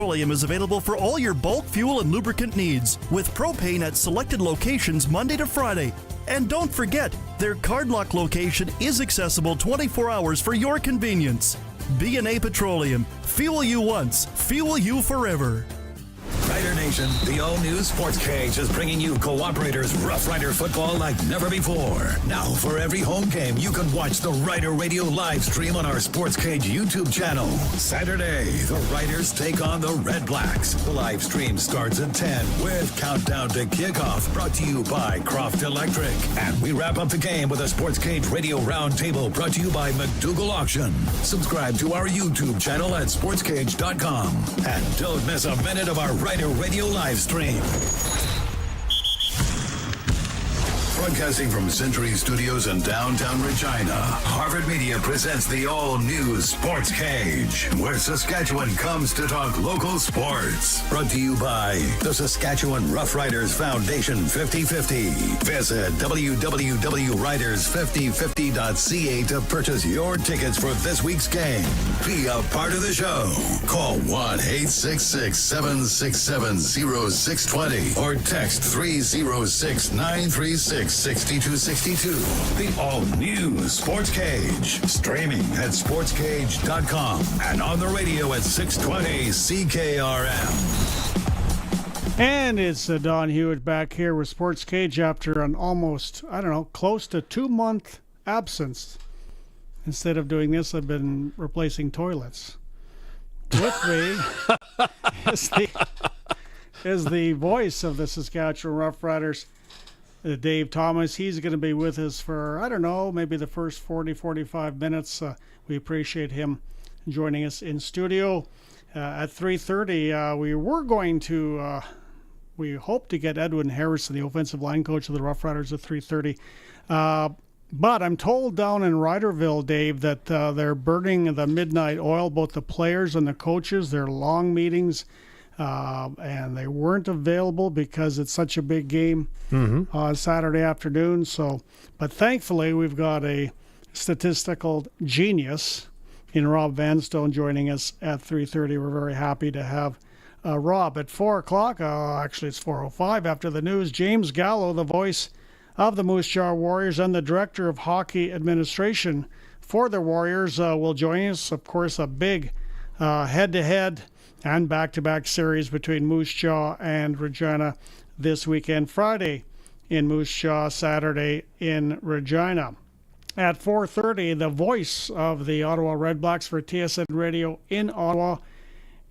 Petroleum is available for all your bulk fuel and lubricant needs, with propane at selected locations Monday to Friday. And don't forget, their Cardlock location is accessible 24 hours for your convenience. B&A Petroleum. Fuel you once, fuel you forever. Rider Nation, the all-new Sportscage is bringing you Cooperators Rough Rider football like never before. Now, for every home game, you can watch the Rider Radio live stream on our Sportscage YouTube channel. Saturday, the Riders take on the Red Blacks. The live stream starts at 10 with Countdown to Kickoff, brought to you by Croft Electric. And we wrap up the game with a Sportscage Radio Roundtable, brought to you by McDougall Auction. Subscribe to our YouTube channel at sportscage.com. And don't miss a minute of our Rider Radio live stream. Broadcasting from Century Studios in downtown Regina, Harvard Media presents the all-new Sportscage, where Saskatchewan comes to talk local sports. Brought to you by the Saskatchewan Roughriders Foundation 50/50. Visit www.riders5050.ca to purchase your tickets for this week's game. Be a part of the show. Call 1-866-767-0620 or text 306-936-6262. The all-new Sportscage. Streaming at sportscage.com and on the radio at 620 CKRM. And it's Don Hewitt back here with Sportscage after an almost, close to 2-month absence. Instead of doing this, I've been replacing toilets. With me is the voice of the Saskatchewan Roughriders, Dave Thomas. He's going to be with us for, maybe the first 40, 45 minutes. We appreciate him joining us in studio. At 3:30, we hope to get Edwin Harrison, the offensive line coach of the Roughriders, at 3:30. But I'm told down in Riderville, Dave, that they're burning the midnight oil, both the players and the coaches. They're long meetings. And they weren't available because it's such a big game Saturday afternoon. But thankfully, we've got a statistical genius in Rob Vanstone joining us at 3:30. We're very happy to have Rob at 4 o'clock. Actually, it's 4:05 after the news. James Gallo, the voice of the Moose Jaw Warriors and the Director of Hockey Administration for the Warriors, will join us. Of course, a big head-to-head and back-to-back series between Moose Jaw and Regina this weekend. Friday in Moose Jaw, Saturday in Regina. At 4:30, the voice of the Ottawa Red Blacks for TSN Radio in Ottawa,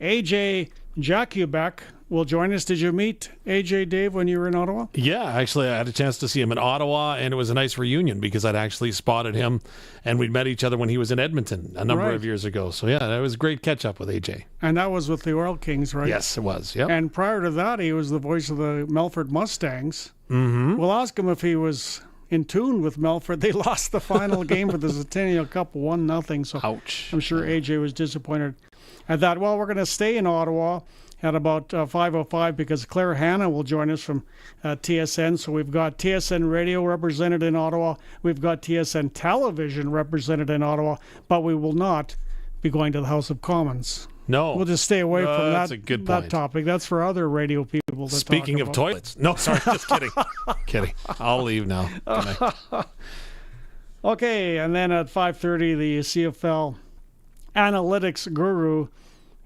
AJ Jakubek, will join us. Did you meet AJ, Dave, when you were in Ottawa? Yeah, actually, I had a chance to see him in Ottawa, and it was a nice reunion because I'd actually spotted him, and we'd met each other when he was in Edmonton a number of years ago. So, yeah, that was a great catch-up with AJ. And that was with the Oil Kings, right? Yes, it was, yep. And prior to that, he was the voice of the Melfort Mustangs. Mm-hmm. We'll ask him if he was in tune with Melfort. They lost the final game for the Centennial Cup 1-0. So ouch. I'm sure AJ was disappointed at that. Well, we're going to stay in Ottawa at about 5:05 because Claire Hanna will join us from TSN. So we've got TSN Radio represented in Ottawa. We've got TSN Television represented in Ottawa. But we will not be going to the House of Commons. No. We'll just stay away from that's a good point. that topic. That's for other radio people to Speaking talk of about. toilets. No, sorry, just kidding. Kidding. I'll leave now. Okay, and then at 5:30, the CFL analytics guru,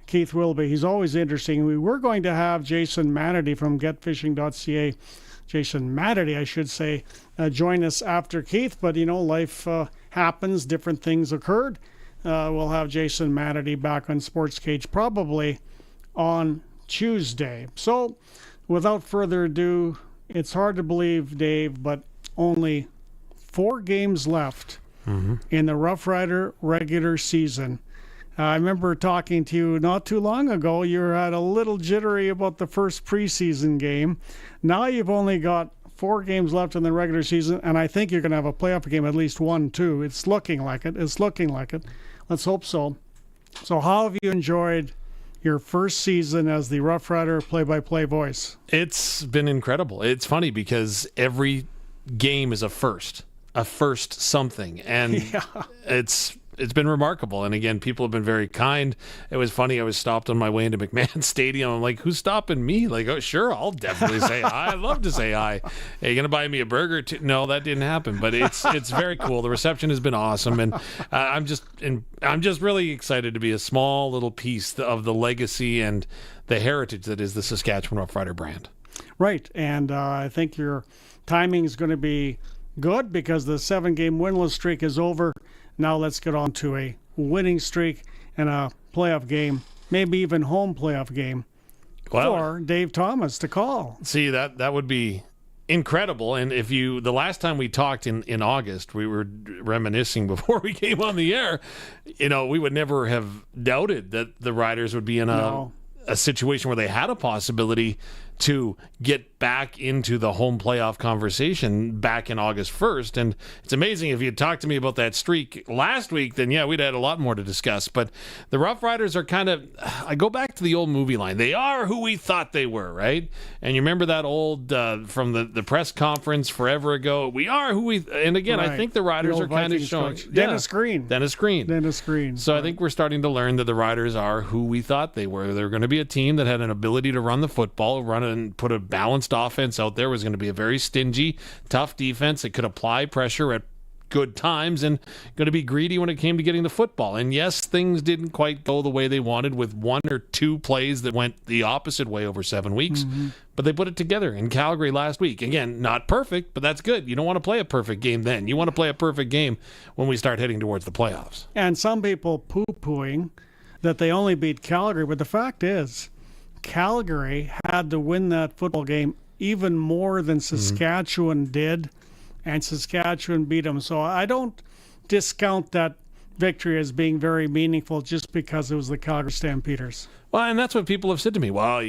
Keith Willoughby. He's always interesting. We were going to have Jason Mannity from getfishing.ca, Jason Mannity, I should say, join us after Keith, but life happens, different things occurred. We'll have Jason Mannity back on Sportscage probably on Tuesday. So, without further ado, it's hard to believe, Dave, but only 4 games left in the Rough Rider regular season. I remember talking to you not too long ago. You had a little jittery about the first preseason game. Now you've only got 4 games left in the regular season, and I think you're going to have a playoff game, at least 1, 2. It's looking like it. Let's hope so. So how have you enjoyed your first season as the Rough Rider play-by-play voice? It's been incredible. It's funny because every game is a first something. And it's it's been remarkable. And again, people have been very kind. It was funny. I was stopped on my way into McMahon Stadium. I'm like, who's stopping me? Like, oh, sure, I'll definitely say hi. I'd love to say hi. Hey, you gonna buy me a burger too? No, that didn't happen. But it's very cool. The reception has been awesome, and I'm just really excited to be a small little piece of the legacy and the heritage that is the Saskatchewan Roughrider brand. Right, and I think your timing is going to be good because the 7-game winless streak is over. Now let's get on to a winning streak and a playoff game, maybe even home playoff game for Dave Thomas to call. See, that would be incredible. And if the last time we talked in August, we were reminiscing before we came on the air, we would never have doubted that the Riders would be in a situation where they had a possibility to get back into the home playoff conversation back in August 1st. And it's amazing, if you had talked to me about that streak last week, then yeah, we'd had a lot more to discuss. But the Rough Riders are I go back to the old movie line. They are who we thought they were, right? And you remember that old, from the press conference forever ago, we are who we, and again, right. I think the Riders are kind of showing. Dennis Green. So I think we're starting to learn that the Riders are who we thought they were. They're going to be a team that had an ability to run the football, run and put a balanced offense out there. Was going to be a very stingy, tough defense that could apply pressure at good times and going to be greedy when it came to getting the football. And yes, things didn't quite go the way they wanted with 1 or 2 plays that went the opposite way over 7 weeks, but they put it together in Calgary last week. Again, not perfect, but that's good. You don't want to play a perfect game then. You want to play a perfect game when we start heading towards the playoffs. And some people poo-pooing that they only beat Calgary, but the fact is Calgary had to win that football game even more than Saskatchewan did, and Saskatchewan beat them. So I don't discount that victory as being very meaningful just because it was the Calgary Stampeders. Well, and that's what people have said to me. Well,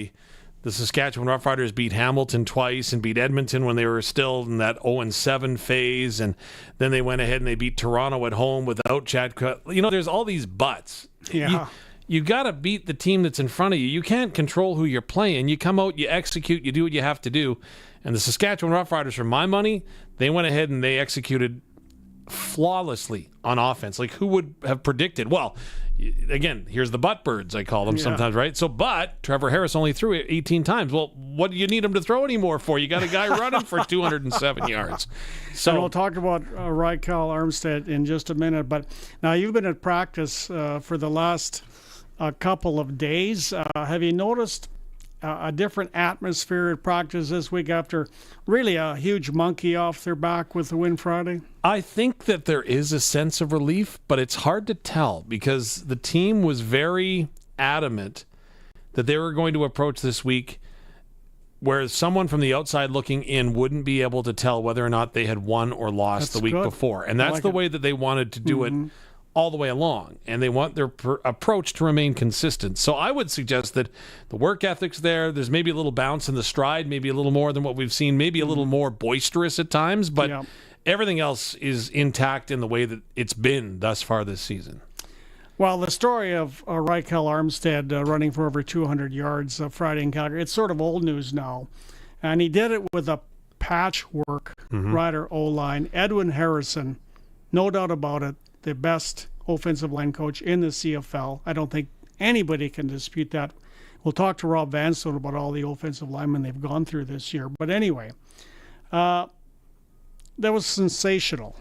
the Saskatchewan Roughriders beat Hamilton twice and beat Edmonton when they were still in that 0-7 phase, and then they went ahead and they beat Toronto at home without Chad. There's all these buts. Yeah. You got to beat the team that's in front of you. You can't control who you're playing. You come out, you execute, you do what you have to do. And the Saskatchewan Roughriders, for my money, they went ahead and they executed flawlessly on offense. Like, who would have predicted? Well, again, here's the butt birds, I call them sometimes, right? So, but Trevor Harris only threw it 18 times. Well, what do you need him to throw anymore for? You got a guy running for 207 yards. So and we'll talk about Rykel Armstead in just a minute. But now you've been at practice for the last couple of days. Have you noticed a different atmosphere at practice this week after really a huge monkey off their back with the win Friday? I think that there is a sense of relief, but it's hard to tell because the team was very adamant that they were going to approach this week whereas someone from the outside looking in wouldn't be able to tell whether or not they had won or lost the week before. And that's the way that they wanted to do it all the way along, and they want their approach to remain consistent. So I would suggest that the work ethic's there's maybe a little bounce in the stride, maybe a little more than what we've seen, maybe a little more boisterous at times, but everything else is intact in the way that it's been thus far this season. Well, the story of Rykel Armstead running for over 200 yards Friday in Calgary, it's sort of old news now, and he did it with a patchwork Rider O-line. Edwin Harrison, no doubt about it, the best offensive line coach in the CFL. I don't think anybody can dispute that. We'll talk to Rob Vanstone about all the offensive linemen they've gone through this year. But anyway, that was sensational.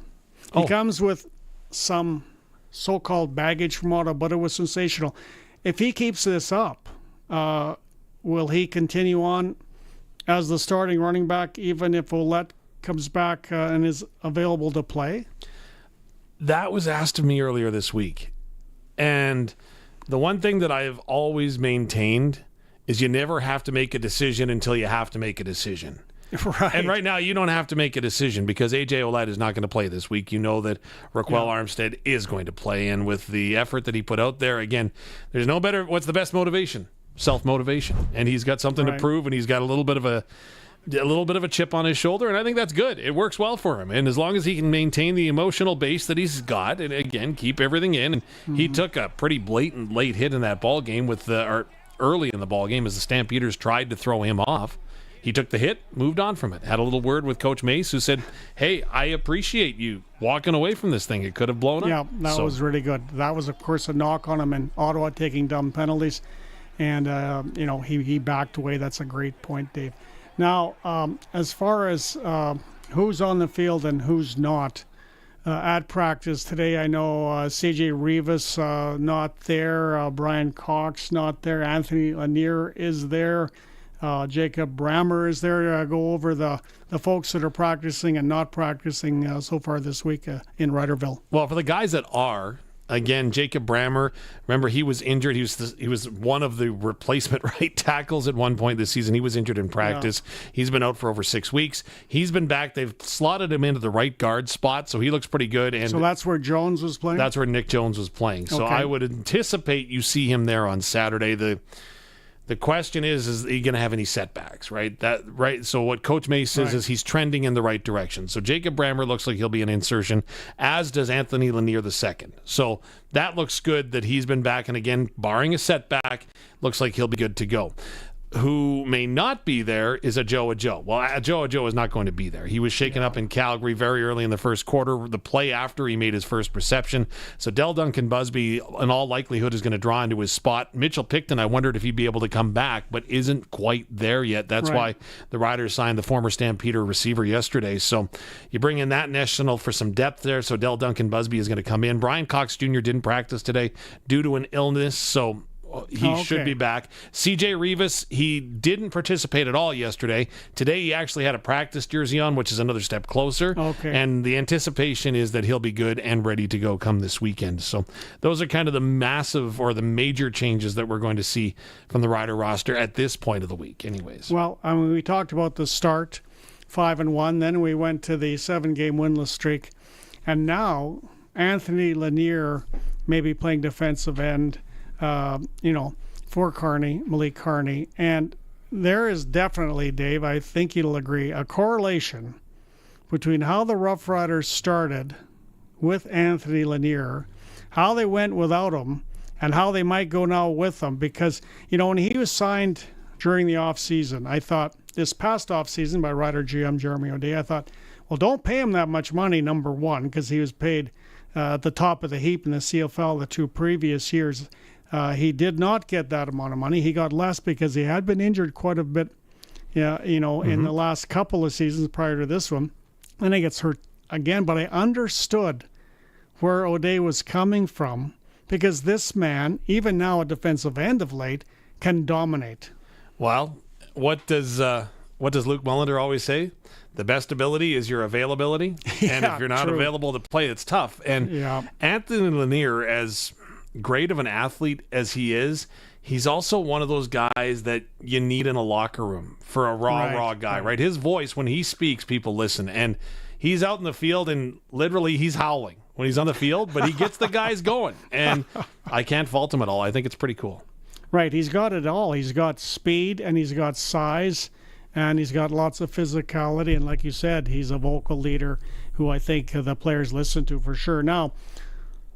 He comes with some so-called baggage from Ottawa, but it was sensational. If he keeps this up, will he continue on as the starting running back, even if Ouellette comes back and is available to play? That was asked of me earlier this week. And the one thing that I have always maintained is you never have to make a decision until you have to make a decision. Right. And right now, you don't have to make a decision because A.J. Ouellette is not going to play this week. You know that Raquel Armstead is going to play. And with the effort that he put out there, again, there's no better. What's the best motivation? Self-motivation. And he's got something to prove, and he's got a little bit of a chip on his shoulder, and I think that's good. It works well for him. And as long as he can maintain the emotional base that he's got, and again, keep everything in. And he took a pretty blatant late hit in that ball game early in the ball game as the Stampeders tried to throw him off. he took the hit, moved on from it. Had a little word with Coach Mace, who said, "Hey, I appreciate you walking away from this thing. It could have blown up." Yeah, that was really good. That was, of course, a knock on him in Ottawa, taking dumb penalties. And, he backed away. That's a great point, Dave. Now, as far as who's on the field and who's not, at practice today, I know CJ Rivas not there, Brian Cox not there, Anthony Lanier is there, Jacob Brammer is there to go over the folks that are practicing and not practicing so far this week in Riderville. Well, for the guys that are, again, Jacob Brammer, remember he was injured. He was one of the replacement right tackles at one point this season. He was injured in practice. Yeah. He's been out for over 6 weeks. He's been back. They've slotted him into the right guard spot, so he looks pretty good. And so that's where Jones was playing? That's where Nick Jones was playing. So okay. I would anticipate you see him there on Saturday. The question is he going to have any setbacks, right? So what Coach Mace says is he's trending in the right direction. So Jacob Brammer looks like he'll be an insertion, as does Anthony Lanier II. So that looks good that he's been back. And again, barring a setback, looks like he'll be good to go. Who may not be there is Joe Ajo. Well, Joe Ajo is not going to be there. He was shaken up in Calgary very early in the first quarter, the play after he made his first reception. So Del Duncan Busby, in all likelihood, is going to draw into his spot. Mitchell Picton, I wondered if he'd be able to come back, but isn't quite there yet. That's why the Riders signed the former Stampeder receiver yesterday. So you bring in that national for some depth there. So Del Duncan Busby is going to come in. Brian Cox Jr. didn't practice today due to an illness, so he should be back. CJ Rivas, he didn't participate at all yesterday. Today he actually had a practice jersey on, which is another step closer. Okay. And the anticipation is that he'll be good and ready to go come this weekend. So those are kind of the massive or the major changes that we're going to see from the Rider roster at this point of the week anyways. Well, we talked about the start, 5-1. Then we went to the 7-game winless streak. And now Anthony Lanier may be playing defensive end, for Malik Carney. And there is definitely, Dave, I think you'll agree, a correlation between how the Rough Riders started with Anthony Lanier, how they went without him, and how they might go now with him. Because, when he was signed during the offseason, I thought, this past offseason by Rider GM Jeremy O'Day, I thought, well, don't pay him that much money, number one, because he was paid at the top of the heap in the CFL the 2 previous years. He did not get that amount of money. He got less because he had been injured quite a bit, in the last couple of seasons prior to this one. Then he gets hurt again. But I understood where O'Day was coming from, because this man, even now a defensive end of late, can dominate. Well, what does Luke Mullender always say? The best ability is your availability. And if you're not available to play, it's tough. And Anthony Lanier, as great of an athlete as he is, he's also one of those guys that you need in a locker room for a raw guy, right? His voice, when he speaks, people listen. And he's out in the field and literally he's howling when he's on the field, but he gets the guys going. And I can't fault him at all. I think it's pretty cool. Right. He's got it all. He's got speed and he's got size and he's got lots of physicality. And like you said, he's a vocal leader who I think the players listen to for sure. Now,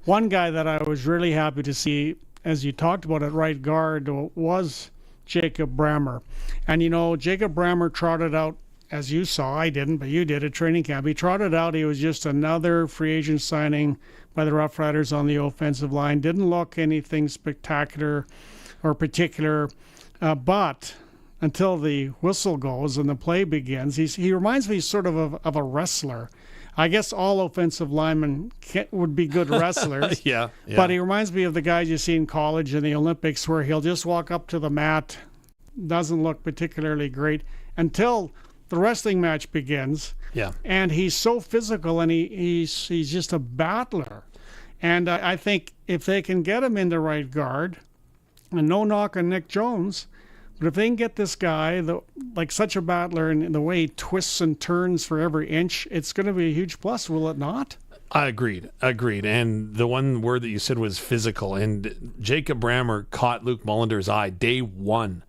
one guy that I was really happy to see, as you talked about at right guard, was Jacob Brammer. And, Jacob Brammer trotted out, as you saw, I didn't, but you did at training camp. He trotted out. He was just another free agent signing by the Rough Riders on the offensive line. Didn't look anything spectacular or particular, but until the whistle goes and the play begins, he reminds me sort of a wrestler. I guess all offensive linemen would be good wrestlers. Yeah. But he reminds me of the guys you see in college and the Olympics, where he'll just walk up to the mat, doesn't look particularly great, until the wrestling match begins. Yeah. And he's so physical, and he's just a battler. And I think if they can get him into right guard, and no knock on Nick Jones, but if they can get this guy, like such a battler, and the way he twists and turns for every inch, it's going to be a huge plus, will it not? I agreed. And the one word that you said was physical. And Jacob Brammer caught Luke Mullender's eye day one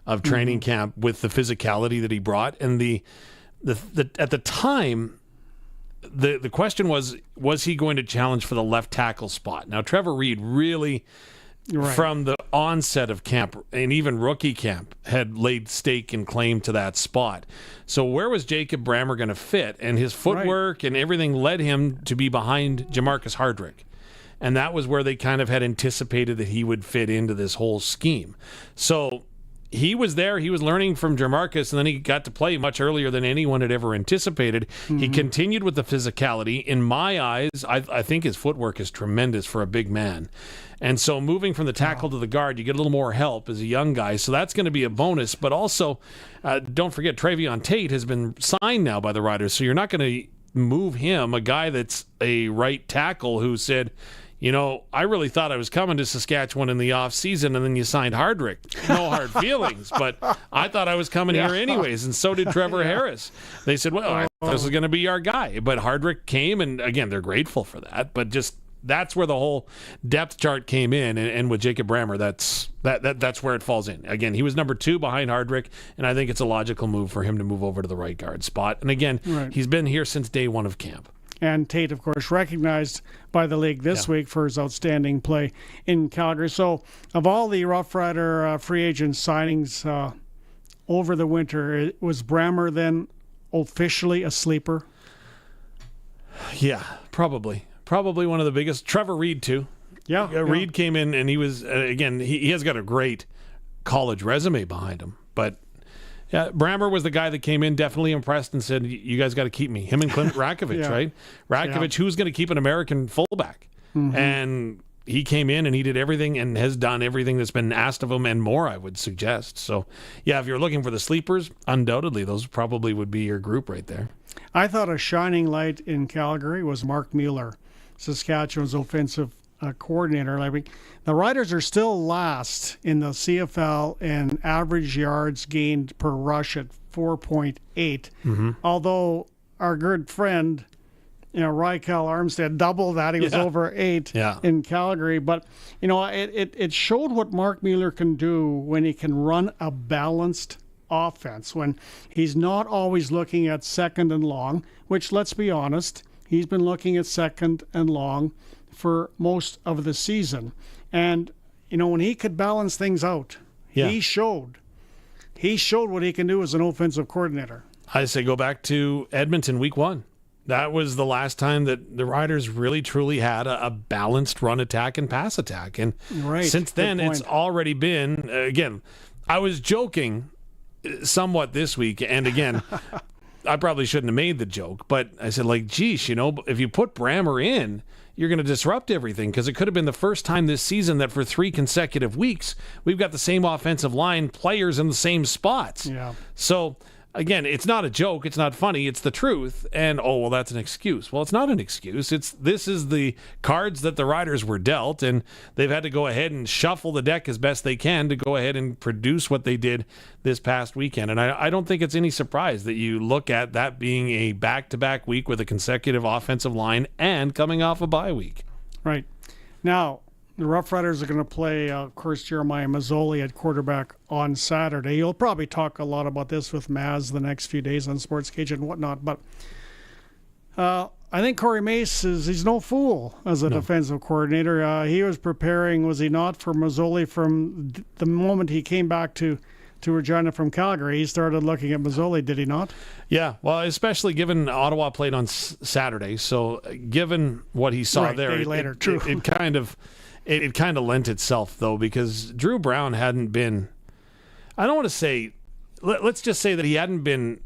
of training camp with the physicality that he brought. And the at the time, the question was he going to challenge for the left tackle spot? Now, Trevor Reed really Right. from the onset of camp, and even rookie camp, had laid stake and claim to that spot. So where was Jacob Brammer going to fit? And his footwork and everything led him to be behind Jamarcus Hardrick. And that was where they kind of had anticipated that he would fit into this whole scheme. So he was there. He was learning from Jamarcus, and then he got to play much earlier than anyone had ever anticipated. Mm-hmm. He continued with the physicality. In my eyes, I think his footwork is tremendous for a big man. And so moving from the tackle to the guard, you get a little more help as a young guy. So that's going to be a bonus. But also, don't forget, Travion Tate has been signed now by the Riders. So you're not going to move him, a guy that's a right tackle who said, you know, I really thought I was coming to Saskatchewan in the offseason, and then you signed Hardrick. No hard feelings, but I thought I was coming here anyways, and so did Trevor Harris. They said, well, I thought this was going to be our guy. But Hardrick came, and again, they're grateful for that. But just that's where the whole depth chart came in, and with Jacob Brammer, that's where it falls in. Again, he was number 2 behind Hardrick, and I think it's a logical move for him to move over to the right guard spot. And again, he's been here since day one of camp. And Tate, of course, recognized by the league this week for his outstanding play in Calgary. So, of all the Rough Rider free agent signings over the winter, was Brammer then officially a sleeper? Yeah, probably. Probably one of the biggest. Trevor Reed, too. Yeah. Reed came in, and he was, again, he has got a great college resume behind him. But yeah, Brammer was the guy that came in, definitely impressed, and said, you guys got to keep me. Him and Clint Rakovich, right? Rakovich, who's going to keep an American fullback. Mm-hmm. And he came in and he did everything and has done everything that's been asked of him and more, I would suggest. So, yeah, if you're looking for the sleepers, undoubtedly, those probably would be your group right there. I thought a shining light in Calgary was Mark Mueller, Saskatchewan's offensive coordinator. I mean, the Riders are still last in the CFL in average yards gained per rush at 4.8. Mm-hmm. Although our good friend, Rykel Armstead doubled that. He was over 8 in Calgary. But, it showed what Mark Mueller can do when he can run a balanced offense, when he's not always looking at second and long, which, let's be honest, he's been looking at second and long for most of the season. And, when he could balance things out, he showed what he can do as an offensive coordinator. I say go back to Edmonton week 1. That was the last time that the Riders really truly had a balanced run attack and pass attack. And since then, it's already been, again, I was joking somewhat this week. And again, I probably shouldn't have made the joke, but I said, geez, if you put Brammer in, you're going to disrupt everything, because it could have been the first time this season that for 3 consecutive weeks, we've got the same offensive line players in the same spots. Yeah. So, again, it's not a joke. It's not funny. It's the truth. And, that's an excuse. Well, it's not an excuse. This is the cards that the Riders were dealt, and they've had to go ahead and shuffle the deck as best they can to go ahead and produce what they did this past weekend. And I don't think it's any surprise that you look at that being a back-to-back week with a consecutive offensive line and coming off a bye week. Right. Now, the Rough Riders are going to play, of course, Jeremiah Mazzoli at quarterback on Saturday. You'll probably talk a lot about this with Maz the next few days on Sportscage and whatnot. But I think Corey Mace he's no fool as a defensive coordinator. He was preparing, was he not, for Mazzoli from the moment he came back to Regina from Calgary. He started looking at Mazzoli, did he not? Yeah, well, especially given Ottawa played on Saturday. So given what he saw there, day later, true. It kind of lent itself, though, because Drew Brown hadn't been, I don't want to say, let's just say that he hadn't been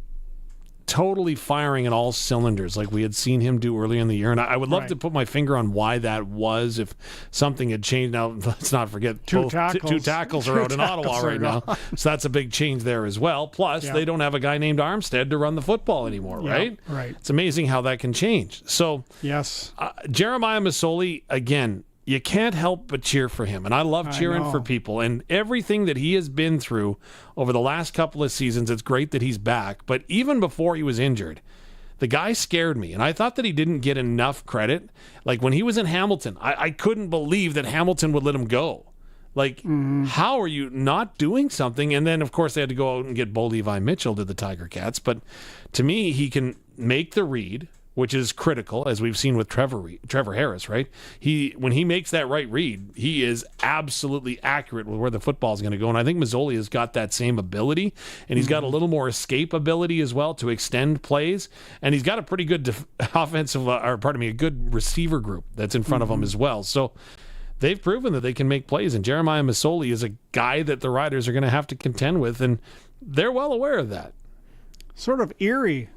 totally firing in all cylinders like we had seen him do earlier in the year. And I would love to put my finger on why that was, if something had changed. Now, let's not forget, two tackles are out in Ottawa right now. So that's a big change there as well. Plus, they don't have a guy named Armstead to run the football anymore, right? Right. It's amazing how that can change. So, yes, Jeremiah Mazzoli, again, you can't help but cheer for him. And I love cheering for people. And everything that he has been through over the last couple of seasons, it's great that he's back. But even before he was injured, the guy scared me. And I thought that he didn't get enough credit. Like when he was in Hamilton, I couldn't believe that Hamilton would let him go. How are you not doing something? And then, of course, they had to go out and get Bo Levi Mitchell to the Tiger Cats. But to me, he can make the read. which is critical, as we've seen with Trevor Harris, right? When he makes that right read, he is absolutely accurate with where the football is going to go. And I think Mazzoli has got that same ability, and he's got a little more escape ability as well to extend plays. And he's got a pretty good a good receiver group that's in front of him as well. So they've proven that they can make plays, and Jeremiah Mazzoli is a guy that the Riders are going to have to contend with, and they're well aware of that. Sort of eerie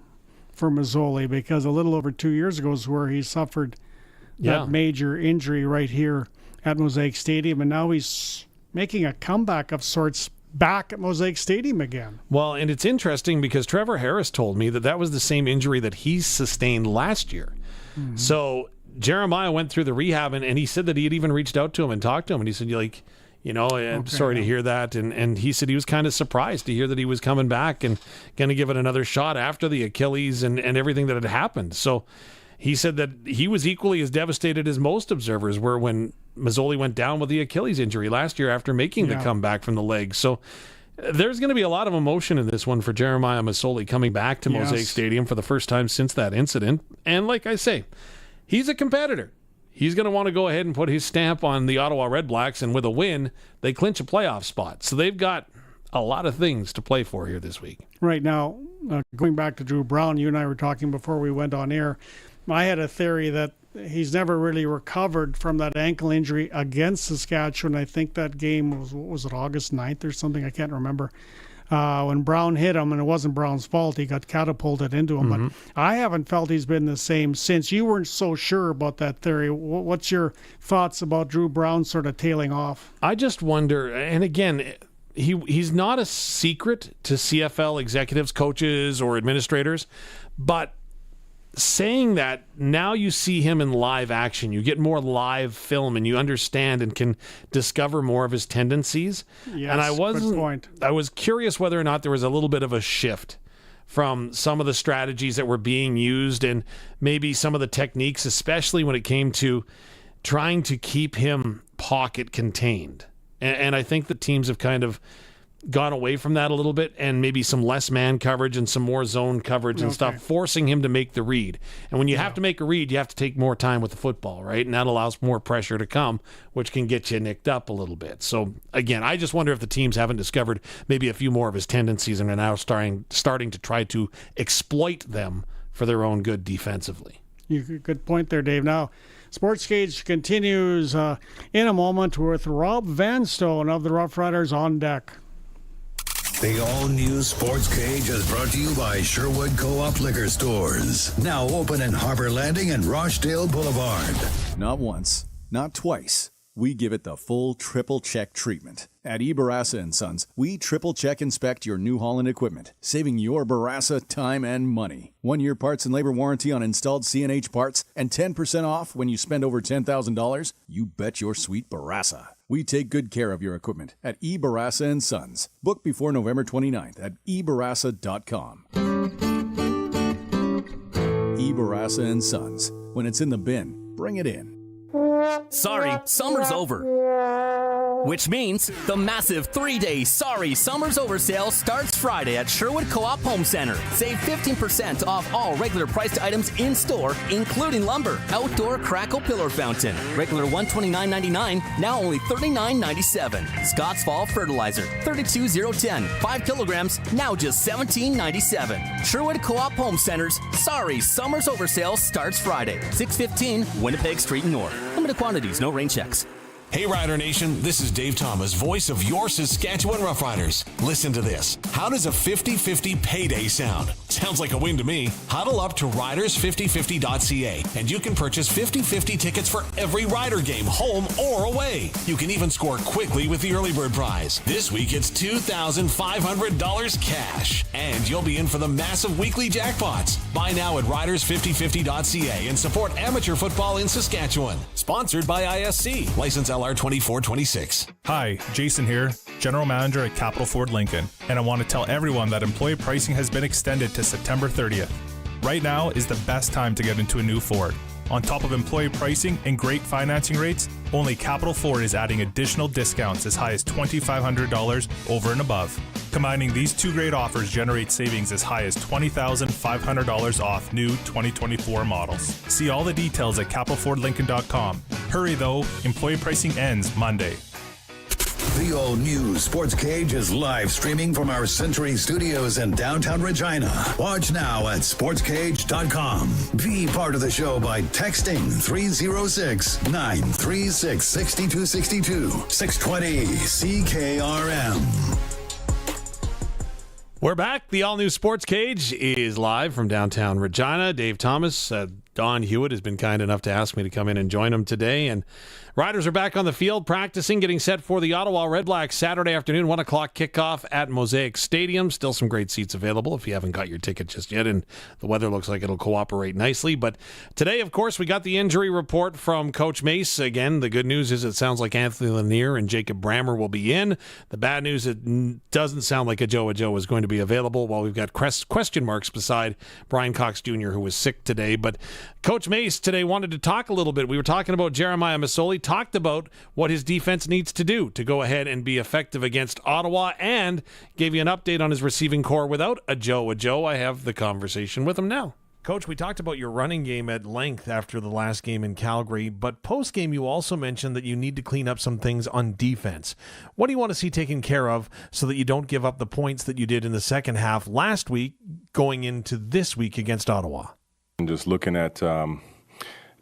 for Mazzoli, because a little over 2 years ago is where he suffered that major injury right here at Mosaic Stadium, and now he's making a comeback of sorts back at Mosaic Stadium again. Well, and it's interesting because Trevor Harris told me that was the same injury that he sustained last year. So Jeremiah went through the rehab, and he said that he had even reached out to him and talked to him, and he said, I'm sorry to hear that. And he said he was kind of surprised to hear that he was coming back and going to give it another shot after the Achilles and everything that had happened. So he said that he was equally as devastated as most observers were when Mazzoli went down with the Achilles injury last year after making the comeback from the leg. So there's going to be a lot of emotion in this one for Jeremiah Mazzoli coming back to Mosaic Stadium for the first time since that incident. And like I say, he's a competitor. He's going to want to go ahead and put his stamp on the Ottawa Red Blacks, and with a win, they clinch a playoff spot. So they've got a lot of things to play for here this week. Right now, going back to Drew Brown, you and I were talking before we went on air. I had a theory that he's never really recovered from that ankle injury against Saskatchewan. I think that game was it August 9th or something? I can't remember. When Brown hit him, and it wasn't Brown's fault, he got catapulted into him. But I haven't felt he's been the same since. You weren't so sure about that theory. What's your thoughts about Drew Brown sort of tailing off? I just wonder, and again, he's not a secret to CFL executives, coaches, or administrators, but saying that, now you see him in live action. You get more live film, and you understand and can discover more of his tendencies. Yes, and good point. I was curious whether or not there was a little bit of a shift from some of the strategies that were being used, and maybe some of the techniques, especially when it came to trying to keep him pocket contained. And I think the teams have kind of gone away from that a little bit, and maybe some less man coverage and some more zone coverage and stuff, forcing him to make the read. And when you have to make a read, you have to take more time with the football, right? And that allows more pressure to come, which can get you nicked up a little bit. So again, I just wonder if the teams haven't discovered maybe a few more of his tendencies and are now starting to try to exploit them for their own good defensively. Good point there, Dave. Now, Sportscage continues in a moment with Rob Vanstone of the Roughriders on deck. The all-new Sports Cage is brought to you by Sherwood Co-op Liquor Stores. Now open in Harbor Landing and Rochdale Boulevard. Not once, not twice. We give it the full triple check treatment. At Barassa & Sons, we triple check inspect your New Holland equipment, saving your Barassa time and money. 1-year parts and labor warranty on installed CNH parts and 10% off when you spend over $10,000. You bet your sweet Barassa. We take good care of your equipment at Barassa & Sons. Book before November 29th at ebarassa.com. Barassa & Sons. When it's in the bin, bring it in. Sorry, summer's over. Which means the massive 3-day Sorry, Summer's Over sale starts Friday at Sherwood Co-op Home Center. Save 15% off all regular priced items in store, including lumber, outdoor Crackle Pillar Fountain. Regular $129.99, now only $39.97. Scott's Fall Fertilizer, $32.010. 5 kilograms, now just $17.97. Sherwood Co-op Home Center's Sorry, Summer's Over sale starts Friday, 615 Winnipeg Street North. Limited quantities, no rain checks. Hey Rider Nation, this is Dave Thomas, voice of your Saskatchewan Roughriders. Listen to this. How does a 50-50 payday sound? Sounds like a win to me. Huddle up to riders5050.ca and you can purchase 50-50 tickets for every Rider game, home or away. You can even score quickly with the early bird prize. This week it's $2,500 cash. And you'll be in for the massive weekly jackpots. Buy now at riders5050.ca and support amateur football in Saskatchewan. Sponsored by ISC. License LR 2426. Hi, Jason here, General Manager at Capital Ford Lincoln, and I want to tell everyone that employee pricing has been extended to September 30th. Right now is the best time to get into a new Ford. On top of employee pricing and great financing rates, only Capital Ford is adding additional discounts as high as $2,500 over and above. Combining these two great offers generates savings as high as $20,500 off new 2024 models. See all the details at capitalfordlincoln.com. Hurry though, employee pricing ends Monday. The all-new Sportscage is live streaming from our Century Studios in downtown Regina. Watch now at sportscage.com. Be part of the show by texting 306-936-6262. 620 CKRM. We're back. The all-new Sports Cage is live from downtown Regina. Dave Thomas, Don Hewitt has been kind enough to ask me to come in and join him today. And Riders are back on the field practicing, getting set for the Ottawa Red Blacks Saturday afternoon, 1 o'clock kickoff at Mosaic Stadium. Still some great seats available if you haven't got your ticket just yet, and the weather looks like it'll cooperate nicely. But today, of course, we got the injury report from Coach Mace. Again, the good news is it sounds like Anthony Lanier and Jacob Brammer will be in. The bad news, it doesn't sound like Ajoa is going to be available, while we've got question marks beside Brian Cox Jr., who was sick today. But Coach Mace today wanted to talk a little bit. We were talking about Jeremiah Masoli, talked about what his defense needs to do to go ahead and be effective against Ottawa, and gave you an update on his receiving core without Ajoa. I have the conversation with him now. Coach, we talked about your running game at length after the last game in Calgary, but post-game you also mentioned that you need to clean up some things on defense. What do you want to see taken care of so that you don't give up the points that you did in the second half last week going into this week against Ottawa? Just looking at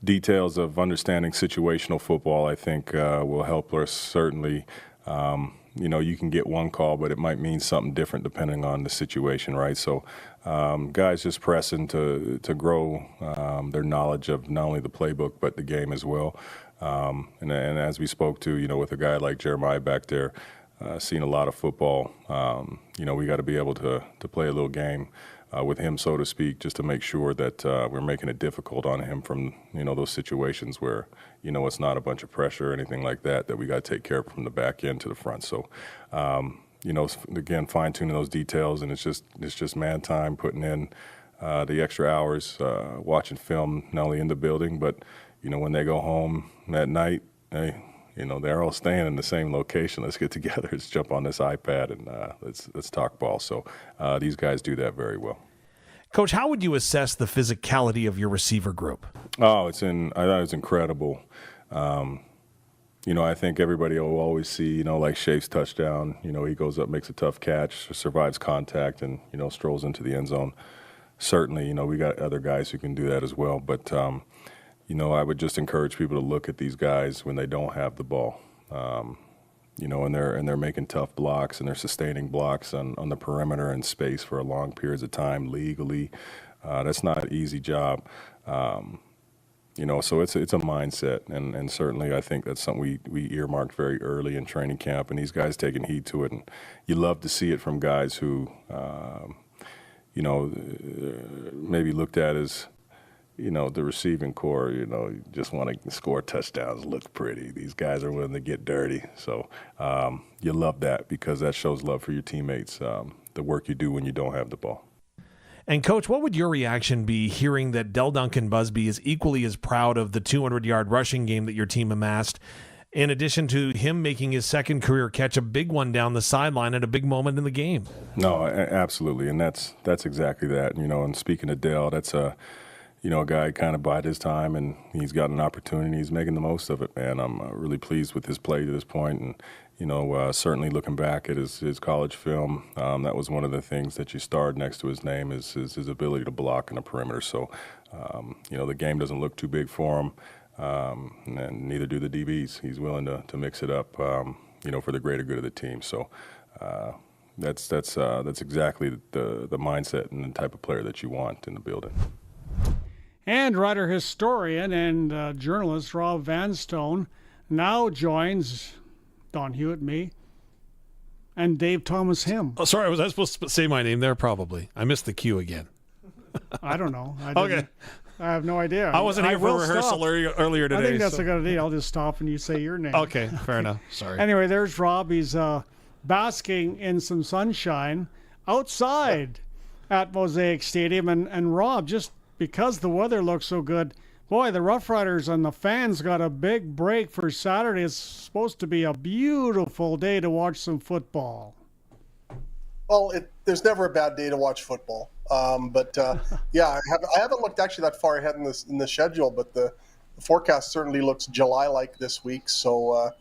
details of understanding situational football, I think will help us certainly. You can get one call, but it might mean something different depending on the situation, right? So guys just pressing to grow their knowledge of not only the playbook but the game as well. And as we spoke to, with a guy like Jeremiah back there, seeing a lot of football, we got to be able to play a little game with him, so to speak, just to make sure that we're making it difficult on him from, those situations where, it's not a bunch of pressure or anything like that we got to take care of from the back end to the front. So, again, fine-tuning those details, and it's just man time, putting in the extra hours, watching film, not only in the building, but, when they go home at night, they're all staying in the same location. Let's get together. Let's jump on this iPad and let's talk ball. So these guys do that very well. Coach, how would you assess the physicality of your receiver group? Oh, I thought it was incredible. I think everybody will always see, like Shafe's touchdown. He goes up, makes a tough catch, survives contact, and, strolls into the end zone. Certainly, we got other guys who can do that as well. But, I would just encourage people to look at these guys when they don't have the ball. And they're making tough blocks, and they're sustaining blocks on the perimeter and space for a long periods of time legally. That's not an easy job. So it's a mindset, and certainly I think that's something we earmarked very early in training camp, and these guys taking heed to it. And you love to see it from guys who, maybe looked at as, the receiving core, just want to score touchdowns, look pretty. These guys are willing to get dirty. So you love that because that shows love for your teammates, the work you do when you don't have the ball. And, Coach, what would your reaction be hearing that Del Duncan Busby is equally as proud of the 200-yard rushing game that your team amassed, in addition to him making his second career catch, a big one down the sideline at a big moment in the game? No, absolutely, and that's exactly that. And speaking of Del, that's a guy kind of bided his time, and he's got an opportunity. He's making the most of it, man. I'm really pleased with his play to this point, and certainly looking back at his college film, that was one of the things that you starred next to his name is his ability to block in the perimeter. So, the game doesn't look too big for him, and neither do the DBs. He's willing to mix it up, for the greater good of the team. So, that's exactly the mindset and the type of player that you want in the building. And Rider historian and journalist Rob Vanstone now joins Don Hewitt, me, and Dave Thomas him. Oh, sorry, was I supposed to say my name there? Probably. I missed the cue again. I don't know. Okay. I have no idea. I wasn't here for rehearsal earlier today. I think that's a good idea. I'll just stop and you say your name. Okay, fair enough. Sorry. Anyway, there's Rob. He's basking in some sunshine outside at Mosaic Stadium. And Rob, just because the weather looks so good, boy, the Roughriders and the fans got a big break for Saturday. It's supposed to be a beautiful day to watch some football. Well, there's never a bad day to watch football. But yeah, I haven't looked actually that far ahead in the schedule, but the forecast certainly looks July-like this week. So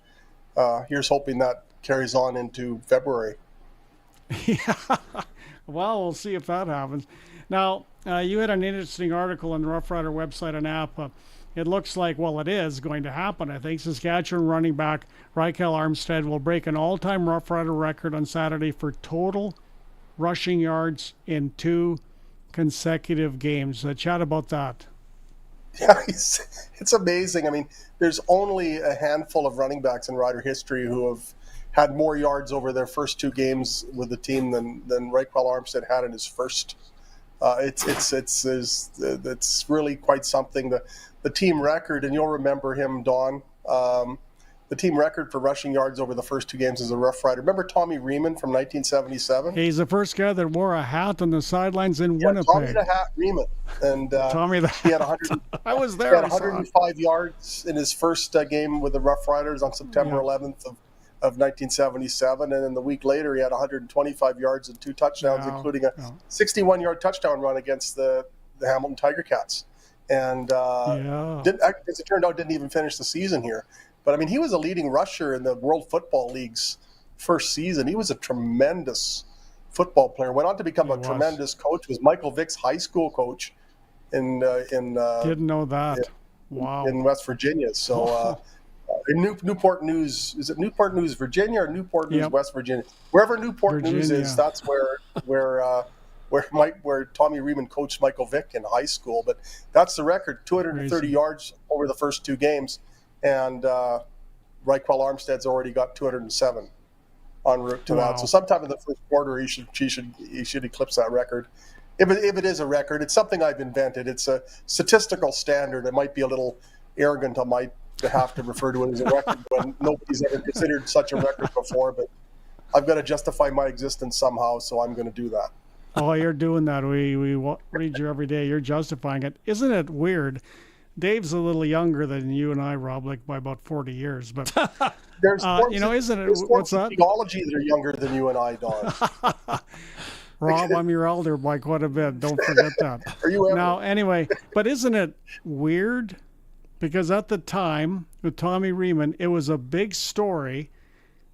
here's hoping that carries on into February. Yeah. Well, we'll see if that happens. Now, you had an interesting article on the Rough Rider website and app. It looks like, well, it is going to happen. I think Saskatchewan running back Rykel Armstead will break an all-time Rough Rider record on Saturday for total rushing yards in 2 consecutive games. Chat about that. Yeah, it's amazing. I mean, there's only a handful of running backs in Rider history who have had more yards over their first 2 games with the team than Rykel Armstead had in his first. It's really quite something. The team record, and you'll remember him, Don. The team record for rushing yards over the first 2 games is a Rough Rider. Remember Tommy Riemann from 1977? He's the first guy that wore a hat on the sidelines in Winnipeg. Tommy the Hat Riemann, and Tommy the he had 100. I was there. He had 105 yards in his first game with the Rough Riders on September 11th of 1977, and then the week later he had 125 yards and 2 touchdowns, including a 61-yard touchdown run against the Hamilton Tiger Cats. And as it turned out, didn't even finish the season here. But I mean, he was a leading rusher in the World Football League's first season. He was a tremendous football player. Went on to become a tremendous coach. Was Michael Vick's high school coach in didn't know that. In West Virginia. So in Newport News, is it Newport News, Virginia, or Newport News, West Virginia? Wherever Newport News is, that's where Tommy Riemann coached Michael Vick in high school. But that's the record: 230 yards over the first 2 games. And Rykel Armstead's already got 207 en route to that. So sometime in the first quarter, he should eclipse that record. If it is a record, it's something I've invented. It's a statistical standard. It might be a little arrogant on my behalf to refer to it as a record when nobody's ever considered such a record before. But I've got to justify my existence somehow, so I'm going to do that. Oh, you're doing that. We read you every day. You're justifying it. Isn't it weird? Dave's a little younger than you and I, Rob, like by about 40 years. But there's isn't it? What's that? Theology that are younger than you and I, Don. Rob, I'm your elder by quite a bit. Don't forget that. Are you ever? Now, anyway, but isn't it weird? Because at the time with Tommy Riemann, it was a big story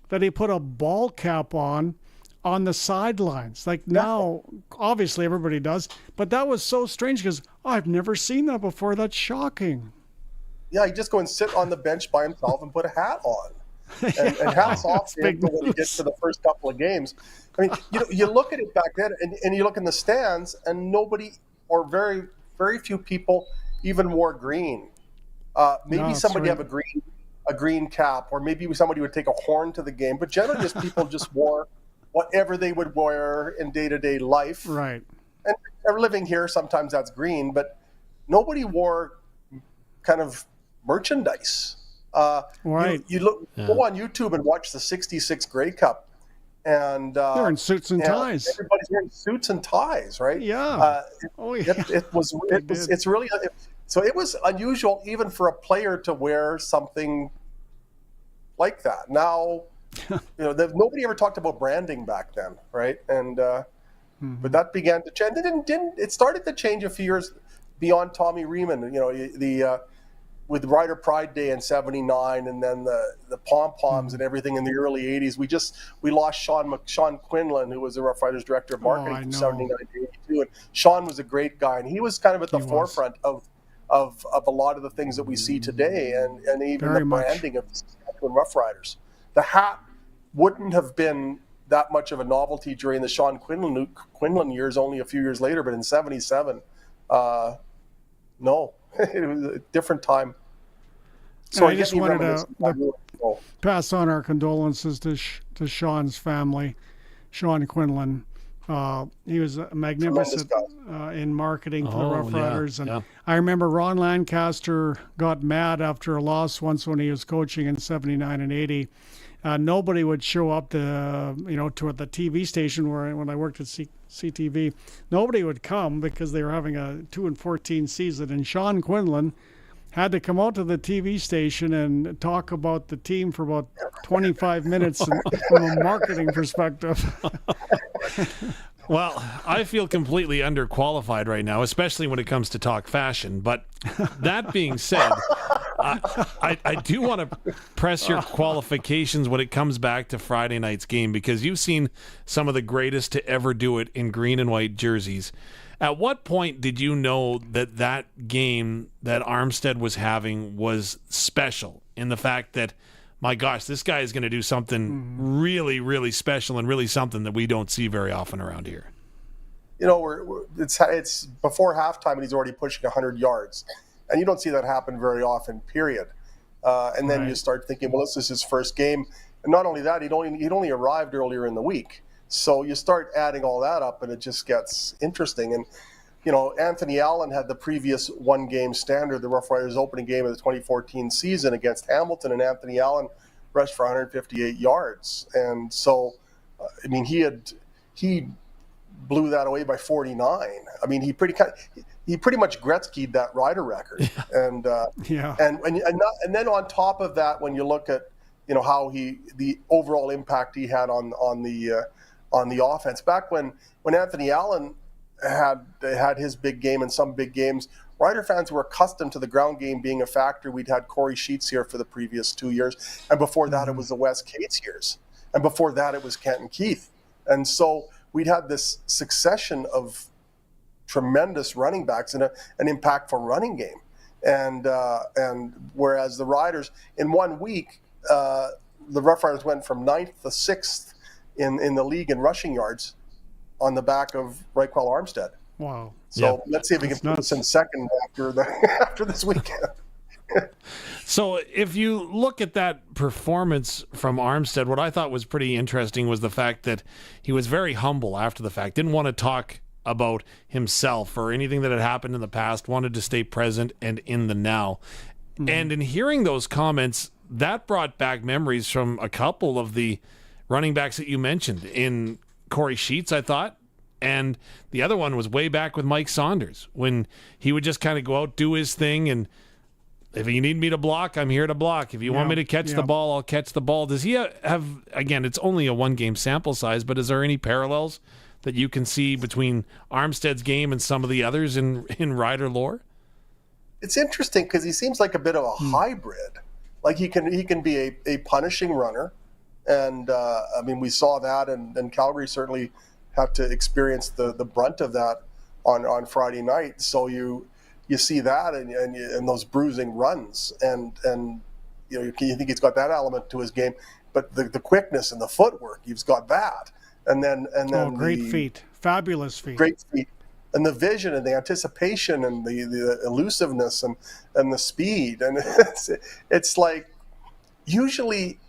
that he put a ball cap on the sidelines. Like now, obviously everybody does, but that was so strange because I've never seen that before. That's shocking. Yeah, he just go and sit on the bench by himself and put a hat on. And hats off to him when he gets to the first couple of games. I mean, you look at it back then, and you look in the stands, and nobody, or very, very few people, even wore green. Maybe somebody have a green cap, or maybe somebody would take a horn to the game. But generally, just people just wore whatever they would wear in day-to-day life. Right. And living here, sometimes that's green, but nobody wore kind of merchandise. Right. You go on YouTube and watch the '66 Grey Cup, and they're in suits and ties. Everybody's wearing suits and ties, right? Yeah. It's really so. It was unusual even for a player to wear something like that. Now, nobody ever talked about branding back then, right? And but that began to change. It started to change a few years beyond Tommy Riemann. With Rider Pride Day in '79, and then the pom-poms and everything in the early '80s. We lost Sean Quinlan, who was the Rough Riders director of marketing from '79 to '82, and Sean was a great guy, and he was kind of at the forefront of a lot of the things that we see today, and even Very the much. branding of the Saskatchewan Rough Riders. The hat wouldn't have been that much of a novelty during the Sean Quinlan years, only a few years later, but in '77, no, it was a different time. So I just wanted to pass on our condolences to Sean's family, Sean Quinlan. He was magnificent in marketing for the Rough Riders. And I remember Ron Lancaster got mad after a loss once when he was coaching in '79 and '80. Nobody would show up to the TV station when I worked at CTV. Nobody would come because they were having a 2-14 season. And Sean Quinlan had to come out to the TV station and talk about the team for about 25 minutes from a marketing perspective. Well, I feel completely underqualified right now, especially when it comes to talk fashion. But that being said, I do want to press your qualifications when it comes back to Friday night's game, because you've seen some of the greatest to ever do it in green and white jerseys. At what point did you know that that game that Armstead was having was special, in the fact that, my gosh, this guy is going to do something really, really special and really something that we don't see very often around here? You know, it's before halftime and he's already pushing 100 yards. And you don't see that happen very often, period. And then you start thinking, well, this is his first game. And not only that, he'd only arrived earlier in the week. So you start adding all that up and it just gets interesting. And, you know, Anthony Allen had the previous one-game standard, the Rough Riders' opening game of the 2014 season against Hamilton, and Anthony Allen rushed for 158 yards. And so, I mean, he blew that away by 49. I mean, he pretty much Gretzky'd that Rider record. And and then on top of that, when you look at, you know, how the overall impact he had on the offense back when Anthony Allen had his big game and some big games, Rider fans were accustomed to the ground game being a factor. We'd had Corey Sheets here for the previous 2 years, and before that it was the Wes Cates years, and before that it was Kenton Keith. And so we'd had this succession of tremendous running backs and an impactful running game. And whereas the Riders, in 1 week, the Rough Riders went from 9th to 6th in the league in rushing yards on the back of Reichwell Armstead. Wow. So let's see if we can put this in second after this weekend. So if you look at that performance from Armstead, what I thought was pretty interesting was the fact that he was very humble after the fact, didn't want to talk about himself or anything that had happened in the past, wanted to stay present and in the now. And in hearing those comments, that brought back memories from a couple of the running backs that you mentioned, in Corey Sheets, I thought, and the other one was way back with Mike Saunders, when he would just kind of go out, do his thing, and if you need me to block, I'm here to block. If you want me to catch the ball, I'll catch the ball. Does he have, again, it's only a one-game sample size, but is there any parallels that you can see between Armstead's game and some of the others in Rider lore? It's interesting because he seems like a bit of a hybrid. Like he can be a punishing runner, and I mean, we saw that, and Calgary certainly had to experience the brunt of that on Friday night. So you see that and those bruising runs, and you know, you think he's got that element to his game, but the quickness and the footwork, he's got that, and then great feet, fabulous feet, great feet, and the vision and the anticipation and the elusiveness and the speed, and it's like usually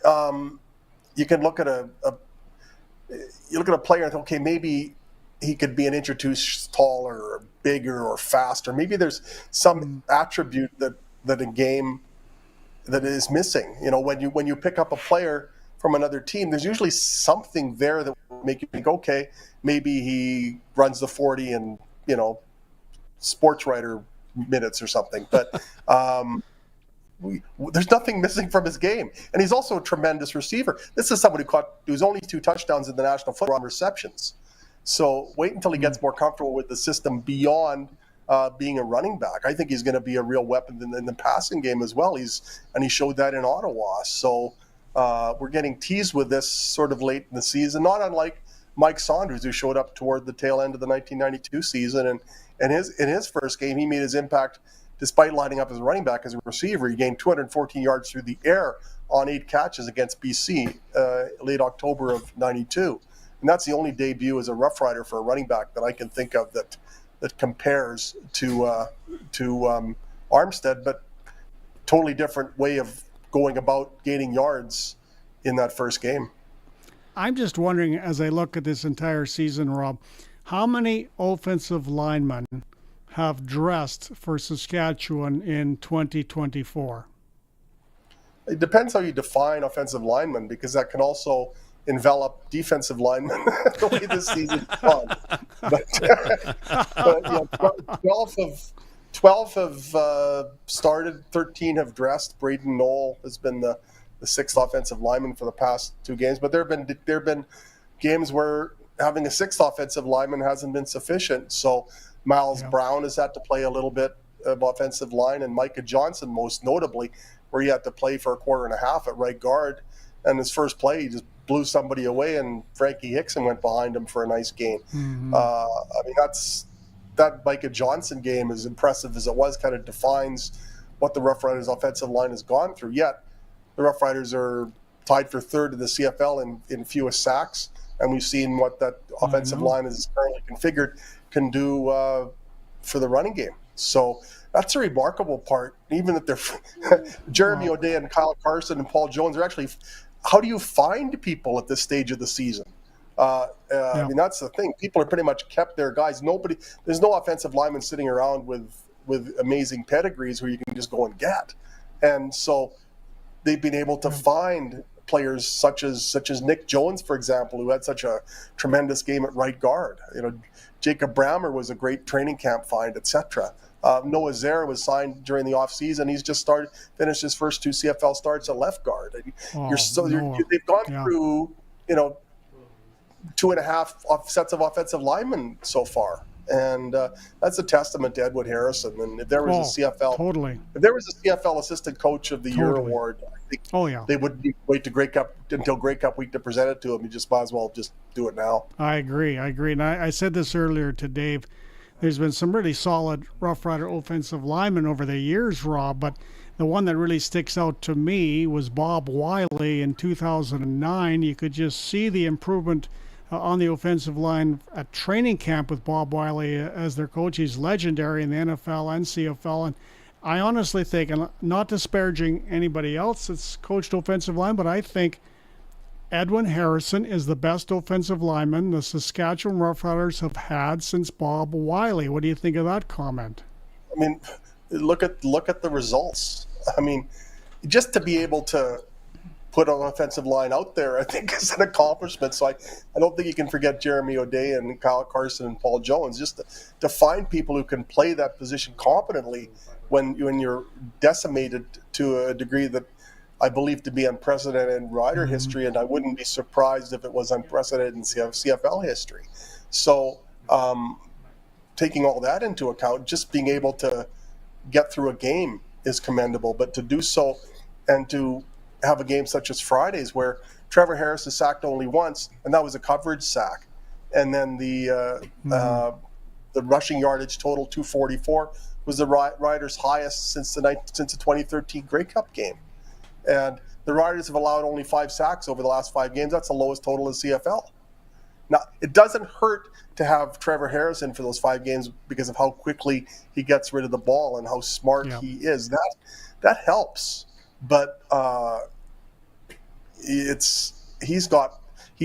you can look at a player and think, okay, maybe he could be an inch or two taller or bigger or faster. Maybe there's some attribute that a game that is missing. You know, when you pick up a player from another team, there's usually something there that will make you think, okay, maybe he runs the 40 in, you know, sports writer minutes or something. But there's nothing missing from his game. And he's also a tremendous receiver. This is someone who's only 2 touchdowns in the National Football on receptions. So wait until he gets more comfortable with the system beyond being a running back. I think he's going to be a real weapon in the passing game as well. He showed that in Ottawa. So we're getting teased with this sort of late in the season, not unlike Mike Saunders, who showed up toward the tail end of the 1992 season. And in his first game, he made his impact despite lining up as a running back. As a receiver, he gained 214 yards through the air on 8 catches against BC late October of 92. And that's the only debut as a Rough Rider for a running back that I can think of that compares to Armstead, but totally different way of going about gaining yards in that first game. I'm just wondering, as I look at this entire season, Rob, how many offensive linemen have dressed for Saskatchewan in 2024? It depends how you define offensive lineman, because that can also envelop defensive linemen the way this season's gone. But you know, 12 have started, 13 have dressed. Braden Knoll has been the 6th offensive lineman for the past 2 games. But there have been games where having a sixth offensive lineman hasn't been sufficient. So Miles Brown has had to play a little bit of offensive line, and Micah Johnson most notably, where he had to play for a quarter and a half at right guard. And his first play, he just blew somebody away, and Frankie Hickson went behind him for a nice game. That Micah Johnson game, as impressive as it was, kind of defines what the Rough Riders offensive line has gone through. Yet the Rough Riders are tied for third in the CFL in fewest sacks, and we've seen what that offensive line is currently configured can do for the running game. So that's a remarkable part. Even that they're Jeremy O'Day and Kyle Carson and Paul Jones are actually. How do you find people at this stage of the season? I mean, that's the thing. People are pretty much kept their guys. There's no offensive lineman sitting around with amazing pedigrees who you can just go and get. And so they've been able to find players such as Nick Jones, for example, who had such a tremendous game at right guard. Jacob Brammer was a great training camp find, etc. Noah Zare was signed during the offseason. He's just finished his first 2 CFL starts at left guard. They've gone through, 2.5 sets of offensive linemen so far. And that's a testament to Edward Harrison. And if there was a CFL assistant coach of the year award, I think they wouldn't wait to until Grey Cup week to present it to him. You just might as well just do it now. I agree. And I said this earlier to Dave. There's been some really solid Rough Rider offensive linemen over the years, Rob, but the one that really sticks out to me was Bob Wiley in 2009. You could just see the improvement on the offensive line at training camp with Bob Wiley as their coach. He's legendary in the NFL and CFL. And I honestly think, and not disparaging anybody else that's coached offensive line, but I think Edwin Harrison is the best offensive lineman the Saskatchewan Roughriders have had since Bob Wiley. What do you think of that comment? I mean, look at the results. I mean, just to be able to put an offensive line out there, I think is an accomplishment. So I don't think you can forget Jeremy O'Day and Kyle Carson and Paul Jones. Just to find people who can play that position competently when you're decimated to a degree that I believe to be unprecedented in Rider history, and I wouldn't be surprised if it was unprecedented in CFL history. So taking all that into account, just being able to get through a game is commendable, but to do so and to have a game such as Friday's where Trevor Harris is sacked only once, and that was a coverage sack, and then the rushing yardage total 244 was the Riders' highest since the 2013 Grey Cup game. And the Riders have allowed only 5 sacks over the last 5 games. That's the lowest total in CFL. Now, it doesn't hurt to have Trevor Harrison for those 5 games because of how quickly he gets rid of the ball and how smart he is. That helps. But he's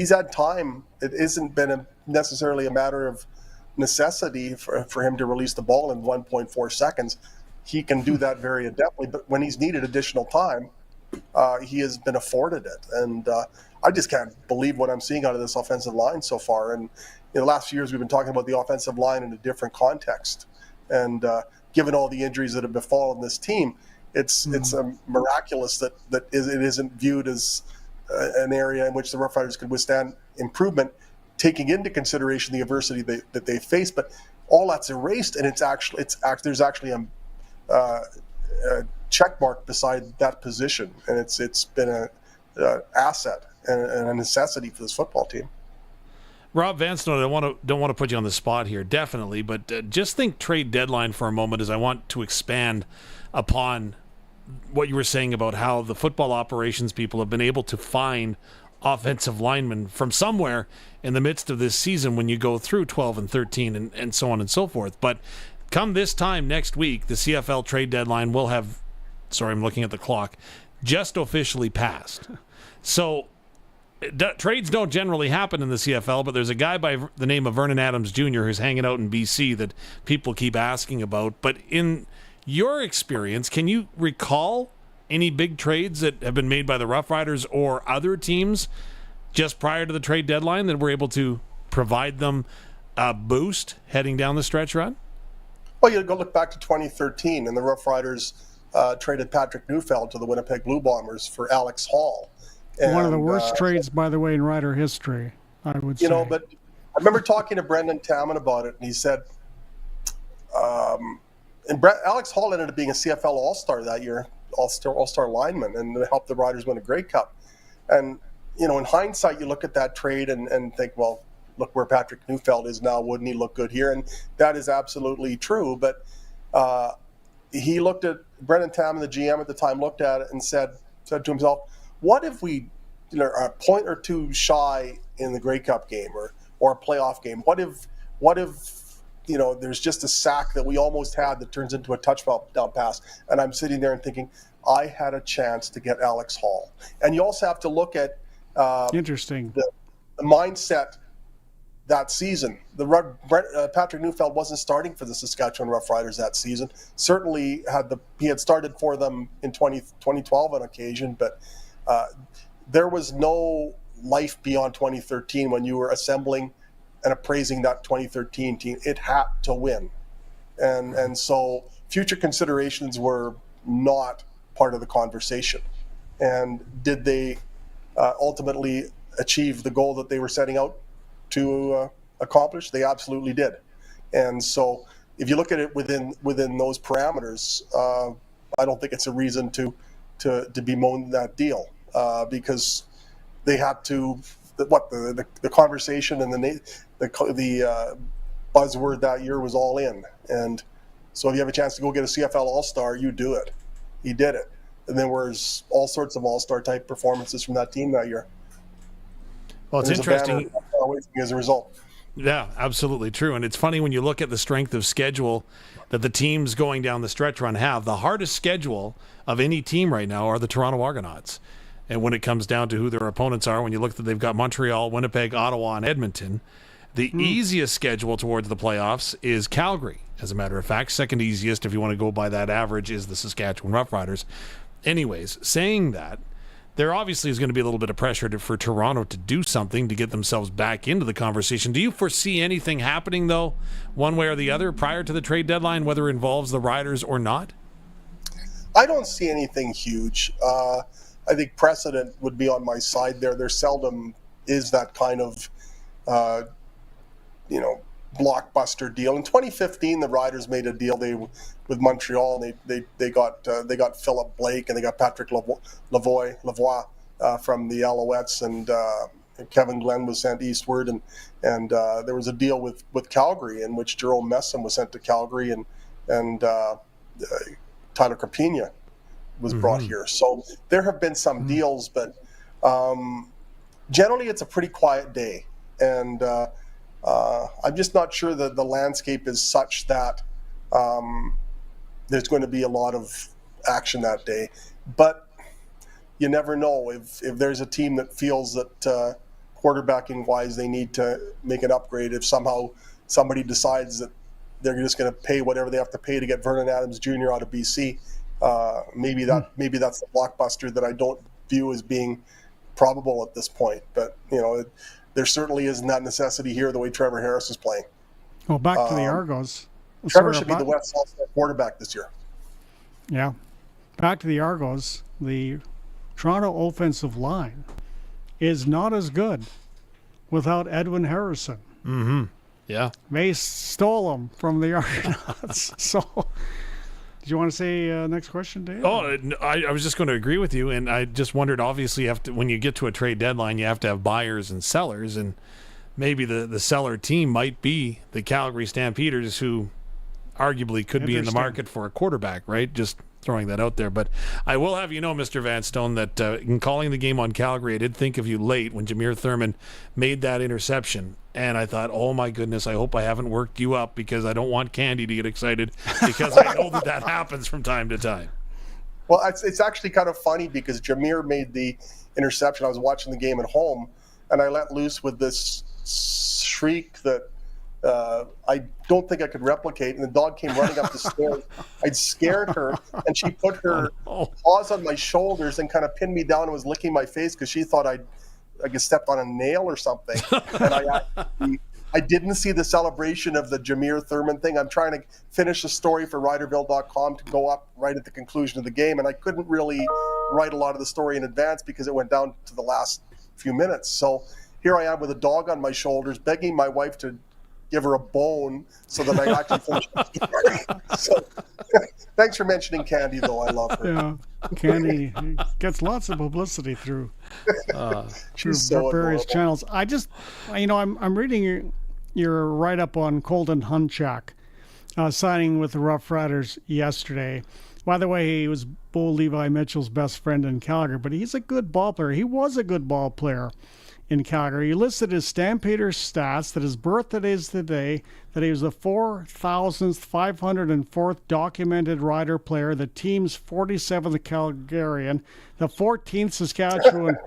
had time. It isn't been necessarily a matter of necessity for him to release the ball in 1.4 seconds. He can do that very adeptly, but when he's needed additional time, he has been afforded it. And I just can't believe what I'm seeing out of this offensive line so far. And in the last few years, we've been talking about the offensive line in a different context. And given all the injuries that have befallen this team, it's miraculous that it isn't viewed as an area in which the Rough Riders could withstand improvement, taking into consideration the adversity that they face. But all that's erased, and there's actually a check mark beside that position, and it's been an asset and a necessity for this football team. Rob Vanstone, I don't want to put you on the spot here, definitely, but just think trade deadline for a moment, as I want to expand upon what you were saying about how the football operations people have been able to find offensive linemen from somewhere in the midst of this season when you go through 12 and 13 and so on and so forth. But come this time next week, the CFL trade deadline will have, sorry, I'm looking at the clock, just officially passed. So trades don't generally happen in the CFL, but there's a guy by the name of Vernon Adams Jr. who's hanging out in BC that people keep asking about. But in your experience, can you recall any big trades that have been made by the Rough Riders or other teams just prior to the trade deadline that were able to provide them a boost heading down the stretch run? Well, you go look back to 2013, and the Rough Riders traded Patrick Neufeld to the Winnipeg Blue Bombers for Alex Hall. And, one of the worst trades, by the way, in Rider history. I would say. But I remember talking to Brendan Taman about it, and he said, Alex Hall ended up being a CFL All-Star that year, All-Star lineman, and helped the Riders win a Grey Cup. And, in hindsight, you look at that trade and think, well, look where Patrick Neufeld is now. Wouldn't he look good here? And that is absolutely true. But he looked at Brendan Taman, the GM at the time, looked at it and said to himself, what if we are a point or two shy in the Grey Cup game or a playoff game? What if there's just a sack that we almost had that turns into a touchdown pass? And I'm sitting there and thinking, I had a chance to get Alex Hall. And you also have to look at interesting the mindset that season. Patrick Neufeld wasn't starting for the Saskatchewan Roughriders that season. Certainly he had started for them in 2012 on occasion, but there was no life beyond 2013 when you were assembling and appraising that 2013 team. It had to win. And so future considerations were not part of the conversation. And did they ultimately achieve the goal that they were setting out to accomplish? They absolutely did. And so if you look at it within those parameters, I don't think it's a reason to bemoan that deal, because they had to, the conversation and the buzzword that year was all in. And so if you have a chance to go get a CFL All-Star, you do it. He did it. And there was all sorts of All-Star type performances from that team that year. Well, it's interesting as a result. Yeah, absolutely true. And it's funny when you look at the strength of schedule that the teams going down the stretch run have. The hardest schedule of any team right now are the Toronto Argonauts. And when it comes down to who their opponents are, when you look that they've got Montreal, Winnipeg, Ottawa, and Edmonton, the easiest schedule towards the playoffs is Calgary. As a matter of fact, second easiest, if you want to go by that average, is the Saskatchewan Roughriders. Anyways, saying that, there obviously is going to be a little bit of pressure for Toronto to do something to get themselves back into the conversation. Do you foresee anything happening, though, one way or the other, prior to the trade deadline, whether it involves the Riders or not? I don't see anything huge. I think precedent would be on my side there. There seldom is that kind of, blockbuster deal. In 2015, the Riders made a deal with Montreal, and they got Philip Blake, and they got Patrick Lavoie from the Alouettes, and Kevin Glenn was sent eastward, and there was a deal with Calgary in which Jerome Messam was sent to Calgary, and Tyler Carpina was brought here. So there have been some deals, but generally it's a pretty quiet day, and I'm just not sure that the landscape is such that there's going to be a lot of action that day. But you never know. If there's a team that feels that quarterbacking wise they need to make an upgrade, if somehow somebody decides that they're just going to pay whatever they have to pay to get Vernon Adams Jr. out of BC, maybe that's the blockbuster that I don't view as being probable at this point. But there certainly isn't that necessity here the way Trevor Harris is playing. Well, back to the Argos. Trevor should be the West All-Star quarterback this year. Yeah. Back to the Argos. The Toronto offensive line is not as good without Edwin Harrison. Mm-hmm. Yeah. They stole him from the Argonauts. So, do you want to say next question, Dave? Oh, I was just going to agree with you, and I just wondered, obviously, when you get to a trade deadline, you have to have buyers and sellers, and maybe the seller team might be the Calgary Stampeders, who arguably could be in the market for a quarterback, right? Just throwing that out there. But I will have you know, Mr. Van Stone, that in calling the game on Calgary, I did think of you late when Jameer Thurman made that interception. And I thought, oh my goodness, I hope I haven't worked you up, because I don't want Candy to get excited, because I know that happens from time to time. Well, it's actually kind of funny, because Jameer made the interception. I was watching the game at home, and I let loose with this shriek that I don't think I could replicate, and the dog came running up the stairs. I'd scared her, and she put her paws on my shoulders and kind of pinned me down and was licking my face because she thought I stepped on a nail or something. And I didn't see the celebration of the Jameer Thurman thing. I'm trying to finish the story for Riderville.com to go up right at the conclusion of the game, and I couldn't really write a lot of the story in advance because it went down to the last few minutes. So here I am with a dog on my shoulders, begging my wife to give her a bone so that I actually finish. So, thanks for mentioning Candy, though. I love her. Yeah, Candy gets lots of publicity through so various adorable. channels. I just, I'm reading your write-up on Colton Hunchak signing with the Rough Riders yesterday. By the way, he was Bo Levi Mitchell's best friend in Calgary, but he's a good ball player. He was a good ball player in Calgary. He listed his Stampeder stats, that his birthday is today, that he was the 4,504th documented Rider player, the team's 47th Calgarian, the 14th Saskatchewan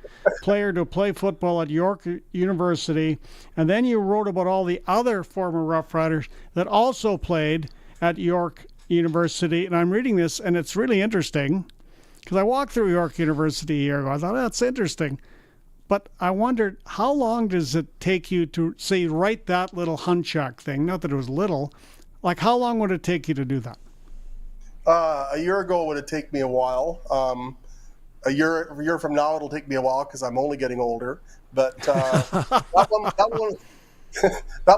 player to play football at York University. And then you wrote about all the other former Rough Riders that also played at York University. And I'm reading this, and it's really interesting, because I walked through York University a year ago. I thought, that's interesting. But I wondered, how long does it take you to, say, write that little Hunchak thing? Not that it was little. Like, how long would it take you to do that? A year ago, it would have taken me a while. A year from now, it'll take me a while because I'm only getting older. But that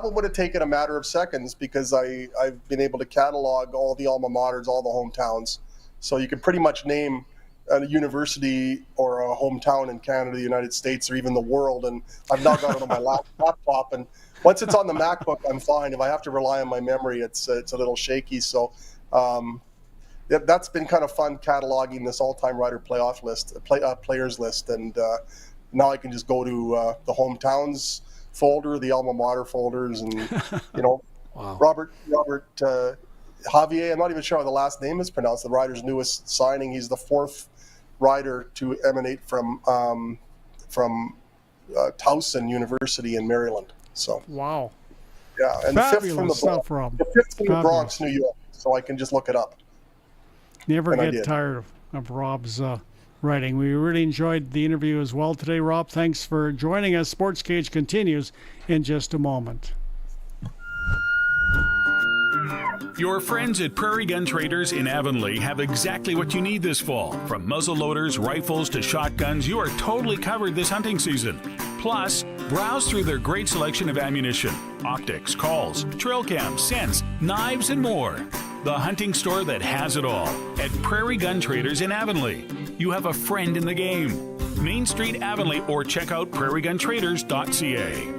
one would have taken a matter of seconds because I've been able to catalog all the alma maters, all the hometowns. So you can pretty much name a university or a hometown in Canada, the United States, or even the world, and I've now got it on my laptop. And once it's on the MacBook, I'm fine. If I have to rely on my memory, it's a little shaky. So that's been kind of fun, cataloging this all-time Rider playoff list, players list, and now I can just go to the hometowns folder, the alma mater folders, and wow. Robert Javier. I'm not even sure how the last name is pronounced. The Riders' newest signing. He's the 4th Rider to emanate from Towson University in Maryland. So wow, yeah, and fabulous the 5th from the Bronx, New York. So I can just look it up. Never get tired of Rob's writing. We really enjoyed the interview as well today, Rob. Thanks for joining us. Sportscage continues in just a moment. Your friends at Prairie Gun Traders in Avonlea have exactly what you need this fall. From muzzle loaders, rifles to shotguns, you are totally covered this hunting season. Plus, browse through their great selection of ammunition, optics, calls, trail cams, scents, knives, and more. The hunting store that has it all. At Prairie Gun Traders in Avonlea. You have a friend in the game. Main Street, Avonlea, or check out prairieguntraders.ca.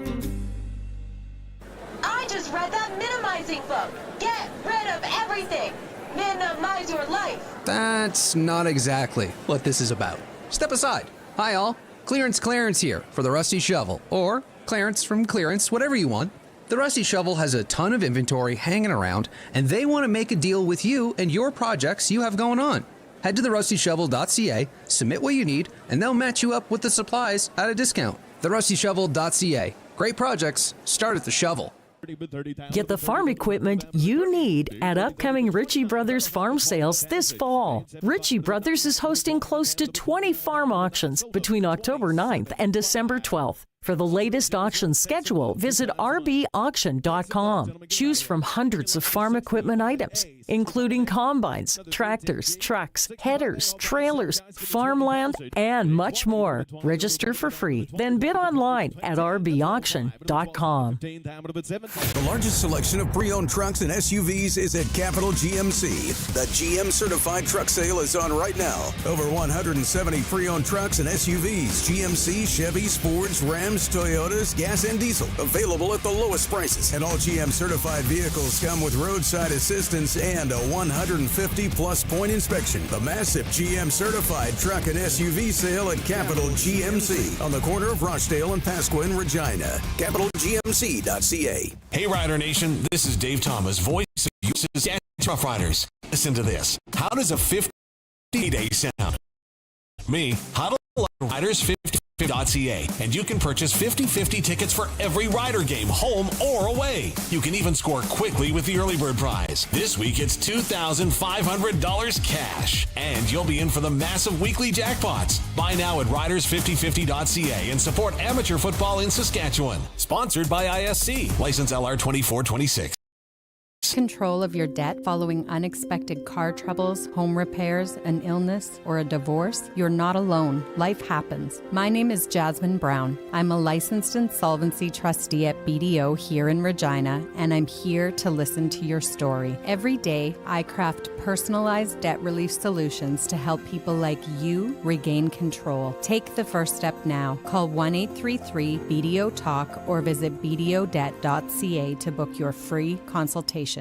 I just read that minimizing book. Get rid of everything. Minimize your life. That's not exactly what this is about. Step aside. Hi all. Clarence here for the Rusty Shovel. Or Clarence from Clearance, whatever you want. The Rusty Shovel has a ton of inventory hanging around, and they want to make a deal with you and your projects you have going on. Head to therustyshovel.ca, submit what you need, and they'll match you up with the supplies at a discount. Therustyshovel.ca. Great projects start at the shovel. Get the farm equipment you need at upcoming Ritchie Brothers farm sales this fall. Ritchie Brothers is hosting close to 20 farm auctions between October 9th and December 12th. For the latest auction schedule, visit rbauction.com. Choose from hundreds of farm equipment items, including combines, tractors, trucks, headers, trailers, farmland, and much more. Register for free, then bid online at rbauction.com. The largest selection of pre-owned trucks and SUVs is at Capital GMC. The GM Certified Truck Sale is on right now. Over 170 pre-owned trucks and SUVs, GMC, Chevy, Fords, Rams, Toyotas, gas and diesel, available at the lowest prices. And all GM certified vehicles come with roadside assistance and a 150-plus point inspection. The massive GM certified truck and SUV sale at Capital GMC on the corner of Rochdale and Pasqua in Regina. CapitalGMC.ca. Hey, Rider Nation, this is Dave Thomas, voice of your Saskatchewan Roughriders. Listen to this. How does a 50-day sound? Me, Huddle Riders 50.ca, and you can purchase 50/50 tickets for every Rider game, home or away. You can even score quickly with the early bird prize. This week it's $2,500 cash, and you'll be in for the massive weekly jackpots. Buy now at riders5050.ca and support amateur football in Saskatchewan. Sponsored by ISC. License LR 2426. Control of your debt following unexpected car troubles, home repairs, an illness, or a divorce? You're not alone. Life happens. My name is Jasmine Brown. I'm a licensed insolvency trustee at BDO here in Regina, and I'm here to listen to your story. Every day, I craft personalized debt relief solutions to help people like you regain control. Take the first step now. Call 1-833-BDO-TALK or visit bdodebt.ca to book your free consultation.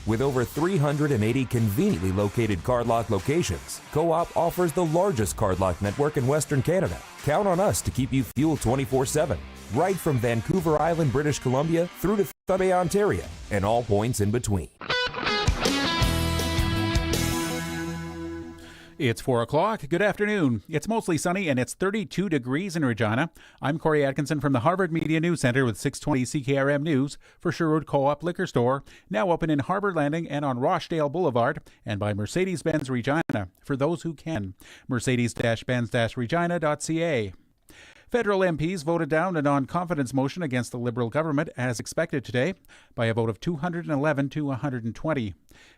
With over 380 conveniently located card lock locations, Co-op offers the largest card lock network in Western Canada. Count on us to keep you fueled 24/7, right from Vancouver Island, British Columbia, through to Thunder Bay, Ontario, and all points in between. It's 4 o'clock. Good afternoon. It's mostly sunny and it's 32 degrees in Regina. I'm Corey Atkinson from the Harvard Media News Center with 620 CKRM News for Sherwood Co-op Liquor Store, now open in Harbour Landing and on Rochdale Boulevard, and by Mercedes-Benz Regina, for those who can. Mercedes-Benz-Regina.ca. Federal MPs voted down a non-confidence motion against the Liberal government as expected today by a vote of 211 to 120.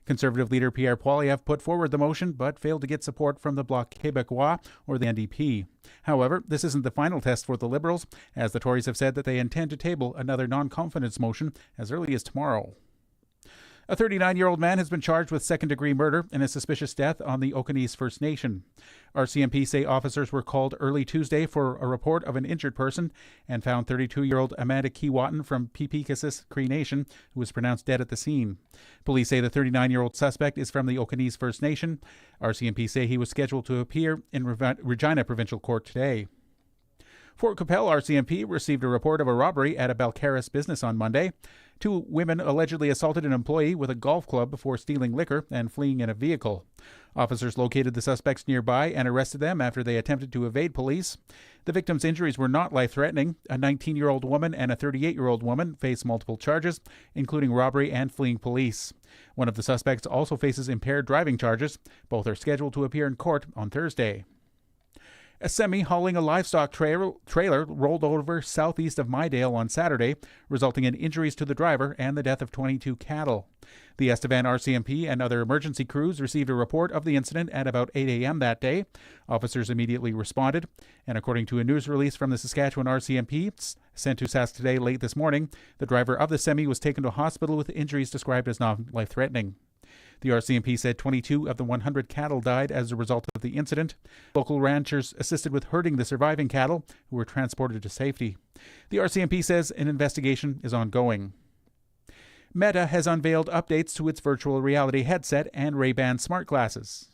Conservative leader Pierre Poilievre put forward the motion but failed to get support from the Bloc Québécois or the NDP. However, this isn't the final test for the Liberals, as the Tories have said that they intend to table another non-confidence motion as early as tomorrow. A 39-year-old man has been charged with second-degree murder in a suspicious death on the Okonese First Nation. RCMP say officers were called early Tuesday for a report of an injured person and found 32-year-old Amanda Keewatin from Pipikasis Cree Nation, who was pronounced dead at the scene. Police say the 39-year-old suspect is from the Okonese First Nation. RCMP say he was scheduled to appear in Regina Provincial Court today. Fort Capel RCMP received a report of a robbery at a Balcarres business on Monday. 2 women allegedly assaulted an employee with a golf club before stealing liquor and fleeing in a vehicle. Officers located the suspects nearby and arrested them after they attempted to evade police. The victims' injuries were not life-threatening. A 19-year-old woman and a 38-year-old woman face multiple charges, including robbery and fleeing police. One of the suspects also faces impaired driving charges. Both are scheduled to appear in court on Thursday. A semi hauling a livestock trailer rolled over southeast of Mydale on Saturday, resulting in injuries to the driver and the death of 22 cattle. The Estevan RCMP and other emergency crews received a report of the incident at about 8 a.m. that day. Officers immediately responded, and according to a news release from the Saskatchewan RCMP sent to Sask today late this morning, the driver of the semi was taken to hospital with injuries described as non-life-threatening. The RCMP said 22 of the 100 cattle died as a result of the incident. Local ranchers assisted with herding the surviving cattle, who were transported to safety. The RCMP says an investigation is ongoing. Meta has unveiled updates to its virtual reality headset and Ray-Ban smart glasses.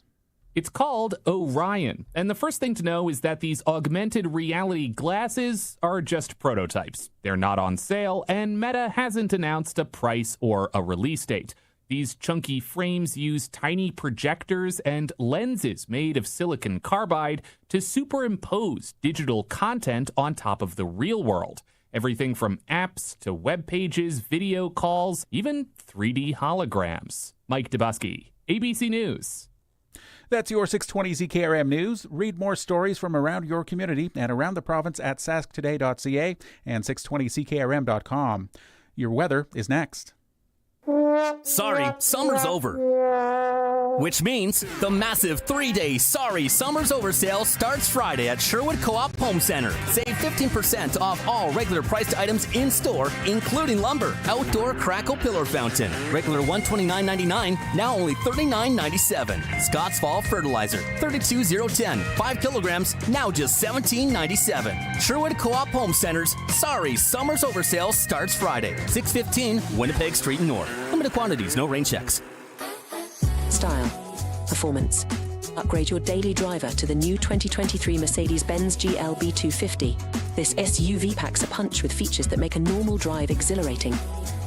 It's called Orion, and the first thing to know is that these augmented reality glasses are just prototypes. They're not on sale, and Meta hasn't announced a price or a release date. These chunky frames use tiny projectors and lenses made of silicon carbide to superimpose digital content on top of the real world. Everything from apps to web pages, video calls, even 3D holograms. Mike Dubusky, ABC News. That's your 620 CKRM News. Read more stories from around your community and around the province at sasktoday.ca and 620ckrm.com. Your weather is next. Sorry, summer's over. Which means the massive 3-day Sorry Summer's Over sale starts Friday at Sherwood Co-op Home Center. Save 15% off all regular priced items in store, including lumber, outdoor Crackle Pillar Fountain. Regular $129.99, now only $39.97. Scott's Fall Fertilizer, $32.010. 5 kilograms, now just $17.97. Sherwood Co-op Home Center's Sorry Summer's Over sale starts Friday, 615 Winnipeg Street North. Limited quantities, no rain checks. Style, performance. Upgrade your daily driver to the new 2023 Mercedes-Benz GLB 250. This SUV packs a punch with features that make a normal drive exhilarating.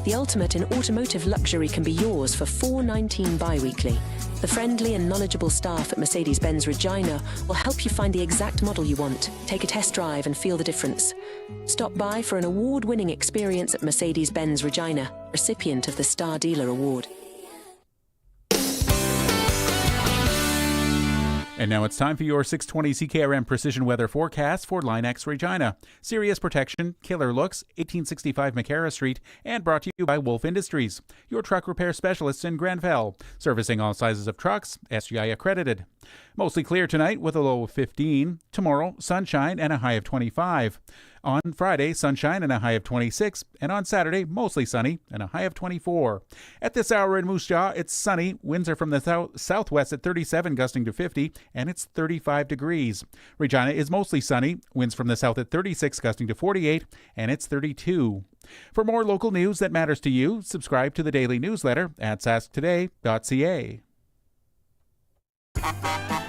The ultimate in automotive luxury can be yours for $419 bi-weekly. The friendly and knowledgeable staff at Mercedes-Benz Regina will help you find the exact model you want. Take a test drive and feel the difference. Stop by for an award-winning experience at Mercedes-Benz Regina, recipient of the Star Dealer Award. And now it's time for your 620 CKRM Precision Weather Forecast for Line-X Regina. Serious protection, killer looks, 1865 McCara Street, and brought to you by Wolf Industries, your truck repair specialists in Granville, servicing all sizes of trucks, SGI accredited. Mostly clear tonight with a low of 15. Tomorrow, sunshine and a high of 25. On Friday, sunshine and a high of 26. And on Saturday, mostly sunny and a high of 24. At this hour in Moose Jaw, it's sunny. Winds are from the southwest at 37, gusting to 50, and it's 35 degrees. Regina is mostly sunny. Winds from the south at 36, gusting to 48, and it's 32. For more local news that matters to you, subscribe to the daily newsletter at sasktoday.ca.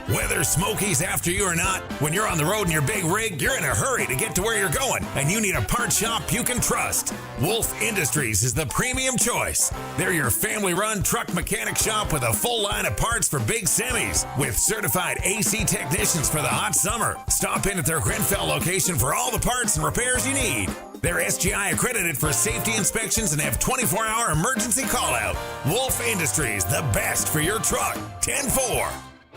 Whether Smoky's after you or not, when you're on the road in your big rig, you're in a hurry to get to where you're going, and you need a part shop you can trust. Wolf Industries is the premium choice. They're your family-run truck mechanic shop with a full line of parts for big semis, with certified AC technicians for the hot summer. Stop in at their Grenfell location for all the parts and repairs you need. They're SGI accredited for safety inspections and have 24-hour emergency call-out. Wolf Industries, the best for your truck. 10-4.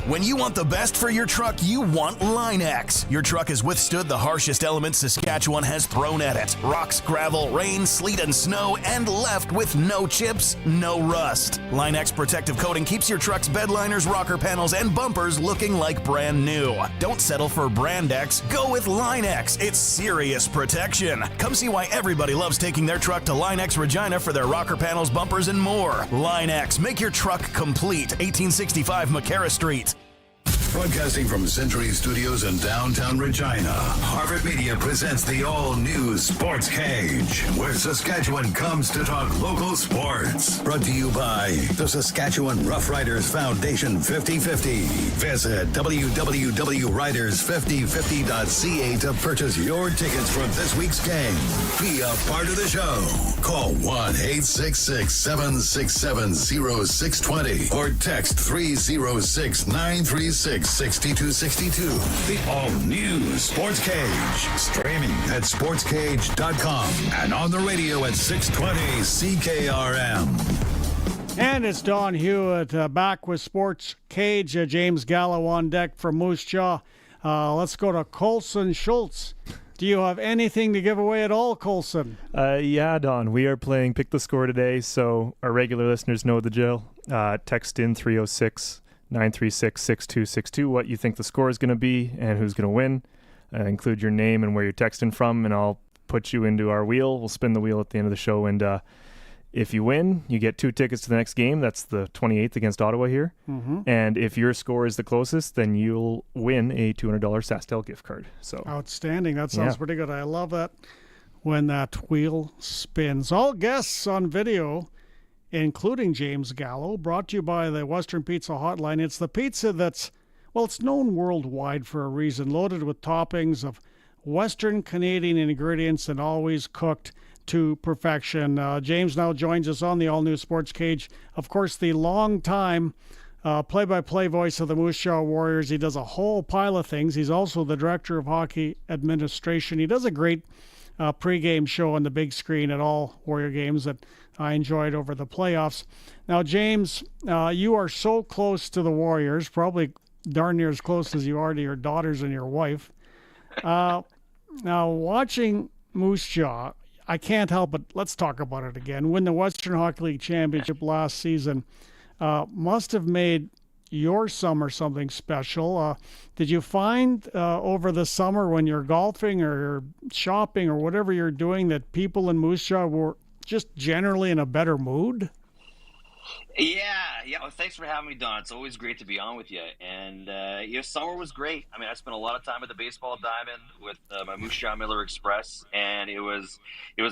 When you want the best for your truck, you want Line-X. Your truck has withstood the harshest elements Saskatchewan has thrown at it. Rocks, gravel, rain, sleet, and snow, and left with no chips, no rust. Line-X protective coating keeps your truck's bed liners, rocker panels, and bumpers looking like brand new. Don't settle for Brand X. Go with Line-X. It's serious protection. Come see why everybody loves taking their truck to Line-X Regina for their rocker panels, bumpers, and more. Line-X. Make your truck complete. 1865 McCara Street. Broadcasting from Century Studios in downtown Regina, Harvard Media presents the all-new Sports Cage, where Saskatchewan comes to talk local sports. Brought to you by the Saskatchewan Roughriders Foundation 50/50. Visit www.riders5050.ca to purchase your tickets for this week's game. Be a part of the show. Call 1-866-767-0620 or text 306-936-6262. The all-new Sports Cage. Streaming at sportscage.com and on the radio at 620 CKRM. And it's Don Hewitt back with Sports Cage. James Gallo on deck from Moose Jaw. Let's go to Colson Schultz. Do you have anything to give away at all, Colson? Yeah, Don. We are playing Pick the Score today, so our regular listeners know the drill. Text in 306-936-6262 what you think the score is going to be and who's going to win. Include your name and where you're texting from, and I'll put you into our wheel. We'll spin the wheel at the end of the show, and if you win, you get 2 tickets to the next game. That's the 28th against Ottawa here. Mm-hmm. And if your score is the closest, then you'll win a $200 SaskTel gift card. So outstanding. That sounds pretty good. I love that when that wheel spins. All guests on video, including James Gallo, brought to you by the Western Pizza Hotline. It's the pizza that's, well, it's known worldwide for a reason, loaded with toppings of Western Canadian ingredients and always cooked to perfection. James now joins us on the all-new Sports Cage. Of course, the long-time play-by-play voice of the Moose Jaw Warriors. He does a whole pile of things. He's also the Director of Hockey Administration. He does a great pregame show on the big screen at all Warrior games that I enjoyed over the playoffs. Now, James, you are so close to the Warriors, probably darn near as close as you are to your daughters and your wife. Now, watching Moose Jaw, I can't help but, let's talk about it again, win the Western Hockey League Championship last season must have made your summer something special. Did you find over the summer when you're golfing or shopping or whatever you're doing that people in Moose Jaw were just generally in a better mood? Yeah. Well, thanks for having me, Don. It's always great to be on with you. And summer was great. I mean, I spent a lot of time at the baseball diamond with my Moose Jaw Miller Express, and it was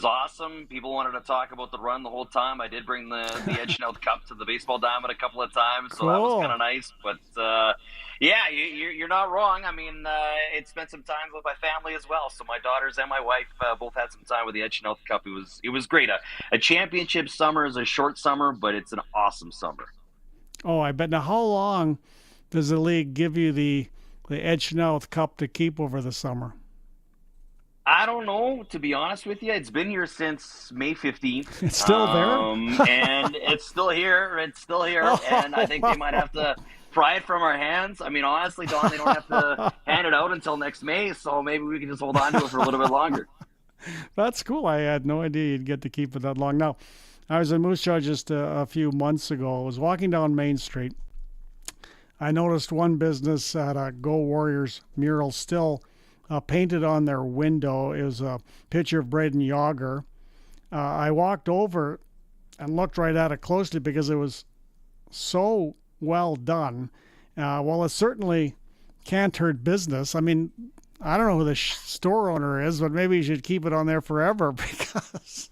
awesome. People wanted to talk about the run the whole time. I did bring the Edge Note Cup to the baseball diamond a couple of times, so that was kind of nice. But yeah, you're not wrong. I mean, it spent some time with my family as well. So my daughters and my wife both had some time with the Edge Note Cup. It was great. A championship summer is a short summer, but it's an awesome summer. Oh, I bet. Now, how long does the league give you the Edge Note Cup to keep over the summer? I don't know, to be honest with you. It's been here since May 15th. It's still there? And it's still here. And I think they might have to pry it from our hands. I mean, honestly, Don, they don't have to hand it out until next May, so maybe we can just hold on to it for a little bit longer. That's cool. I had no idea you'd get to keep it that long. Now, I was in Moose Jaw just a few months ago. I was walking down Main Street. I noticed one business had a Go Warriors mural still painted on their window. It was a picture of Braden Yager. I walked over and looked right at it closely because it was so well done. Well, it certainly can't hurt business. I mean, I don't know who the store owner is, but maybe you should keep it on there forever because...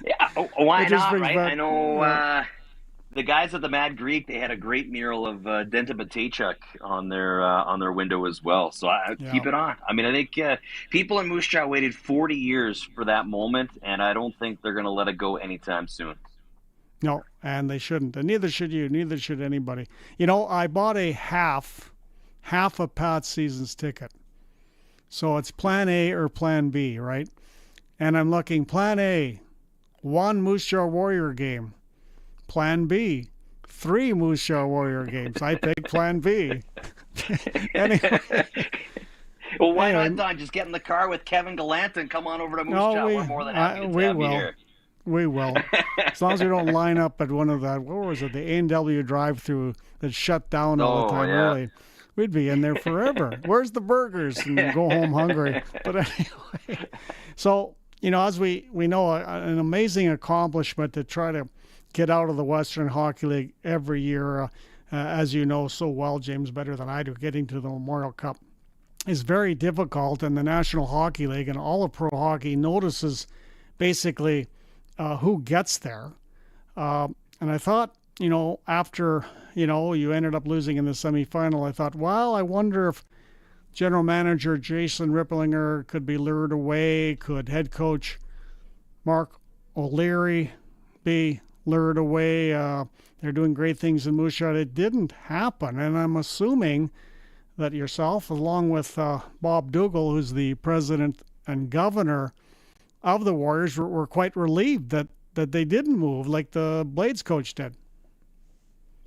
Yeah, why not, right? Back, I know the guys at the Mad Greek, they had a great mural of Denton Matejchuk on their window as well. So keep it on. I mean, I think people in Moose Jaw waited 40 years for that moment, and I don't think they're going to let it go anytime soon. No, and they shouldn't. And neither should you. Neither should anybody. You know, I bought a half a Pats season's ticket. So it's plan A or plan B, right? And I'm looking plan A, 1 Moose Jaw Warrior game. Plan B, 3 Moose Jaw Warrior games. I picked plan B. Anyway. Well, why not, Don? Just get in the car with Kevin Gallant and come on over to Moose Jaw. We're more than happy to have you here. We will. As long as we don't line up at one of the, what was it, the A&W drive-through that shut down all the time early. We'd be in there forever. Where's the burgers? And go home hungry. But anyway, so, you know, as we know, an amazing accomplishment to try to get out of the Western Hockey League every year, as you know so well, James, better than I do, getting to the Memorial Cup is very difficult. And the National Hockey League and all of pro hockey notices basically who gets there. And I thought, you know, after, you know, you ended up losing in the semifinal, I thought, well, I wonder if general manager Jason Ripplinger could be lured away. Could head coach Mark O'Leary be lured away? They're doing great things in Moose Jaw. It didn't happen. And I'm assuming that yourself, along with Bob Dougal, who's the president and governor of the Warriors, were quite relieved that they didn't move like the Blades coach did.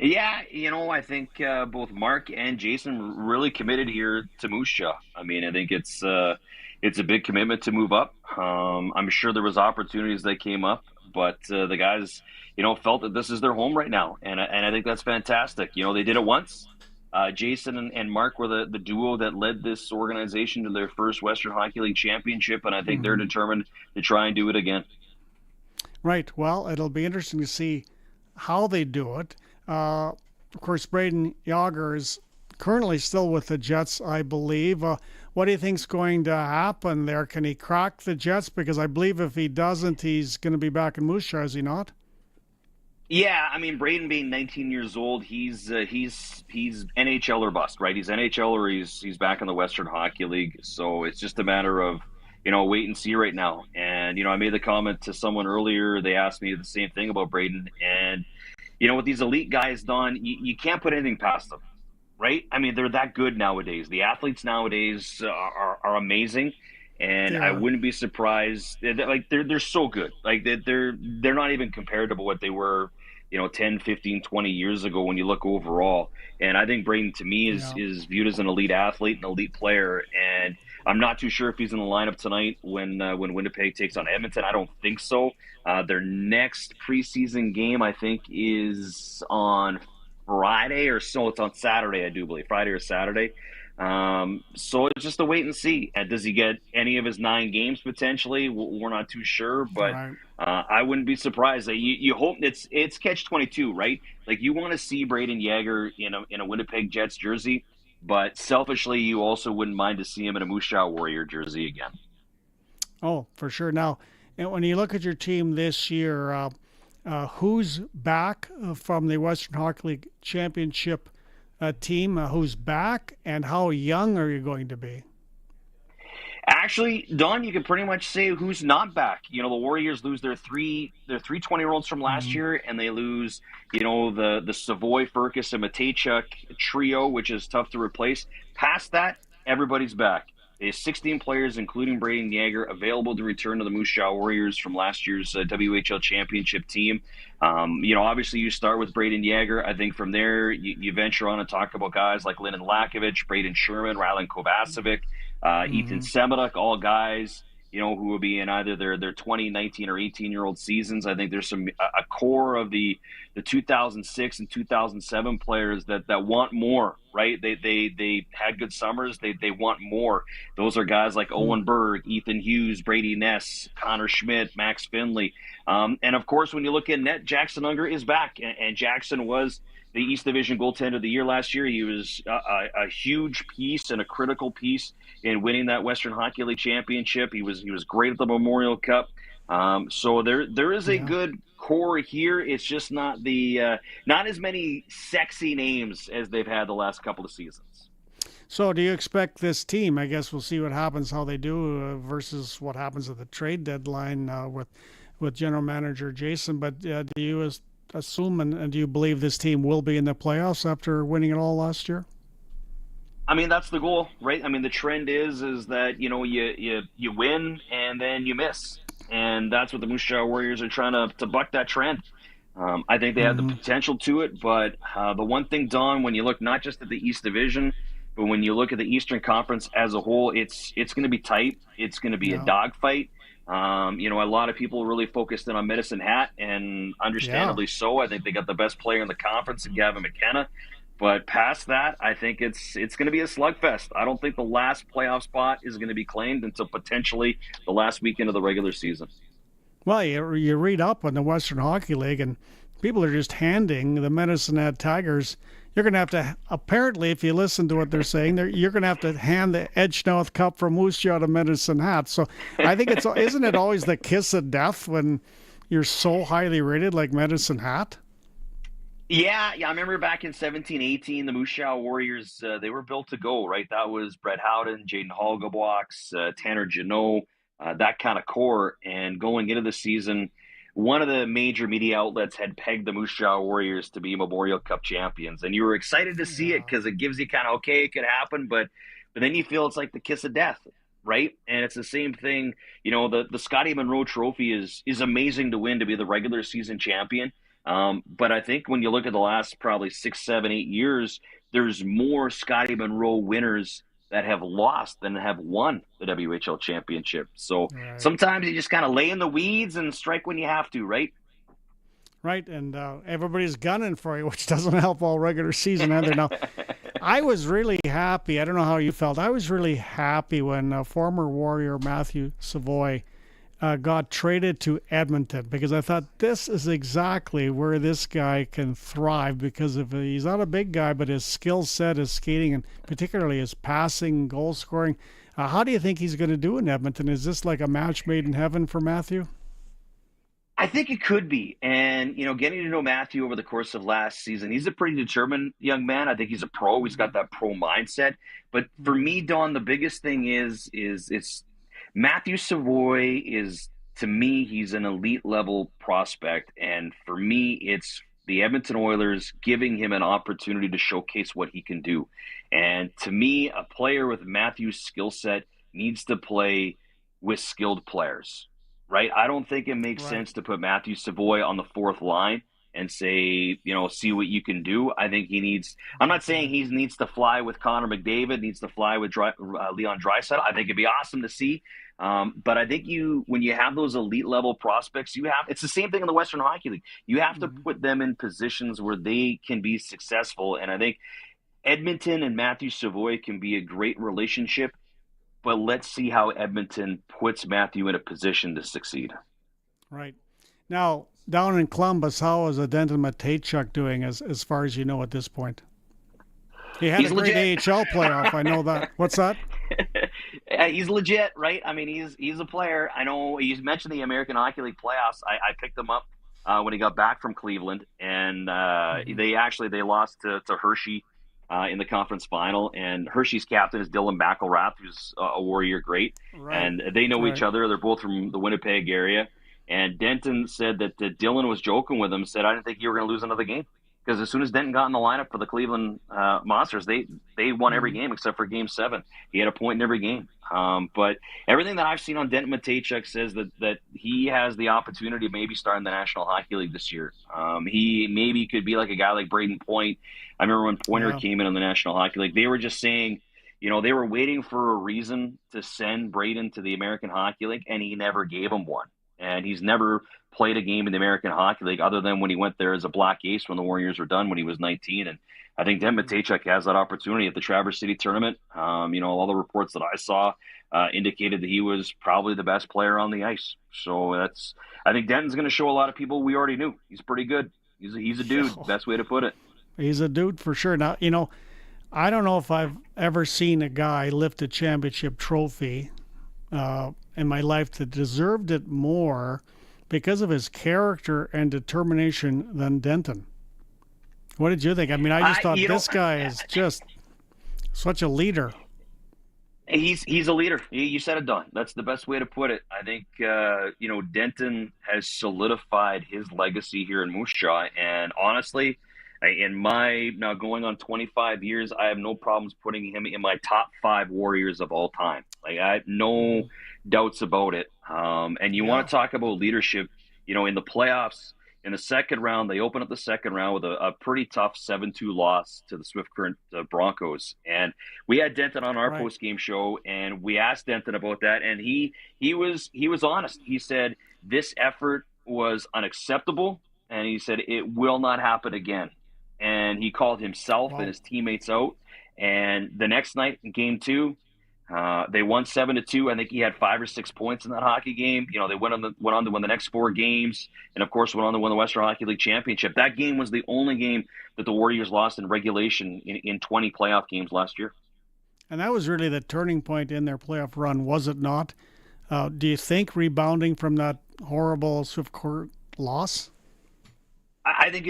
Yeah, you know, I think both Mark and Jason really committed here to Moose Jaw. I mean, I think it's a big commitment to move up. I'm sure there was opportunities that came up, but the guys, you know, felt that this is their home right now, and I think that's fantastic. You know, they did it once. Jason and Mark were the duo that led this organization to their first Western Hockey League championship, and I think they're determined to try and do it again. Right. Well, it'll be interesting to see how they do it. Of course, Braden Yager is currently still with the Jets, I believe. What do you think's going to happen there? Can he crack the Jets? Because I believe if he doesn't, he's going to be back in Moose Jaw, is he not? Yeah, I mean, Braden being 19 years old, he's NHL or bust, right? He's NHL or he's back in the Western Hockey League. So it's just a matter of, you know, wait and see right now. And, you know, I made the comment to someone earlier. They asked me the same thing about Braden. And, you know, with these elite guys, Don, you can't put anything past them, right? I mean, they're that good nowadays. The athletes nowadays are amazing. And I wouldn't be surprised. They're so good. Like they're not even compared to what they were, you know, 10, 15, 20 years ago when you look overall. And I think Braden, to me, is viewed as an elite athlete, an elite player. And I'm not too sure if he's in the lineup tonight when Winnipeg takes on Edmonton. I don't think so. Their next preseason game, I think, is on Friday or so. It's on Saturday, I do believe. Friday or Saturday. So it's just a wait and see. Does he get any of his 9 games potentially? We're not too sure, but I wouldn't be surprised. You hope it's catch-22, right? Like you want to see Braden Yager in a Winnipeg Jets jersey, but selfishly you also wouldn't mind to see him in a Moose Jaw Warrior jersey again. Oh, for sure. Now, when you look at your team this year, who's back from the Western Hockey League Championship team? Who's back, and how young are you going to be? Actually, Don, you can pretty much say who's not back. You know, the Warriors lose their three 20-year-olds from last year, and they lose, you know, the Savoy, Furcus, and Matejchuk trio, which is tough to replace. Past that, everybody's back. There's 16 players, including Braden Yeager, available to return to the Moose Jaw Warriors from last year's WHL championship team. Obviously you start with Braden Yeager. I think from there you venture on and talk about guys like Lyndon Lakovich, Braden Sherman, Rylan Kovacevic, Ethan Semeniuk, all guys who will be in either their 20, 19, or 18-year-old seasons. I think there's a core of the 2006 and 2007 players that want more, right? They had good summers. They want more. Those are guys like Owen Berg, Ethan Hughes, Brady Ness, Connor Schmidt, Max Finley. And, of course, when you look at net, Jackson Unger is back. And Jackson was the East Division goaltender of the year last year. He was a huge piece and a critical piece in winning that Western Hockey League championship. He was great at the Memorial Cup. So there is a good core here. It's just not as many sexy names as they've had the last couple of seasons. So do you expect this team, I guess we'll see what happens, how they do versus what happens at the trade deadline with general manager Jason, but do you assume and do you believe this team will be in the playoffs after winning it all last year? I mean, that's the goal, right? I mean, the trend is that, you win and then you miss. And that's what the Moose Jaw Warriors are trying to buck that trend. I think they have the potential to it, but the one thing, Don, when you look not just at the East Division, but when you look at the Eastern Conference as a whole, it's going to be tight. It's going to be a dogfight. A lot of people really focused in on Medicine Hat, and understandably so. I think they got the best player in the conference in Gavin McKenna. But past that, I think it's going to be a slugfest. I don't think the last playoff spot is going to be claimed until potentially the last weekend of the regular season. Well, you read up on the Western Hockey League, and people are just handing the Medicine Hat Tigers. You're going to have to, apparently, if you listen to what they're saying, you're going to have to hand the Edgenorth Cup from Moose Jaw to Medicine Hat. So I think isn't it always the kiss of death when you're so highly rated like Medicine Hat? Yeah, I remember back in 17-18, the Moose Jaw Warriors, they were built to go, right? That was Brett Howden, Jaden Holgebox, Tanner Janot, that kind of core. And going into the season, one of the major media outlets had pegged the Moose Jaw Warriors to be Memorial Cup champions. And you were excited to see it because it gives you kind of, okay, it could happen, but then you feel it's like the kiss of death, right? And it's the same thing. The Scotty Monroe Trophy is amazing to win, to be the regular season champion. But I think when you look at the last probably 6, 7, 8 years, there's more Scotty Monroe winners that have lost than have won the WHL championship. So sometimes you just kind of lay in the weeds and strike when you have to, right? Right, and everybody's gunning for you, which doesn't help all regular season either. Now, I was really happy. I don't know how you felt. I was really happy when former Warrior Matthew Savoy got traded to Edmonton, because I thought this is exactly where this guy can thrive, because he's not a big guy, but his skill set, his skating, and particularly his passing, goal scoring. How do you think he's going to do in Edmonton? Is this like a match made in heaven for Matthew? I think it could be. And, getting to know Matthew over the course of last season, he's a pretty determined young man. I think he's a pro. He's got that pro mindset. But for me, Don, the biggest thing is it's Matthew Savoy is, to me, he's an elite level prospect. And for me, it's the Edmonton Oilers giving him an opportunity to showcase what he can do. And to me, a player with Matthew's skill set needs to play with skilled players, right? I don't think it makes sense to put Matthew Savoy on the fourth line and say, see what you can do. I think I'm not saying he needs to fly with Connor McDavid, needs to fly with Leon Draisaitl. I think it'd be awesome to see. But I think when you have those elite level prospects, it's the same thing in the Western Hockey League. You have to put them in positions where they can be successful. And I think Edmonton and Matthew Savoy can be a great relationship, but let's see how Edmonton puts Matthew in a position to succeed. Right. Now, down in Columbus, how is Denton Matejchuk doing as far as you know at this point? He had a great AHL playoff. I know that. What's that? He's legit, right? I mean, he's a player. I know you mentioned the American Hockey League playoffs. I picked him up when he got back from Cleveland, and they lost to Hershey in the conference final. And Hershey's captain is Dylan McElrath, who's a Warrior great, and they know each other. They're both from the Winnipeg area. And Denton said that Dylan was joking with him, said, I didn't think you were going to lose another game, because as soon as Denton got in the lineup for the Cleveland Monsters, they won every game except for Game 7. He had a point in every game. But everything that I've seen on Denton Matejchuk says that he has the opportunity to maybe start in the National Hockey League this year. He maybe could be like a guy like Braden Point. I remember when Pointer came in the National Hockey League, they were just saying, they were waiting for a reason to send Braden to the American Hockey League, and he never gave him one. And he's never played a game in the American Hockey League other than when he went there as a black ace when the Warriors were done when he was 19. And I think Denton Matejchuk has that opportunity at the Traverse City tournament. All the reports that I saw indicated that he was probably the best player on the ice. So I think Denton's going to show a lot of people we already knew. He's pretty good. He's a dude. Best way to put it. He's a dude for sure. Now, I don't know if I've ever seen a guy lift a championship trophy in my life that deserved it more because of his character and determination than Denton. What did you think? I mean, I just thought this guy is just such a leader. He's a leader. You said it, Don. That's the best way to put it. I think, Denton has solidified his legacy here in Moose Jaw. And honestly, in my now going on 25 years, I have no problems putting him in my top 5 Warriors of all time. Like, I have no doubts about it. And you want to talk about leadership, in the playoffs, in the second round, they open up the second round with a pretty tough 7-2 loss to the Swift Current Broncos. And we had Denton on our post-game show, and we asked Denton about that, and he was honest. He said this effort was unacceptable, and he said it will not happen again. And he called himself and his teammates out. And the next night in Game 2, they won 7-2. I think he had 5 or 6 points in that hockey game. They went on to win the next 4 games, and of course went on to win the Western Hockey League championship. That game was the only game that the Warriors lost in regulation in 20 playoff games last year. And that was really the turning point in their playoff run, was it not? Do you think rebounding from that horrible Swift Current loss? I think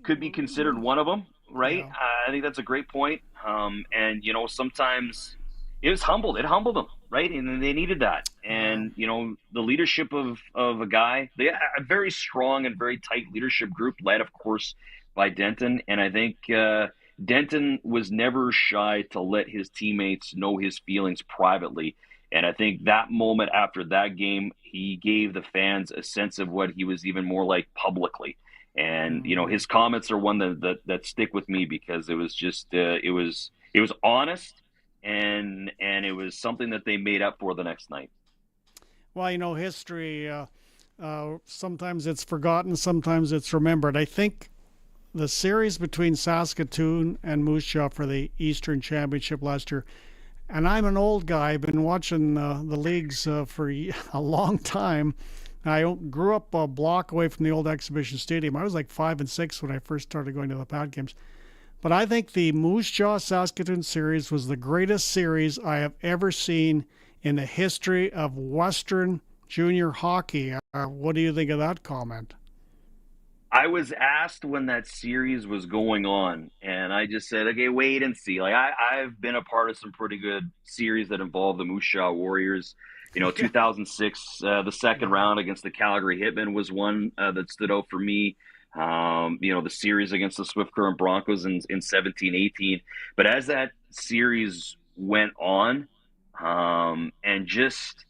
could be considered one of them, right? Yeah. I think that's a great point. And sometimes it was humbled. It humbled them, right? And they needed that. And, the leadership of a guy, they had a very strong and very tight leadership group led, of course, by Denton. And I think Denton was never shy to let his teammates know his feelings privately. And I think that moment after that game, he gave the fans a sense of what he was even more like publicly. And, his comments are one that stick with me because it was just, it was honest. And it was something that they made up for the next night. Well, history, sometimes it's forgotten, sometimes it's remembered. I think the series between Saskatoon and Moose Jaw for the Eastern Championship last year, and I'm an old guy, I've been watching the leagues for a long time. I grew up a block away from the old exhibition stadium. I was like 5 and 6 when I first started going to the Pat games. But I think the Moose Jaw Saskatoon series was the greatest series I have ever seen in the history of Western junior hockey. What do you think of that comment? I was asked when that series was going on, and I just said, okay, wait and see. Like I've been a part of some pretty good series that involve the Moose Jaw Warriors. 2006, the second round against the Calgary Hitmen was one that stood out for me. The series against the Swift Current Broncos in 17-18. But as that series went on, and just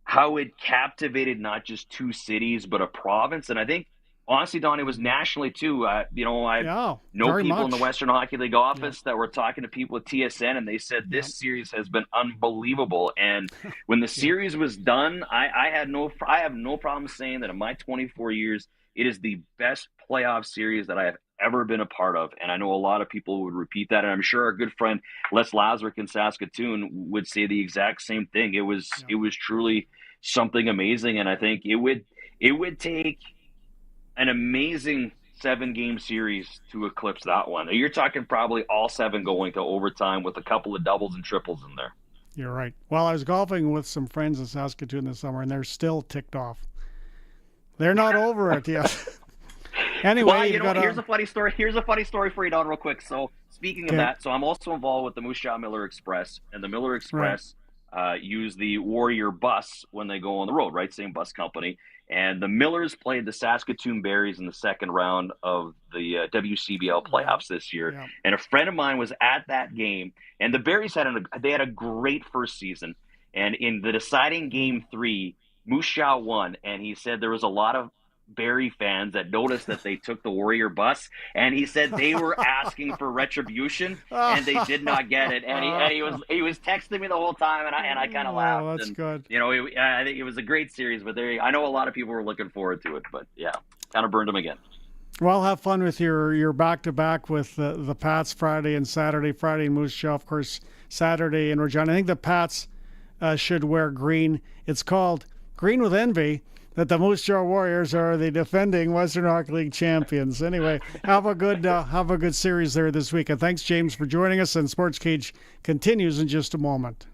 how it captivated not just 2 cities, but a province. And I think, honestly, Don, it was nationally too. I know people in the Western Hockey League office that were talking to people at TSN, and they said this series has been unbelievable. And when the series was done, I have no problem saying that in my 24 years, it is the best playoff series that I have ever been a part of. And I know a lot of people would repeat that. And I'm sure our good friend Les Lazaruk in Saskatoon would say the exact same thing. It was truly something amazing. And I think it would take an amazing 7-game series to eclipse that one. You're talking probably all 7 going to overtime with a couple of doubles and triples in there. You're right. Well, I was golfing with some friends in Saskatoon this summer, and they're still ticked off. They're not over it yet. Anyway, well, here's a funny story. Here's a funny story for you, Don, real quick. So speaking of that, so I'm also involved with the Moose Jaw Miller Express, and the Miller Express use the Warrior bus when they go on the road, right? Same bus company. And the Millers played the Saskatoon Berries in the second round of the WCBL playoffs this year. Yeah. And a friend of mine was at that game, and the Berries had a great first season. And in the deciding game 3, Moose Jaw won, and he said there was a lot of Barrie fans that noticed that they took the Warrior bus, and he said they were asking for retribution, and they did not get it. And he was texting me the whole time, and I kind of laughed. Oh, that's good. I think it was a great series, but I know a lot of people were looking forward to it. But yeah, kind of burned them again. Well, have fun with your back-to-back with the Pats Friday and Saturday. Friday in Moose Jaw, of course, Saturday in Regina. I think the Pats should wear green. It's called Green with Envy, that the Moose Jaw Warriors are the defending Western Hockey League champions. Anyway, have a good series there this week. And thanks, James, for joining us. And Sports Cage continues in just a moment.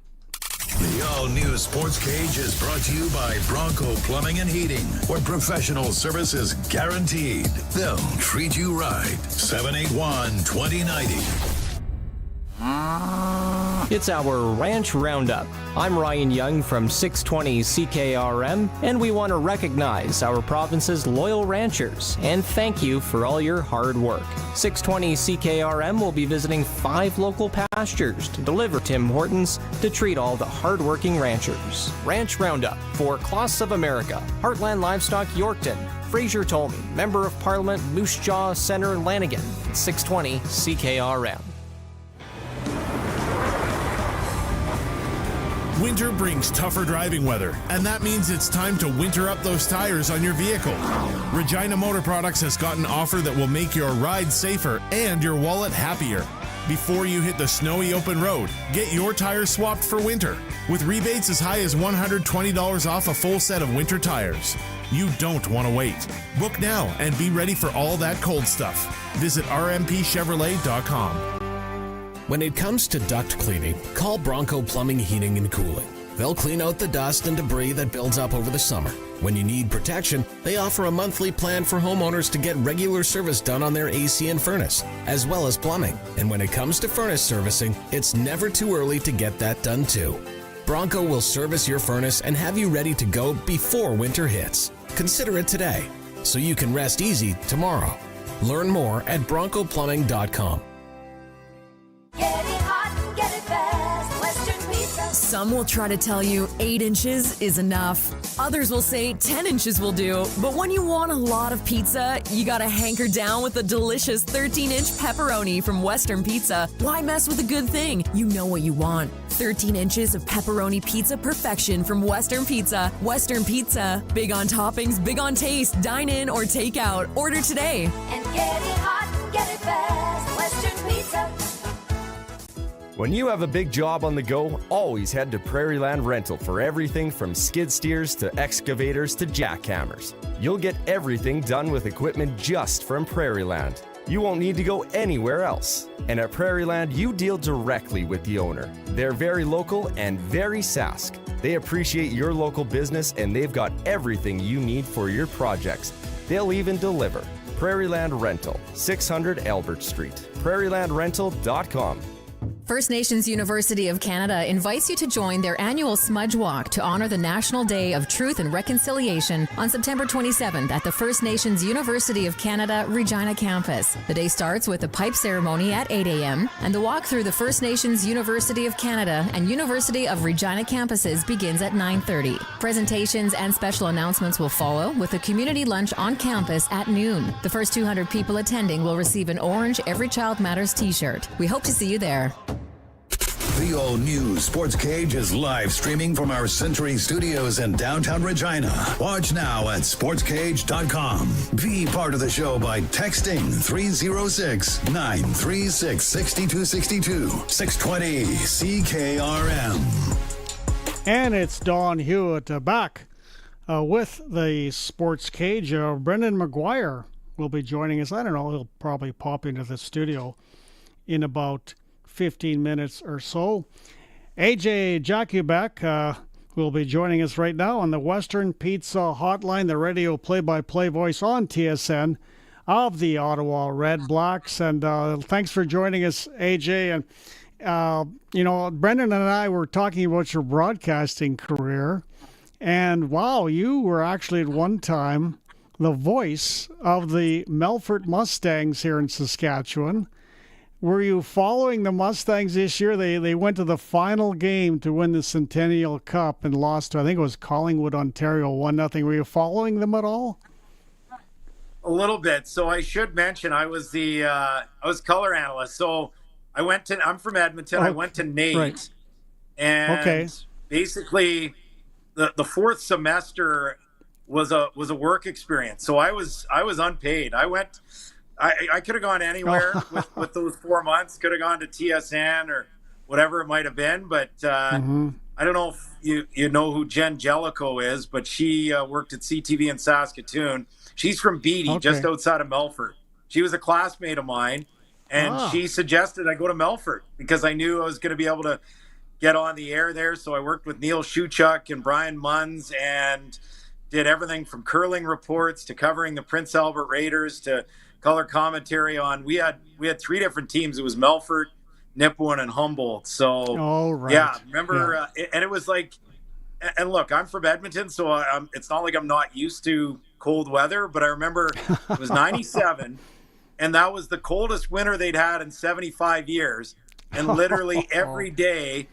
The all-new Sports Cage is brought to you by Bronco Plumbing and Heating, where professional service is guaranteed. They'll treat you right. 781-2090. It's our Ranch Roundup. I'm Ryan Young from 620 CKRM, and we want to recognize our province's loyal ranchers and thank you for all your hard work. 620 CKRM will be visiting 5 local pastures to deliver Tim Hortons to treat all the hardworking ranchers. Ranch Roundup for Class of America, Heartland Livestock Yorkton, Fraser Tolmie, Member of Parliament Moose Jaw Center Lanigan, 620 CKRM. Winter brings tougher driving weather, and that means it's time to winter up those tires on your vehicle. Regina Motor Products has got an offer that will make your ride safer and your wallet happier. Before you hit the snowy open road, get your tires swapped for winter, with rebates as high as $120 off a full set of winter tires. You don't want to wait. Book now and be ready for all that cold stuff. Visit rmpchevrolet.com. When it comes to duct cleaning, call Bronco Plumbing, Heating, and Cooling. They'll clean out the dust and debris that builds up over the summer. When you need protection, they offer a monthly plan for homeowners to get regular service done on their AC and furnace, as well as plumbing. And when it comes to furnace servicing, it's never too early to get that done too. Bronco will service your furnace and have you ready to go before winter hits. Consider it today, so you can rest easy tomorrow. Learn more at broncoplumbing.com. Some will try to tell you 8 inches is enough. Others will say 10 inches will do. But when you want a lot of pizza, you gotta hanker down with the delicious 13-inch pepperoni from Western Pizza. Why mess with a good thing? You know what you want. 13 inches of pepperoni pizza perfection from Western Pizza. Western Pizza. Big on toppings, big on taste. Dine in or take out. Order today. And get it hot, get it fast. Western Pizza. When you have a big job on the go, always head to Prairieland Rental for everything from skid steers to excavators to jackhammers. You'll get everything done with equipment just from Prairieland. You won't need to go anywhere else. And at Prairieland, you deal directly with the owner. They're very local and very Sask. They appreciate your local business and they've got everything you need for your projects. They'll even deliver. Prairieland Rental, 600 Albert Street. PrairielandRental.com. First Nations University of Canada invites you to join their annual Smudge Walk to honor the National Day of Truth and Reconciliation on September 27th at the First Nations University of Canada Regina campus. The day starts with a pipe ceremony at 8 a.m. and the walk through the First Nations University of Canada and University of Regina campuses begins at 9:30. Presentations and special announcements will follow with a community lunch on campus at noon. The first 200 people attending will receive an orange Every Child Matters t-shirt. We hope to see you there. The all-new Sports Cage is live streaming from our Century Studios in downtown Regina. Watch now at sportscage.com. Be part of the show by texting 306-936-6262. 620 CKRM. And it's Don Hewitt back with the Sports Cage. Brendan McGuire will be joining us. I don't know, he'll probably pop into the studio in about 15 minutes or so. AJ Jakubek will be joining us right now on the Western Pizza Hotline, the radio play-by-play voice on TSN of the Ottawa Red Blacks. And thanks for joining us, AJ. And Brendan and I were talking about your broadcasting career, and wow, you were actually at one time the voice of the Melfort Mustangs here in Saskatchewan. Were you following the Mustangs this year? They went to the final game to win the Centennial Cup and lost to, I think it was Collingwood, Ontario, 1-0. Were you following them at all? A little bit. So I should mention I was color analyst. So I'm from Edmonton. I went to NAIT, right. and basically the fourth semester was a work experience. So I was unpaid. I could have gone anywhere with those 4 months. Could have gone to TSN or whatever it might have been. But I don't know if you know who Jen Jellicoe is, but she worked at CTV in Saskatoon. She's from Beatty, just outside of Melfort. She was a classmate of mine, and she suggested I go to Melfort because I knew I was going to be able to get on the air there. So I worked with Neil Shuchuk and Brian Munns and did everything from curling reports to covering the Prince Albert Raiders to color commentary on. We had 3 different teams. It was Melfort, Nipawin, and Humboldt. So remember, and it was like, and look, I'm from Edmonton, so it's not like I'm not used to cold weather, but I remember it was 97, and that was the coldest winter they'd had in 75 years, and literally every day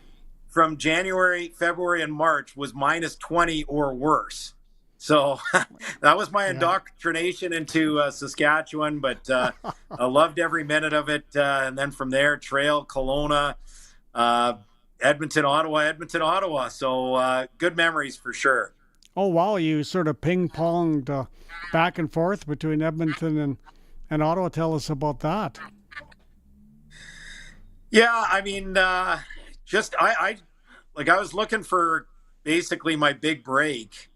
from January, February, and March was minus 20 or worse. So that was my indoctrination into Saskatchewan, but I loved every minute of it. And then from there, Trail, Kelowna, Edmonton, Ottawa. So good memories for sure. Oh, wow. You sort of ping-ponged back and forth between Edmonton and Ottawa. Tell us about that. Yeah, I mean, I was looking for basically my big break.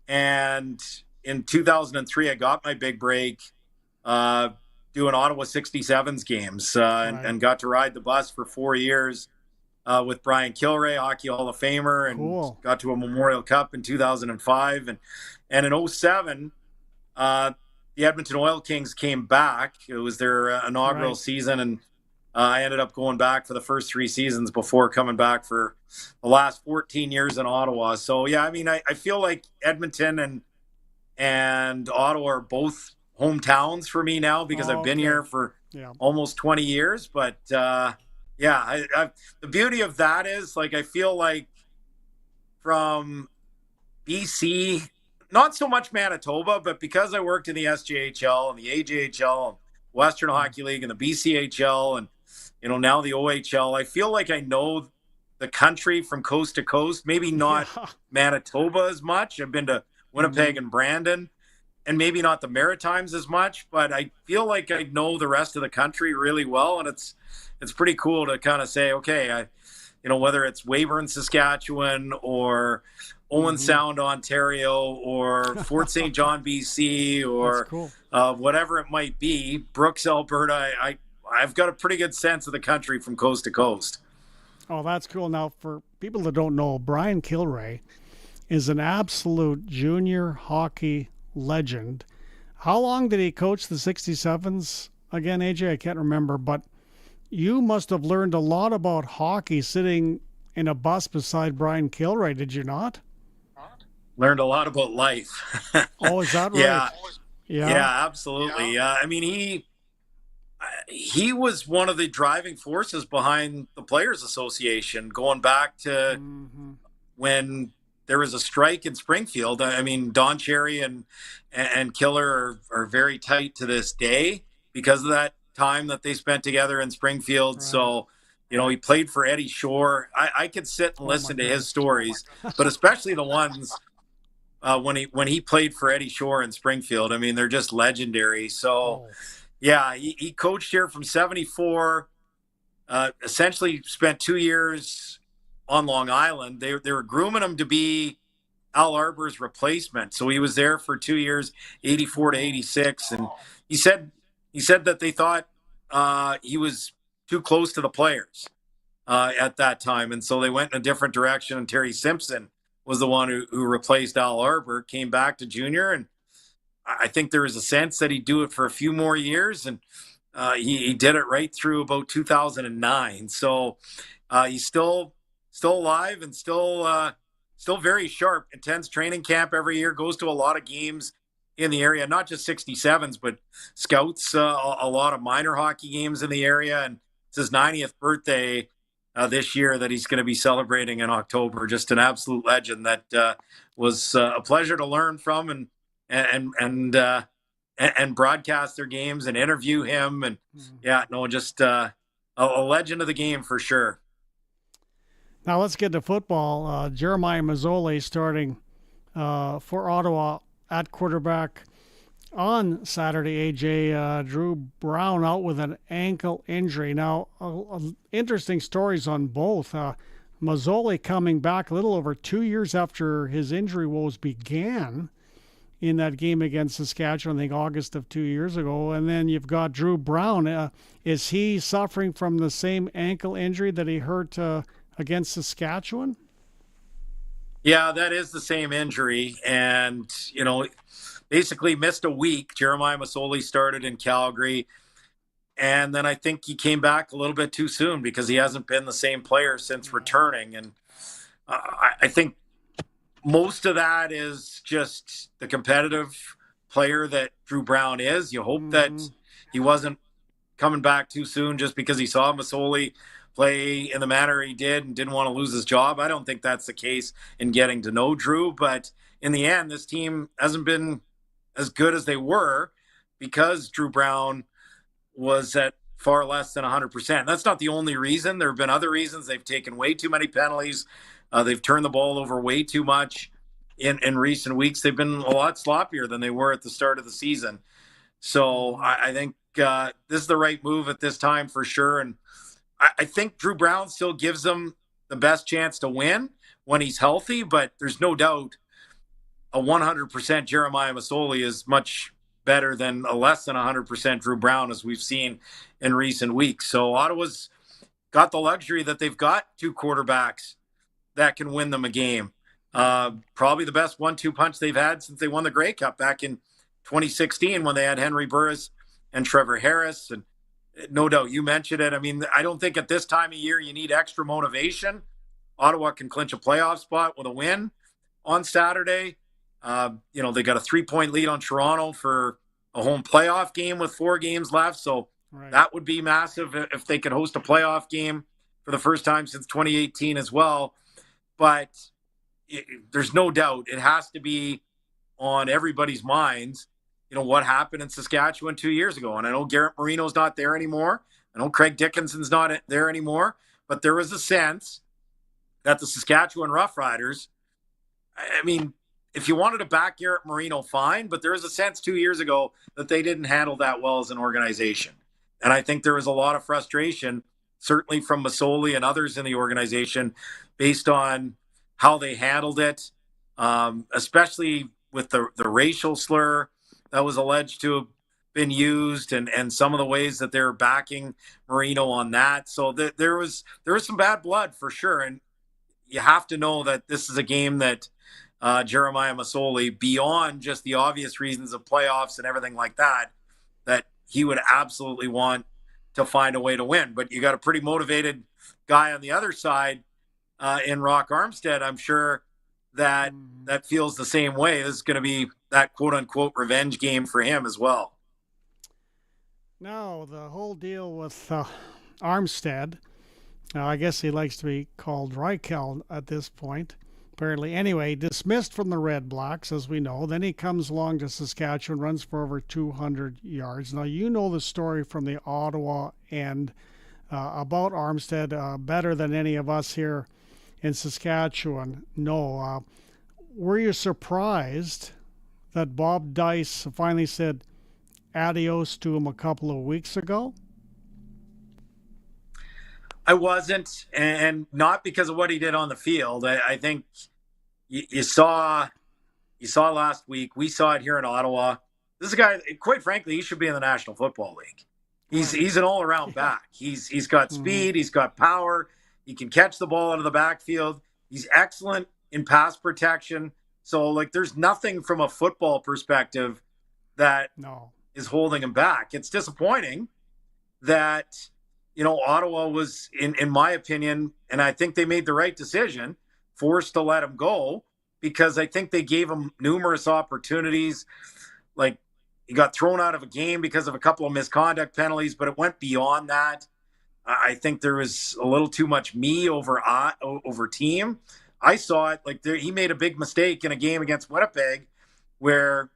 And in 2003, I got my big break doing Ottawa 67s games and got to ride the bus for 4 years with Brian Kilray, Hockey Hall of Famer, and got to a Memorial Cup in 2005. And in 2007, the Edmonton Oil Kings came back. It was their inaugural season, and I ended up going back for the first 3 seasons before coming back for the last 14 years in Ottawa. So, yeah, I mean, I feel like Edmonton and Ottawa are both hometowns for me now because I've been here for almost 20 years. But, the beauty of that is, like, I feel like from BC, not so much Manitoba, but because I worked in the SJHL and the AJHL and Western Hockey League and the BCHL and now the OHL, I feel like I know the country from coast to coast, maybe not Manitoba as much. I've been to Winnipeg and Brandon, and maybe not the Maritimes as much, but I feel like I know the rest of the country really well. And it's pretty cool to kind of say, okay, whether it's Weyburn, Saskatchewan, or Owen Sound, Ontario, or Fort St. John, BC, or whatever it might be, Brooks, Alberta, I've got a pretty good sense of the country from coast to coast. Oh, that's cool. Now, for people that don't know, Brian Kilray is an absolute junior hockey legend. How long did he coach the 67s? Again, AJ, I can't remember, but you must have learned a lot about hockey sitting in a bus beside Brian Kilray, did you not? Learned a lot about life. Oh, is that right? Yeah, absolutely. I mean, he was one of the driving forces behind the Players Association, going back to when there was a strike in Springfield. I mean, Don Cherry and Killer are very tight to this day because of that time that they spent together in Springfield. Right. So, he played for Eddie Shore. I could sit and listen to his stories, but especially the ones when he played for Eddie Shore in Springfield. I mean, they're just legendary. So, yeah, he coached here from 74, essentially spent 2 years on Long Island. They were grooming him to be Al Arbour's replacement. So he was there for 2 years, 84 to 86. And he said that they thought he was too close to the players at that time. And so they went in a different direction. And Terry Simpson was the one who replaced Al Arbour, came back to junior. And I think there was a sense that he'd do it for a few more years. And He did it right through about 2009. So he's still alive and still very sharp. Attends training camp every year, goes to a lot of games in the area, not just 67s, but scouts a lot of minor hockey games in the area. And it's his 90th birthday this year that he's going to be celebrating in October. Just an absolute legend that was a pleasure to learn from and broadcast their games and interview him. And just a legend of the game for sure. Now let's get to football. Jeremiah Mazzoli starting for Ottawa at quarterback on Saturday. AJ, Drew Brown out with an ankle injury. Now, interesting stories on both. Mazzoli coming back a little over 2 years after his injury woes began in that game against Saskatchewan, I think August of 2 years ago. And then you've got Drew Brown. Is he suffering from the same ankle injury that he hurt against Saskatchewan? Yeah, that is the same injury. And, basically missed a week. Jeremiah Mazzoli started in Calgary. And then I think he came back a little bit too soon because he hasn't been the same player since returning. And I think most of that is just the competitive player that Drew Brown is. You hope that he wasn't coming back too soon just because he saw Mazzoli play in the manner he did and didn't want to lose his job. I don't think that's the case in getting to know Drew. But in the end, this team hasn't been as good as they were because Drew Brown was at far less than 100%. That's not the only reason. There have been other reasons. They've taken way too many penalties. They've turned the ball over way too much in recent weeks. They've been a lot sloppier than they were at the start of the season. So I think this is the right move at this time for sure. And I think Drew Brown still gives them the best chance to win when he's healthy, but there's no doubt a 100% Jeremiah Mazzoli is much better than a less than 100% Drew Brown, as we've seen in recent weeks. So Ottawa's got the luxury that they've got two quarterbacks that can win them a game. Probably the best 1-2 punch they've had since they won the Grey Cup back in 2016 when they had Henry Burris and Trevor Harris. And no doubt, you mentioned it. I mean, I don't think at this time of year you need extra motivation. Ottawa can clinch a playoff spot with a win on Saturday. They got a 3-point lead on Toronto for a home playoff game with 4 games left. So that would be massive if they could host a playoff game for the first time since 2018 as well. But there's no doubt it has to be on everybody's minds, what happened in Saskatchewan 2 years ago. And I know Garrett Marino's not there anymore. I know Craig Dickinson's not there anymore. But there was a sense that the Saskatchewan Roughriders, I mean, if you wanted to back Garrett Marino, fine, but there was a sense 2 years ago that they didn't handle that well as an organization. And I think there was a lot of frustration, certainly from Mazzoli and others in the organization, based on how they handled it, especially with the racial slur that was alleged to have been used and some of the ways that they were backing Marino on that. So there was some bad blood for sure. And you have to know that this is a game that Jeremiah Mazzoli, beyond just the obvious reasons of playoffs and everything like that, that he would absolutely want to find a way to win. But you got a pretty motivated guy on the other side in Rock Armstead, I'm sure, that feels the same way. This is going to be that quote-unquote revenge game for him as well. Now, the whole deal with Armstead, I guess he likes to be called Reichel at this point, apparently. Anyway, dismissed from the Red Blacks, as we know. Then he comes along to Saskatchewan, runs for over 200 yards. Now, you know the story from the Ottawa end about Armstead better than any of us here in Saskatchewan know. Were you surprised that Bob Dice finally said adios to him a couple of weeks ago? I wasn't, and not because of what he did on the field. I think you saw last week. We saw it here in Ottawa. This is a guy, quite frankly, he should be in the National Football League. He's an all-around back. He's got speed. He's got power. He can catch the ball out of the backfield. He's excellent in pass protection. So, there's nothing from a football perspective that is holding him back. It's disappointing that, Ottawa was, in my opinion, and I think they made the right decision, forced to let him go, because I think they gave him numerous opportunities. Like, he got thrown out of a game because of a couple of misconduct penalties, but it went beyond that. I think there was a little too much me over team. I saw it like he made a big mistake in a game against Winnipeg where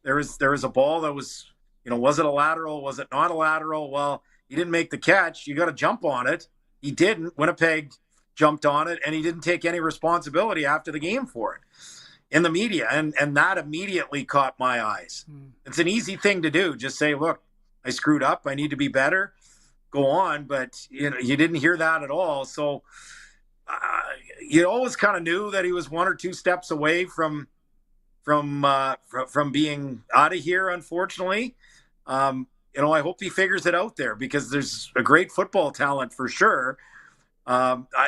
there was a ball that was, was it a lateral? Was it not a lateral? Well, he didn't make the catch. You got to jump on it. He didn't. Winnipeg jumped on it, and he didn't take any responsibility after the game for it in the media. And that immediately caught my eyes. It's an easy thing to do. Just say, look, I screwed up. I need to be better. Go on. But, you didn't hear that at all. So you always kind of knew that he was one or two steps away from being out of here, unfortunately. I hope he figures it out there, because there's a great football talent for sure.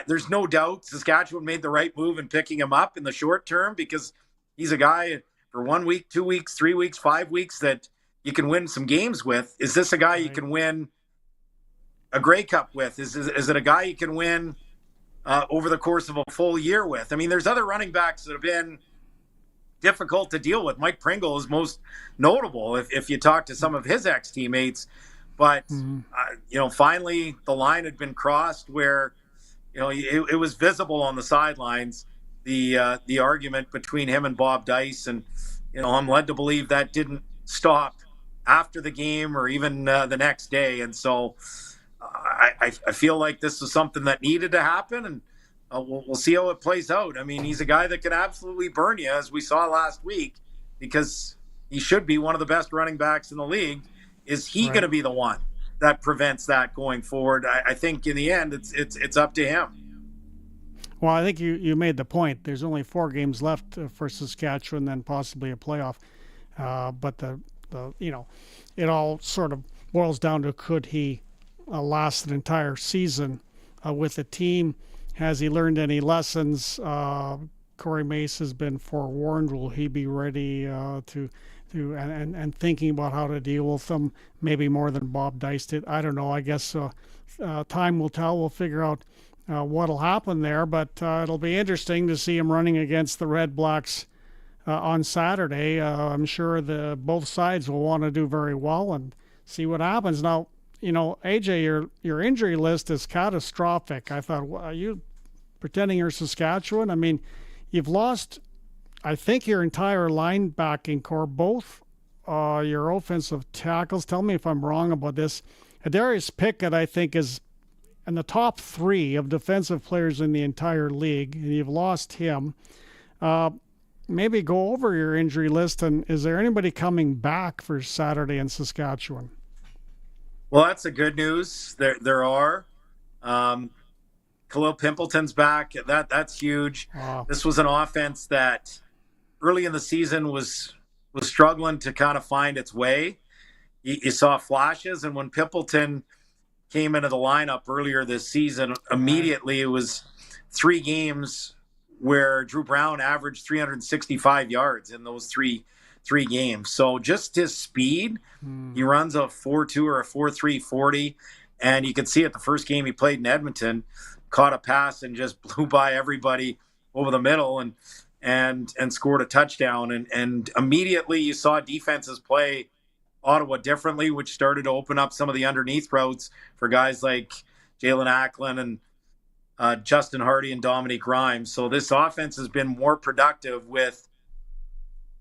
There's no doubt Saskatchewan made the right move in picking him up in the short term, because he's a guy for 1 week, 2 weeks, 3 weeks, 5 weeks that you can win some games with. Is this a guy you can win a Grey Cup with? Is it a guy you can win over the course of a full year with? I mean, there's other running backs that have been difficult to deal with. Mike Pringle is most notable if you talk to some of his ex-teammates. But, finally the line had been crossed where, it was visible on the sidelines, the argument between him and Bob Dice. And, I'm led to believe that didn't stop after the game or even the next day. And so I feel like this was something that needed to happen, and we'll see how it plays out. I mean, he's a guy that can absolutely burn you, as we saw last week, because he should be one of the best running backs in the league. Is he going to be the one that prevents that going forward? I think in the end, it's up to him. Well, I think you made the point. There's only 4 games left for Saskatchewan, then possibly a playoff. But it all sort of boils down to, could he last an entire season with the team? Has he learned any lessons? Corey Mace has been forewarned. Will he be ready to thinking about how to deal with them, maybe more than Bob Dice did? I don't know. I guess time will tell. We'll figure out what'll happen there. But it'll be interesting to see him running against the Red Blacks on Saturday. I'm sure both sides will want to do very well and see what happens. Now, AJ, your injury list is catastrophic. I thought, are you pretending you're Saskatchewan? I mean, you've lost, I think, your entire linebacking core, both your offensive tackles. Tell me if I'm wrong about this. Darius Pickett, I think, is in the top 3 of defensive players in the entire league, and you've lost him. Maybe go over your injury list, and is there anybody coming back for Saturday in Saskatchewan? Well, that's the good news. There are. Khalil Pimpleton's back. That's huge. Wow. This was an offense that early in the season was struggling to kind of find its way. You saw flashes, and when Pimpleton came into the lineup earlier this season, immediately it was 3 games where Drew Brown averaged 365 yards in those three games. So just his speed, he runs a 4.2 or a 4.3 40, and you could see it the first game he played in Edmonton, caught a pass and just blew by everybody over the middle and scored a touchdown. And immediately you saw defenses play Ottawa differently, which started to open up some of the underneath routes for guys like Jalen Acklin and Justin Hardy and Dominique Grimes. So this offense has been more productive with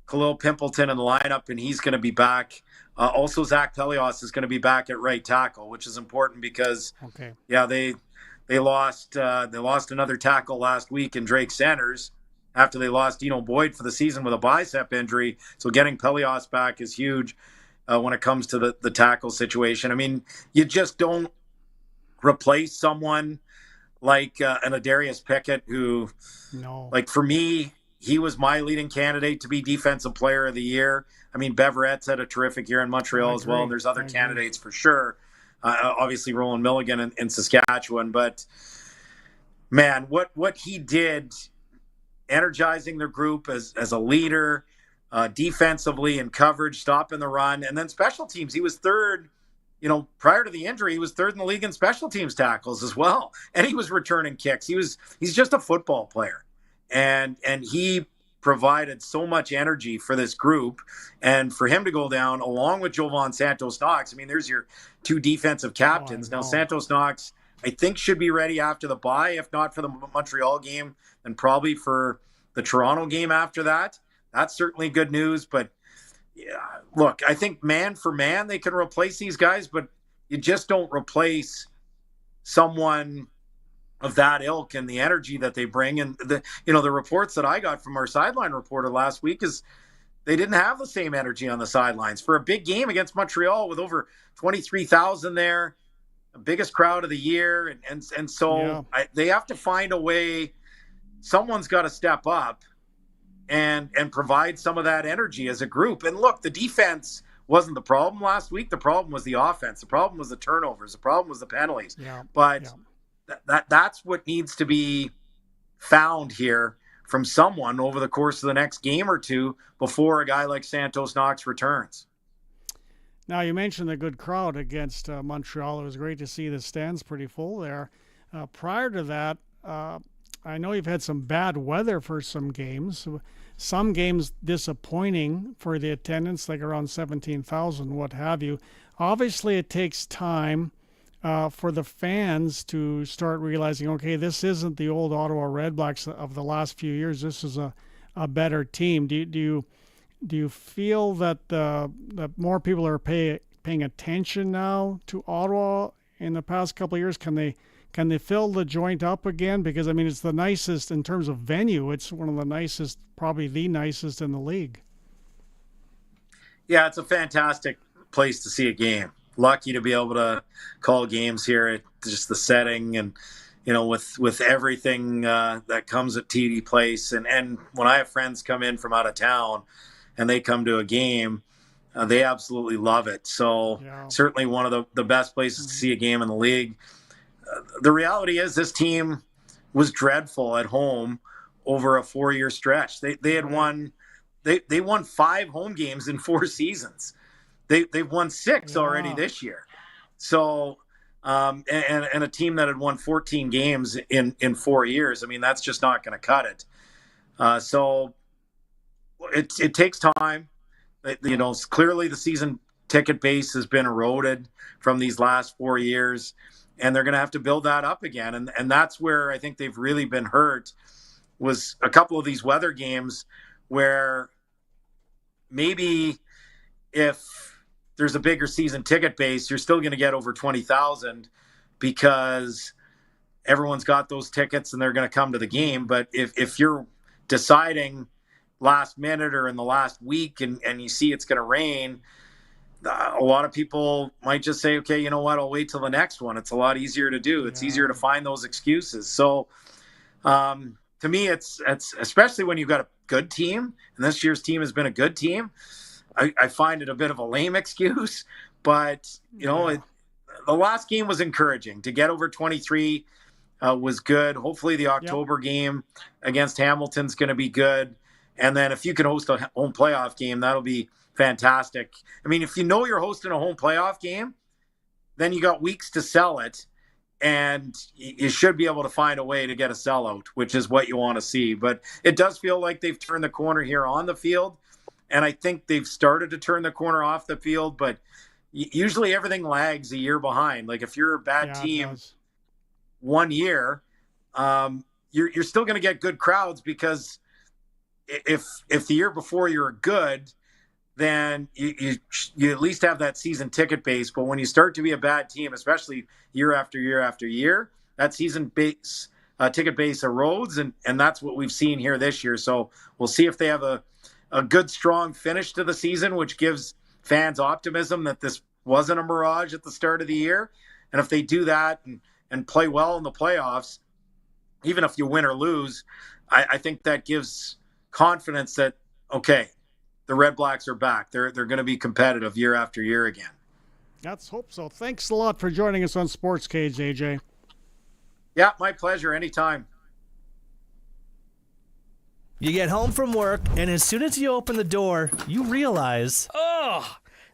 Khalil Pimpleton in the lineup, and he's going to be back. Also, Zach Pelios is going to be back at right tackle, which is important because, they lost another tackle last week in Drake Sanders after they lost Dino Boyd for the season with a bicep injury. So getting Pelios back is huge when it comes to the tackle situation. I mean, you just don't replace someone like an Adarius Pickett, who, like, for me, he was my leading candidate to be Defensive Player of the Year. I mean, Beveret's had a terrific year in Montreal as well, and there's other candidates for sure. Obviously, Roland Milligan in Saskatchewan. But, man, what he did, energizing their group as a leader, defensively in coverage, stopping the run, and then special teams. He was 3rd prior to the injury, he was third in the league in special teams tackles as well. And he was returning kicks. He's just a football player. And he provided so much energy for this group. And for him to go down along with Jovan Santos Knox, I mean, there's your two defensive captains. Now, Santos Knox, I think, should be ready after the bye. If not for the Montreal game, then probably for the Toronto game after that. That's certainly good news. But yeah, look, I think man for man, they can replace these guys, but you just don't replace someone of that ilk and the energy that they bring. And the reports that I got from our sideline reporter last week is they didn't have the same energy on the sidelines for a big game against Montreal with over 23,000 there, the biggest crowd of the year. And so they have to find a way. Someone's got to step up and provide some of that energy as a group. And look, the defense wasn't the problem last week. The problem was the offense. The problem was the turnovers. The problem was the penalties. That's what needs to be found here from someone over the course of the next game or two before a guy like Santos Knox returns. Now, you mentioned the good crowd against Montreal. It was great to see the stands pretty full there. Prior to that, I know you've had some bad weather for some games. Some games disappointing for the attendance, like around 17,000, what have you. Obviously, it takes time for the fans to start realizing, okay, this isn't the old Ottawa Redblacks of the last few years. This is a better team. Do you feel that that more people are paying attention now to Ottawa in the past couple of years? Can they fill the joint up again? Because, I mean, it's the nicest in terms of venue. It's one of the nicest, probably the nicest in the league. Yeah, it's a fantastic place to see a game. Lucky to be able to call games here at just the setting and, with everything that comes at TD Place. And when I have friends come in from out of town and they come to a game, they absolutely love it. So certainly one of the best places to see a game in the league. The reality is this team was dreadful at home over a 4-year stretch. They had won, they won 5 home games in 4 seasons. They've won 6 already this year. So, and a team that had won 14 games in 4 years. I mean, that's just not going to cut it. So it takes time. Clearly the season ticket base has been eroded from these last 4 years, and they're going to have to build that up again. And that's where I think they've really been hurt, was a couple of these weather games where maybe if there's a bigger season ticket base, you're still going to get over 20,000 because everyone's got those tickets and they're going to come to the game. But if you're deciding last minute or in the last week and you see it's going to rain, a lot of people might just say, okay, you know what, I'll wait till the next one. It's a lot easier to do. It's easier to find those excuses. So to me, it's especially when you've got a good team, and this year's team has been a good team, I find it a bit of a lame excuse, but the last game was encouraging. To get over 23 was good. Hopefully the October game against Hamilton's going to be good. And then if you can host a home playoff game, that'll be fantastic. I mean, if you're hosting a home playoff game, then you got weeks to sell it, and you should be able to find a way to get a sellout, which is what you want to see. But it does feel like they've turned the corner here on the field. And I think they've started to turn the corner off the field, but usually everything lags a year behind. Like if you're a bad team 1 year, you're still going to get good crowds, because if the year before you're good, then you at least have that season ticket base. But when you start to be a bad team, especially year after year after year, that season base ticket base erodes, and that's what we've seen here this year. So we'll see if they have a good, strong finish to the season, which gives fans optimism that this wasn't a mirage at the start of the year. And if they do that and play well in the playoffs, even if you win or lose, I think that gives confidence that, okay, the Red Blacks are back. They're going to be competitive year after year again. Let's hope so. Thanks a lot for joining us on Sportscage, AJ. Yeah, my pleasure. Anytime. You get home from work, and as soon as you open the door, you realize,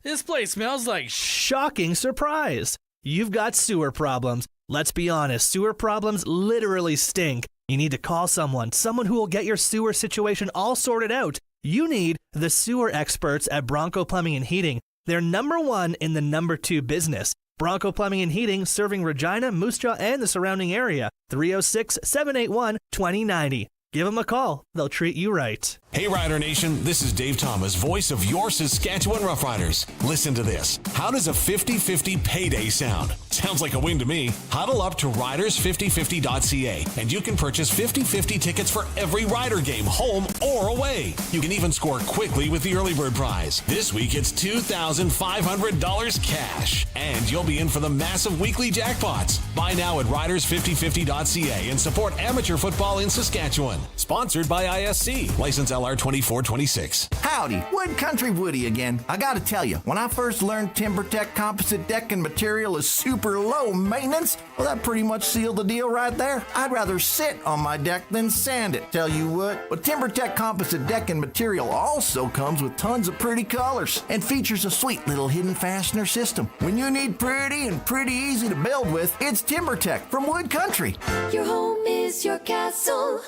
This place smells like shocking surprise. You've got sewer problems. Let's be honest, sewer problems literally stink. You need to call someone who will get your sewer situation all sorted out. You need the sewer experts at Bronco Plumbing and Heating. They're #1 in the #2 business. Bronco Plumbing and Heating, serving Regina, Moose Jaw, and the surrounding area. 306-781-2090. Give them a call. They'll treat you right. Hey Rider Nation, this is Dave Thomas, voice of your Saskatchewan Roughriders. Listen to this. How does a 50-50 payday sound? Sounds like a win to me. Huddle up to riders5050.ca and you can purchase 50-50 tickets for every Rider game, home or away. You can even score quickly with the early bird prize. This week it's $2,500 cash. And you'll be in for the massive weekly jackpots. Buy now at riders5050.ca and support amateur football in Saskatchewan. Sponsored by ISC. License LR 2426. Howdy, Wood Country Woody again. I gotta tell you, when I first learned TimberTech composite decking material is super low maintenance, well, that pretty much sealed the deal right there. I'd rather sit on my deck than sand it, tell you what. But TimberTech composite decking material also comes with tons of pretty colors and features a sweet little hidden fastener system. When you need pretty and pretty easy to build with, it's TimberTech from Wood Country. Your home is your castle.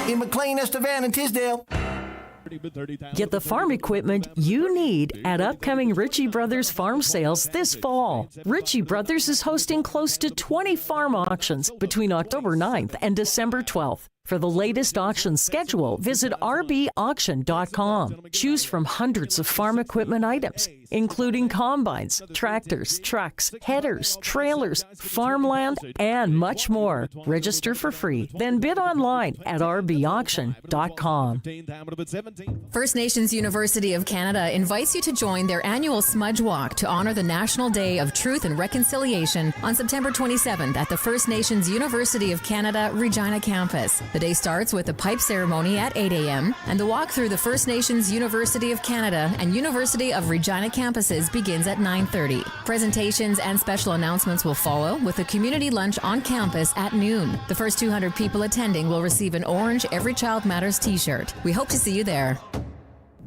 In McLean, Estevan, and Tisdale. Get the farm equipment you need at upcoming Ritchie Brothers farm sales this fall. Ritchie Brothers is hosting close to 20 farm auctions between October 9th and December 12th. For the latest auction schedule, visit rbauction.com. Choose from hundreds of farm equipment items, including combines, tractors, trucks, headers, trailers, farmland, and much more. Register for free, then bid online at rbauction.com. First Nations University of Canada invites you to join their annual Smudge Walk to honor the National Day of Truth and Reconciliation on September 27th at the First Nations University of Canada, Regina campus. The day starts with a pipe ceremony at 8 a.m. and the walk through the First Nations University of Canada and University of Regina campuses begins at 9:30. Presentations and special announcements will follow with a community lunch on campus at noon. The first 200 people attending will receive an orange Every Child Matters t-shirt. We hope to see you there.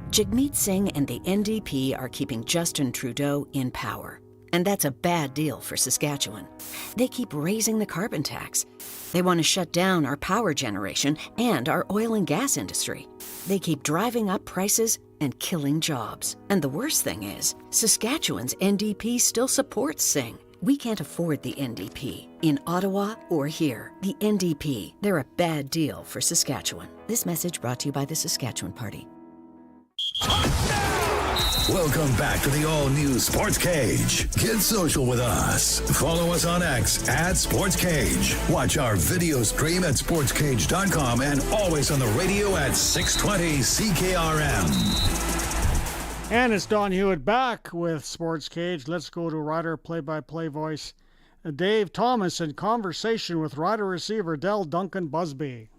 Jagmeet Singh and the NDP are keeping Justin Trudeau in power. And that's a bad deal for Saskatchewan. They keep raising the carbon tax. They want to shut down our power generation and our oil and gas industry. They keep driving up prices and killing jobs. And the worst thing is, Saskatchewan's NDP still supports Singh. We can't afford the NDP in Ottawa or here. The NDP, they're a bad deal for Saskatchewan. This message brought to you by the Saskatchewan Party. Welcome back to the all-new Sportscage. Get social with us. Follow us on X at Sportscage. Watch our video stream at sportscage.com and always on the radio at 620 CKRM. And it's Don Hewitt back with Sportscage. Let's go to Rider play-by-play voice Dave Thomas in conversation with Rider receiver Del Duncan Busby.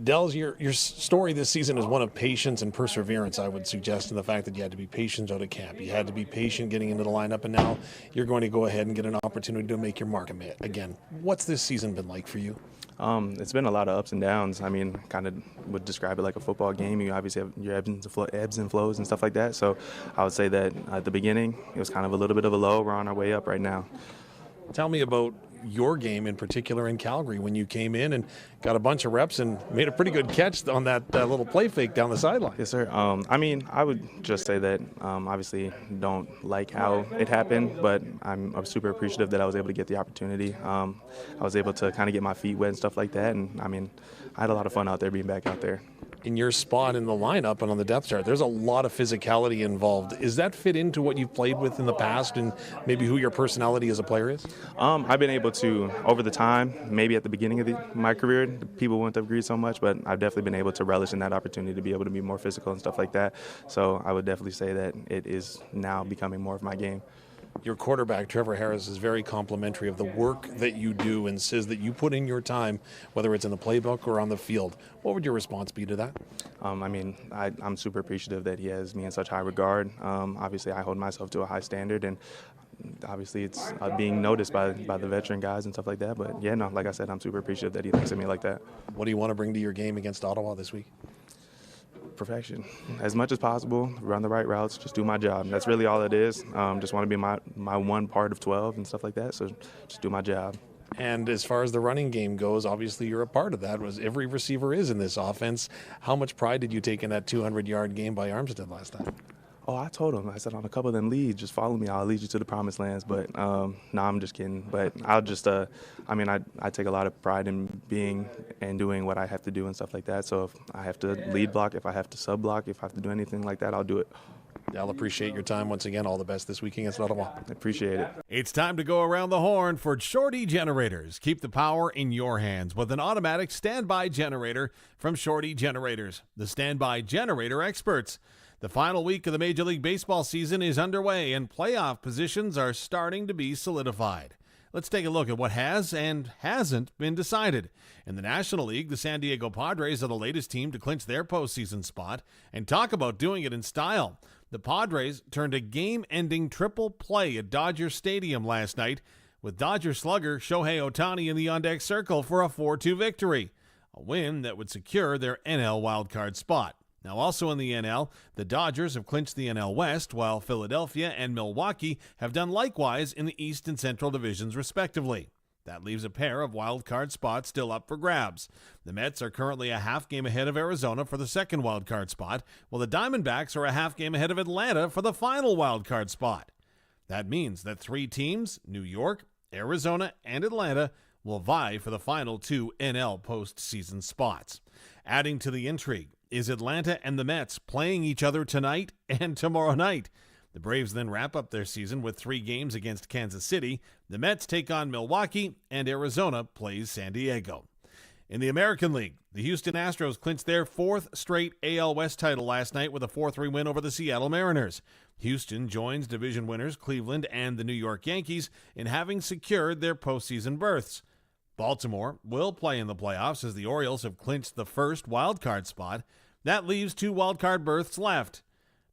Dells, your story this season is one of patience and perseverance, I would suggest, and the fact that you had to be patient out of camp. You had to be patient getting into the lineup, and now you're going to go ahead and get an opportunity to make your mark again. What's this season been like for you? It's been a lot of ups and downs. I mean, kind of would describe it like a football game. You obviously have your ebbs and flows and stuff like that. So I would say that at the beginning, it was kind of a little bit of a low. We're on our way up right now. Tell me about your game in particular in Calgary when you came in and got a bunch of reps and made a pretty good catch on that little play fake down the sideline. Yes, sir. I mean, I would just say that obviously don't like how it happened, but I'm super appreciative that I was able to get the opportunity. I was able to kind of get my feet wet and stuff like that, and I mean, I had a lot of fun out there being back out there. In your spot in the lineup and on the depth chart, there's a lot of physicality involved. Is that fit into what you've played with in the past and maybe who your personality as a player is? I've been able to, over the time, maybe at the beginning of my career, people wouldn't have agreed so much, but I've definitely been able to relish in that opportunity to be able to be more physical and stuff like that. So I would definitely say that it is now becoming more of my game. Your quarterback, Trevor Harris, is very complimentary of the work that you do and says that you put in your time, whether it's in the playbook or on the field. What would your response be to that? I mean, I'm super appreciative that he has me in such high regard. Obviously, I hold myself to a high standard, and obviously it's being noticed by the veteran guys and stuff like that. But yeah, no, like I said, I'm super appreciative that he thinks of me like that. What do you want to bring to your game against Ottawa this week? perfection. As much as possible, run the right routes, just do my job. That's really all it is. Just want to be my one part of 12 and stuff like that, so just do my job. And as far as the running game goes, obviously you're a part of that, as every receiver is in this offense. How much pride did you take in that 200-yard game by Armstead last time? Oh, I told him. I said on a couple of them leads, just follow me. I'll lead you to the promised lands. But no, I'm just kidding. But I'll just, I take a lot of pride in being and doing what I have to do and stuff like that. So if I have to lead block, if I have to sub block, if I have to do anything like that, I'll do it. I'll appreciate your time once again. All the best this week against Ottawa. I appreciate it. It's time to go around the horn for Shorty Generators. Keep the power in your hands with an automatic standby generator from Shorty Generators, the standby generator experts. The final week of the Major League Baseball season is underway, and playoff positions are starting to be solidified. Let's take a look at what has and hasn't been decided. In the National League, the San Diego Padres are the latest team to clinch their postseason spot, and talk about doing it in style. The Padres turned a game-ending triple play at Dodger Stadium last night, with Dodger slugger Shohei Ohtani in the on-deck circle for a 4-2 victory, a win that would secure their NL wildcard spot. Now, also in the NL, the Dodgers have clinched the NL West, while Philadelphia and Milwaukee have done likewise in the East and Central divisions, respectively. That leaves a pair of wild-card spots still up for grabs. The Mets are currently a half game ahead of Arizona for the second wild-card spot, while the Diamondbacks are a half game ahead of Atlanta for the final wild-card spot. That means that three teams, New York, Arizona, and Atlanta, will vie for the final two NL postseason spots. Adding to the intrigue is Atlanta and the Mets playing each other tonight and tomorrow night. The Braves then wrap up their season with 3 games against Kansas City. The Mets take on Milwaukee, and Arizona plays San Diego. In the American League, the Houston Astros clinched their 4th straight AL West title last night with a 4-3 win over the Seattle Mariners. Houston joins division winners Cleveland and the New York Yankees in having secured their postseason berths. Baltimore will play in the playoffs as the Orioles have clinched the first wildcard spot. That leaves 2 wildcard berths left.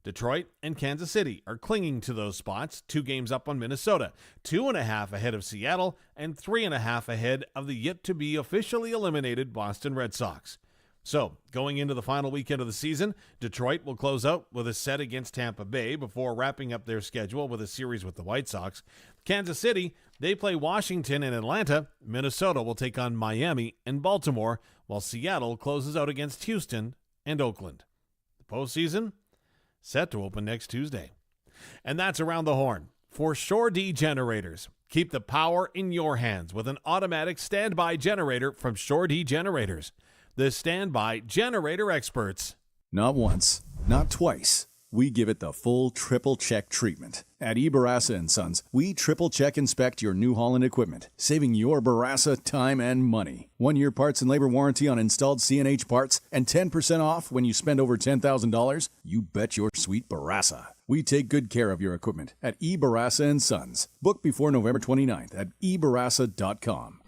Detroit and Kansas City are clinging to those spots, 2 games up on Minnesota, 2.5 ahead of Seattle, and 3.5 ahead of the yet-to-be officially eliminated Boston Red Sox. So, going into the final weekend of the season, Detroit will close out with a set against Tampa Bay before wrapping up their schedule with a series with the White Sox. Kansas City, they play Washington and Atlanta. Minnesota will take on Miami and Baltimore, while Seattle closes out against Houston and Oakland. The postseason set to open next Tuesday. And that's Around the Horn for Shore-D Generators. Keep the power in your hands with an automatic standby generator from Shore-D Generators, the standby generator experts. Not once, not twice. We give it the full triple check treatment. At eBarassa & Sons, we triple check inspect your New Holland equipment, saving your Barassa time and money. 1-year parts and labor warranty on installed CNH parts and 10% off when you spend over $10,000. You bet your sweet Barassa. We take good care of your equipment at eBarassa & Sons. Book before November 29th at ebarassa.com.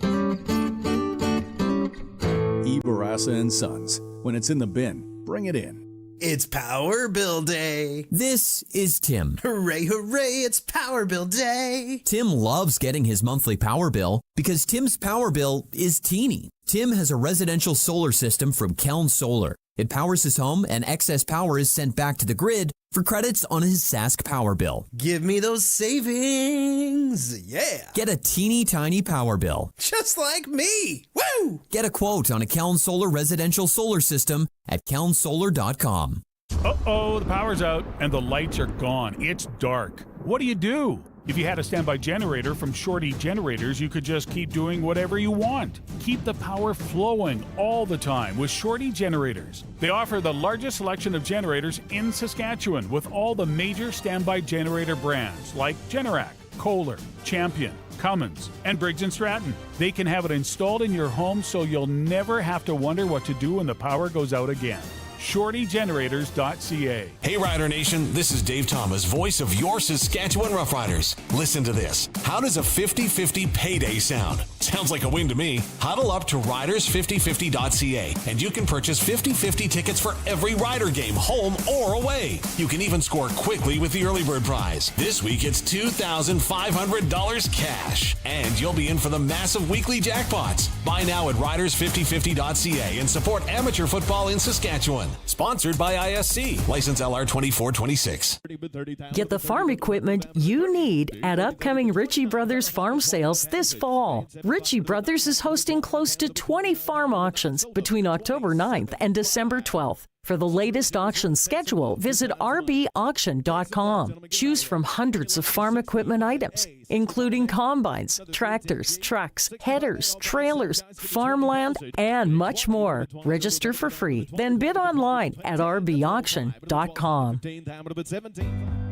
eBarassa & Sons. When it's in the bin, bring it in. It's Power Bill Day. This is Tim. Hooray, hooray, it's Power Bill Day. Tim loves getting his monthly power bill because Tim's power bill is teeny. Tim has a residential solar system from Keln Solar. It powers his home, and excess power is sent back to the grid for credits on his Sask power bill. Give me those savings. Yeah. Get a teeny tiny power bill. Just like me. Woo! Get a quote on a Keln Solar residential solar system at kelnsolar.com. Uh-oh, the power's out and the lights are gone. It's dark. What do? If you had a standby generator from Shore-D Generators, you could just keep doing whatever you want. Keep the power flowing all the time with Shore-D Generators. They offer the largest selection of generators in Saskatchewan with all the major standby generator brands like Generac, Kohler, Champion, Cummins, and Briggs & Stratton. They can have it installed in your home so you'll never have to wonder what to do when the power goes out again. ShoreDGenerators.ca. Hey Rider Nation, this is Dave Thomas, voice of your Saskatchewan Roughriders. Listen to this. How does a 50-50 payday sound? Sounds like a win to me. Huddle up to riders5050.ca and you can purchase 50-50 tickets for every Rider game, home or away. You can even score quickly with the early bird prize. This week it's $2,500 cash. And you'll be in for the massive weekly jackpots. Buy now at riders5050.ca and support amateur football in Saskatchewan. Sponsored by ISC. License LR 2426. Get the farm equipment you need at upcoming Ritchie Brothers farm sales this fall. Ritchie Brothers is hosting close to 20 farm auctions between October 9th and December 12th. For the latest auction schedule, visit rbauction.com. Choose from hundreds of farm equipment items, including combines, tractors, trucks, headers, trailers, farmland, and much more. Register for free, then bid online at rbauction.com.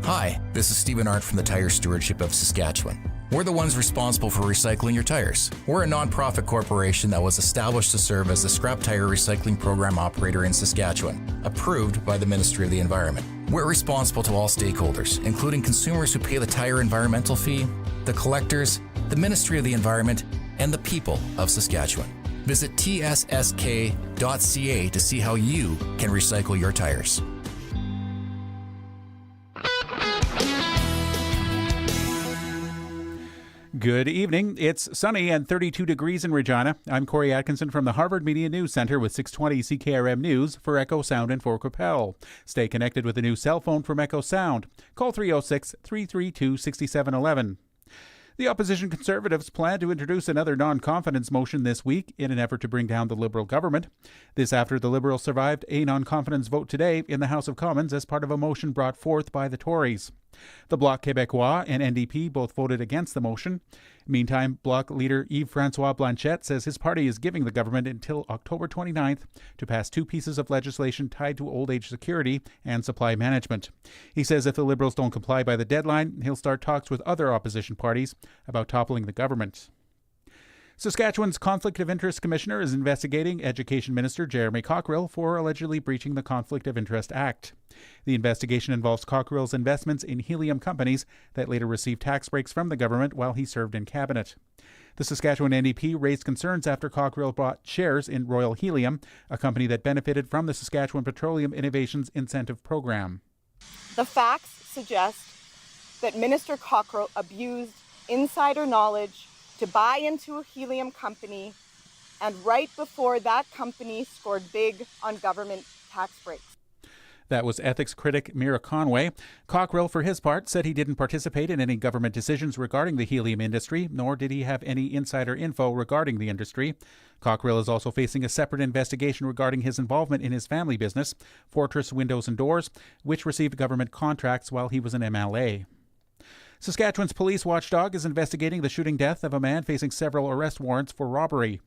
Hi, this is Stephen Arndt from the Tire Stewardship of Saskatchewan. We're the ones responsible for recycling your tires. We're a non-profit corporation that was established to serve as the scrap tire recycling program operator in Saskatchewan, approved by the Ministry of the Environment. We're responsible to all stakeholders, including consumers who pay the tire environmental fee, the collectors, the Ministry of the Environment, and the people of Saskatchewan. Visit tssk.ca to see how you can recycle your tires. Good evening. It's sunny and 32 degrees in Regina. I'm Corey Atkinson from the Harvard Media News Center with 620 CKRM News for Echo Sound and for Qu'Appelle. Stay connected with the new cell phone from Echo Sound. Call 306-332-6711. The opposition Conservatives plan to introduce another non-confidence motion this week in an effort to bring down the Liberal government. This after the Liberals survived a non-confidence vote today in the House of Commons as part of a motion brought forth by the Tories. The Bloc Québécois and NDP both voted against the motion. Meantime, Bloc leader Yves-François Blanchet says his party is giving the government until October 29th to pass two pieces of legislation tied to old age security and supply management. He says if the Liberals don't comply by the deadline, he'll start talks with other opposition parties about toppling the government. Saskatchewan's Conflict of Interest Commissioner is investigating Education Minister Jeremy Cockrell for allegedly breaching the Conflict of Interest Act. The investigation involves Cockrell's investments in helium companies that later received tax breaks from the government while he served in cabinet. The Saskatchewan NDP raised concerns after Cockrell bought shares in Royal Helium, a company that benefited from the Saskatchewan Petroleum Innovations Incentive Program. The facts suggest that Minister Cockrell abused insider knowledge to buy into a helium company, and right before that company scored big on government tax breaks. That was ethics critic Mira Conway. Cockrell, for his part, said he didn't participate in any government decisions regarding the helium industry, nor did he have any insider info regarding the industry. Cockrell is also facing a separate investigation regarding his involvement in his family business, Fortress Windows and Doors, which received government contracts while he was an MLA. Saskatchewan's police watchdog is investigating the shooting death of a man facing several arrest warrants for robbery.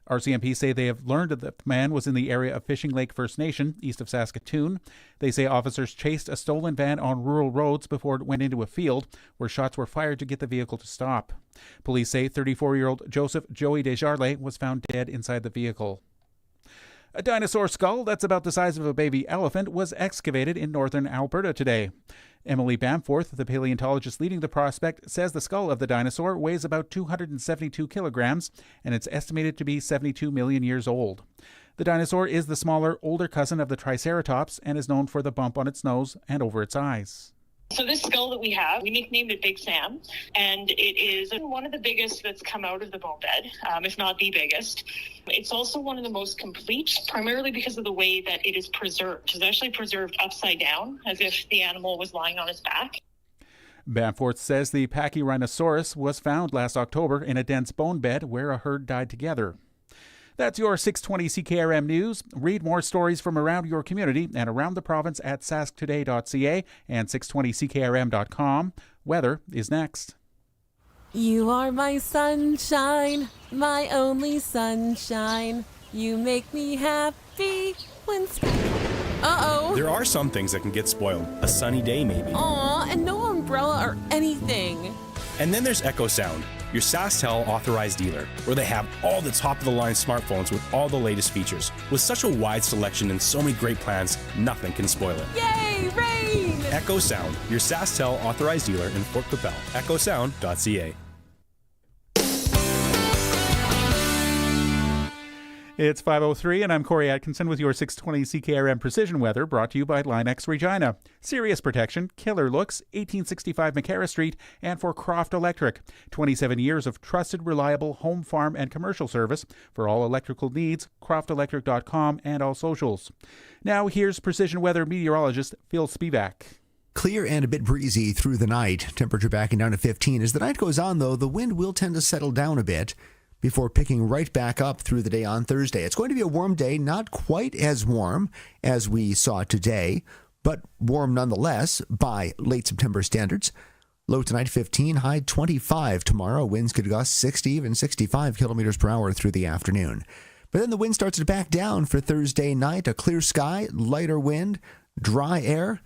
RCMP say they have learned that the man was in the area of Fishing Lake First Nation, east of Saskatoon. They say officers chased a stolen van on rural roads before it went into a field, where shots were fired to get the vehicle to stop. Police say 34-year-old Joseph Joey Desjardins was found dead inside the vehicle. A dinosaur skull that's about the size of a baby elephant was excavated in northern Alberta today. Emily Bamforth, the paleontologist leading the prospect, says the skull of the dinosaur weighs about 272 kilograms, and it's estimated to be 72 million years old. The dinosaur is the smaller, older cousin of the Triceratops and is known for the bump on its nose and over its eyes. So this skull that we have, we nicknamed it Big Sam, and it is one of the biggest that's come out of the bone bed, if not the biggest. It's also one of the most complete, primarily because of the way that it is preserved. It's actually preserved upside down, as if the animal was lying on its back. Bamforth says the Pachyrhinosaurus was found last October in a dense bone bed where a herd died together. That's your 620 CKRM News. Read more stories from around your community and around the province at sasktoday.ca and 620ckrm.com. Weather is next. You are my sunshine, my only sunshine. You make me happy when... Uh-oh. There are some things that can get spoiled. A sunny day, maybe. Aw, and no umbrella or anything. And then there's Echo Sound, your SaskTel authorized dealer, where they have all the top-of-the-line smartphones with all the latest features. With such a wide selection and so many great plans, nothing can spoil it. Yay, rain! Echo Sound, your SaskTel authorized dealer in Fort Qu'Appelle. EchoSound.ca. It's 5:03, and I'm Corey Atkinson with your 620 CKRM Precision Weather, brought to you by Line-X Regina. Serious protection, killer looks, 1865 McCarra Street, and for Croft Electric. 27 years of trusted, reliable home, farm, and commercial service. For all electrical needs, croftelectric.com and all socials. Now here's Precision Weather meteorologist Phil Spivak. Clear and a bit breezy through the night. Temperature backing down to 15. As the night goes on, though, the wind will tend to settle down a bit before picking right back up through the day on Thursday. It's going to be a warm day, not quite as warm as we saw today, but warm nonetheless by late September standards. Low tonight 15, high 25 tomorrow. Winds could gust 60, even 65 kilometers per hour through the afternoon. But then the wind starts to back down for Thursday night. A clear sky, lighter wind, dry air,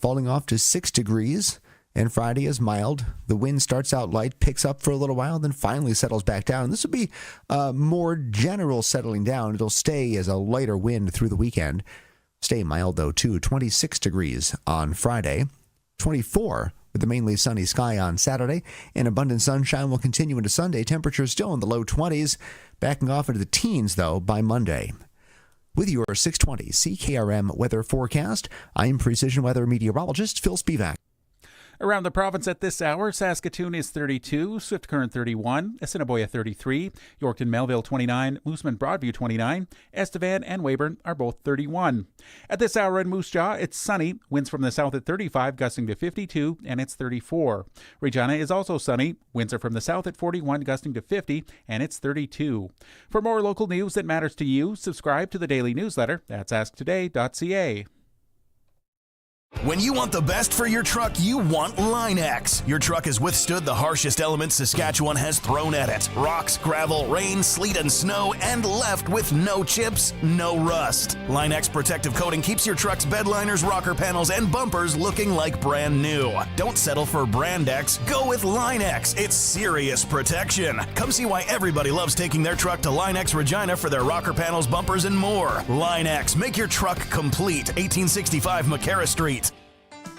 falling off to 6 degrees. And Friday is mild. The wind starts out light, picks up for a little while, then finally settles back down. This will be a more general settling down. It'll stay as a lighter wind through the weekend. Stay mild, though, too. 26 degrees on Friday. 24 with a mainly sunny sky on Saturday. And abundant sunshine will continue into Sunday. Temperatures still in the low 20s, backing off into the teens, though, by Monday. With your 620 CKRM weather forecast, I'm Precision Weather meteorologist Phil Spivak. Around the province at this hour, Saskatoon is 32, Swift Current 31, Assiniboia 33, Yorkton Melville 29, Moosomin Broadview 29, Estevan and Weyburn are both 31. At this hour in Moose Jaw, it's sunny, winds from the south at 35, gusting to 52, and it's 34. Regina is also sunny, winds are from the south at 41, gusting to 50, and it's 32. For more local news that matters to you, subscribe to the daily newsletter. That's asktoday.ca. When you want the best for your truck, you want Line-X. Your truck has withstood the harshest elements Saskatchewan has thrown at it. Rocks, gravel, rain, sleet, and snow, and left with no chips, no rust. Line-X protective coating keeps your truck's bed liners, rocker panels, and bumpers looking like brand new. Don't settle for Brand X. Go with Line-X. It's serious protection. Come see why everybody loves taking their truck to Line-X Regina for their rocker panels, bumpers, and more. Line-X. Make your truck complete. 1865 McCarra Street.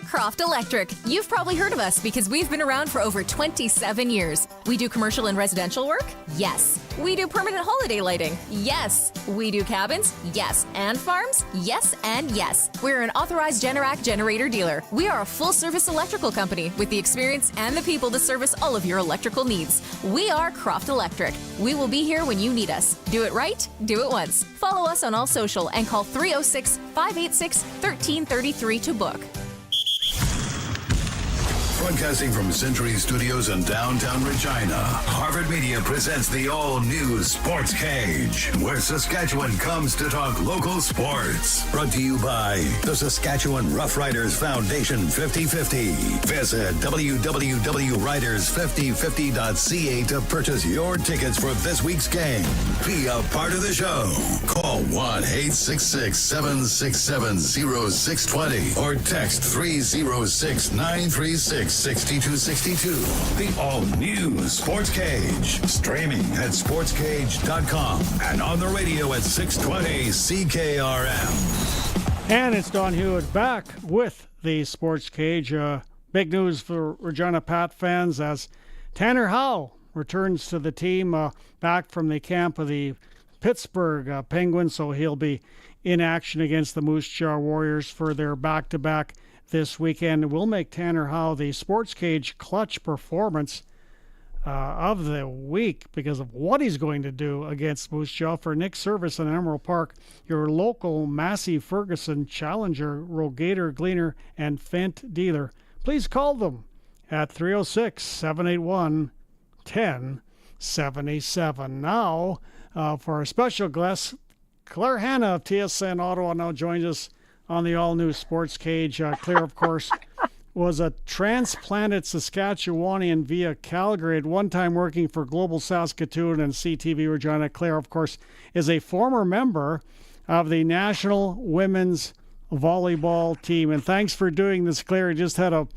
Croft Electric. You've probably heard of us because we've been around for over 27 years. We do commercial and residential work? Yes. We do permanent holiday lighting? Yes. We do cabins? Yes. And farms? Yes and yes. We're an authorized Generac generator dealer. We are a full-service electrical company with the experience and the people to service all of your electrical needs. We are Croft Electric. We will be here when you need us. Do it right, do it once. Follow us on all social and call 306-586-1333 to book. Broadcasting from Century Studios in downtown Regina, Harvard Media presents the all-new Sportscage, where Saskatchewan comes to talk local sports. Brought to you by the Saskatchewan Roughriders Foundation 50/50. Visit www.riders5050.ca to purchase your tickets for this week's game. Be a part of the show. Call 1-866-767-0620 or text 306-936-6262. The all-new Sportscage. Streaming at sportscage.com and on the radio at 620 CKRM. And it's Don Hewitt back with the Sportscage. Big news for Regina Pat fans as Tanner Howe returns to the team back from the camp of the Pittsburgh Penguins, so he'll be in action against the Moose Jaw Warriors for their back-to-back this weekend. We'll make Tanner Howe the Sportscage clutch performance of the week because of what he's going to do against Moose Jaw. For Nick Service in Emerald Park, your local Massey Ferguson Challenger, Rogator, Gleaner, and Fent dealer. Please call them at 306-781-1077. Now, for our special guest, Claire Hanna of TSN Ottawa now joins us on the all-new Sportscage. Claire, of course, was a transplanted Saskatchewanian via Calgary, at one time working for Global Saskatoon and CTV Regina. Claire, of course, is a former member of the National Women's Volleyball team. And thanks for doing this, Claire. You just had a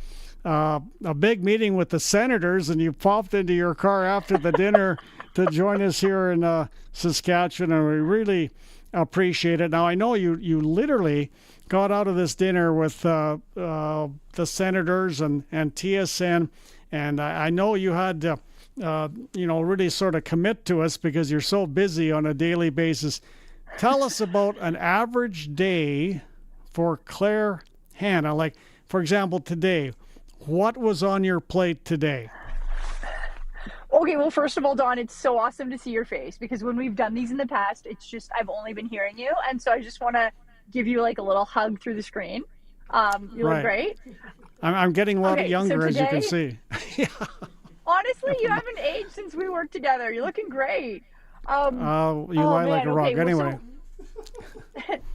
big meeting with the Senators, and you popped into your car after the dinner to join us here in Saskatchewan, and we really appreciate it. Now, I know you literally got out of this dinner with the Senators and TSN, and I know you had really sort of commit to us because you're so busy on a daily basis. Tell us about an average day for Claire Hanna. Like, for example, today, what was on your plate today? Okay, well, first of all, Don, it's so awesome to see your face because when we've done these in the past, it's just I've only been hearing you. And so I just want to give you like a little hug through the screen. You look great. I'm getting a lot younger, as you can see. Honestly, you haven't aged since we worked together. You're looking great. You lie like a rock. Anyway.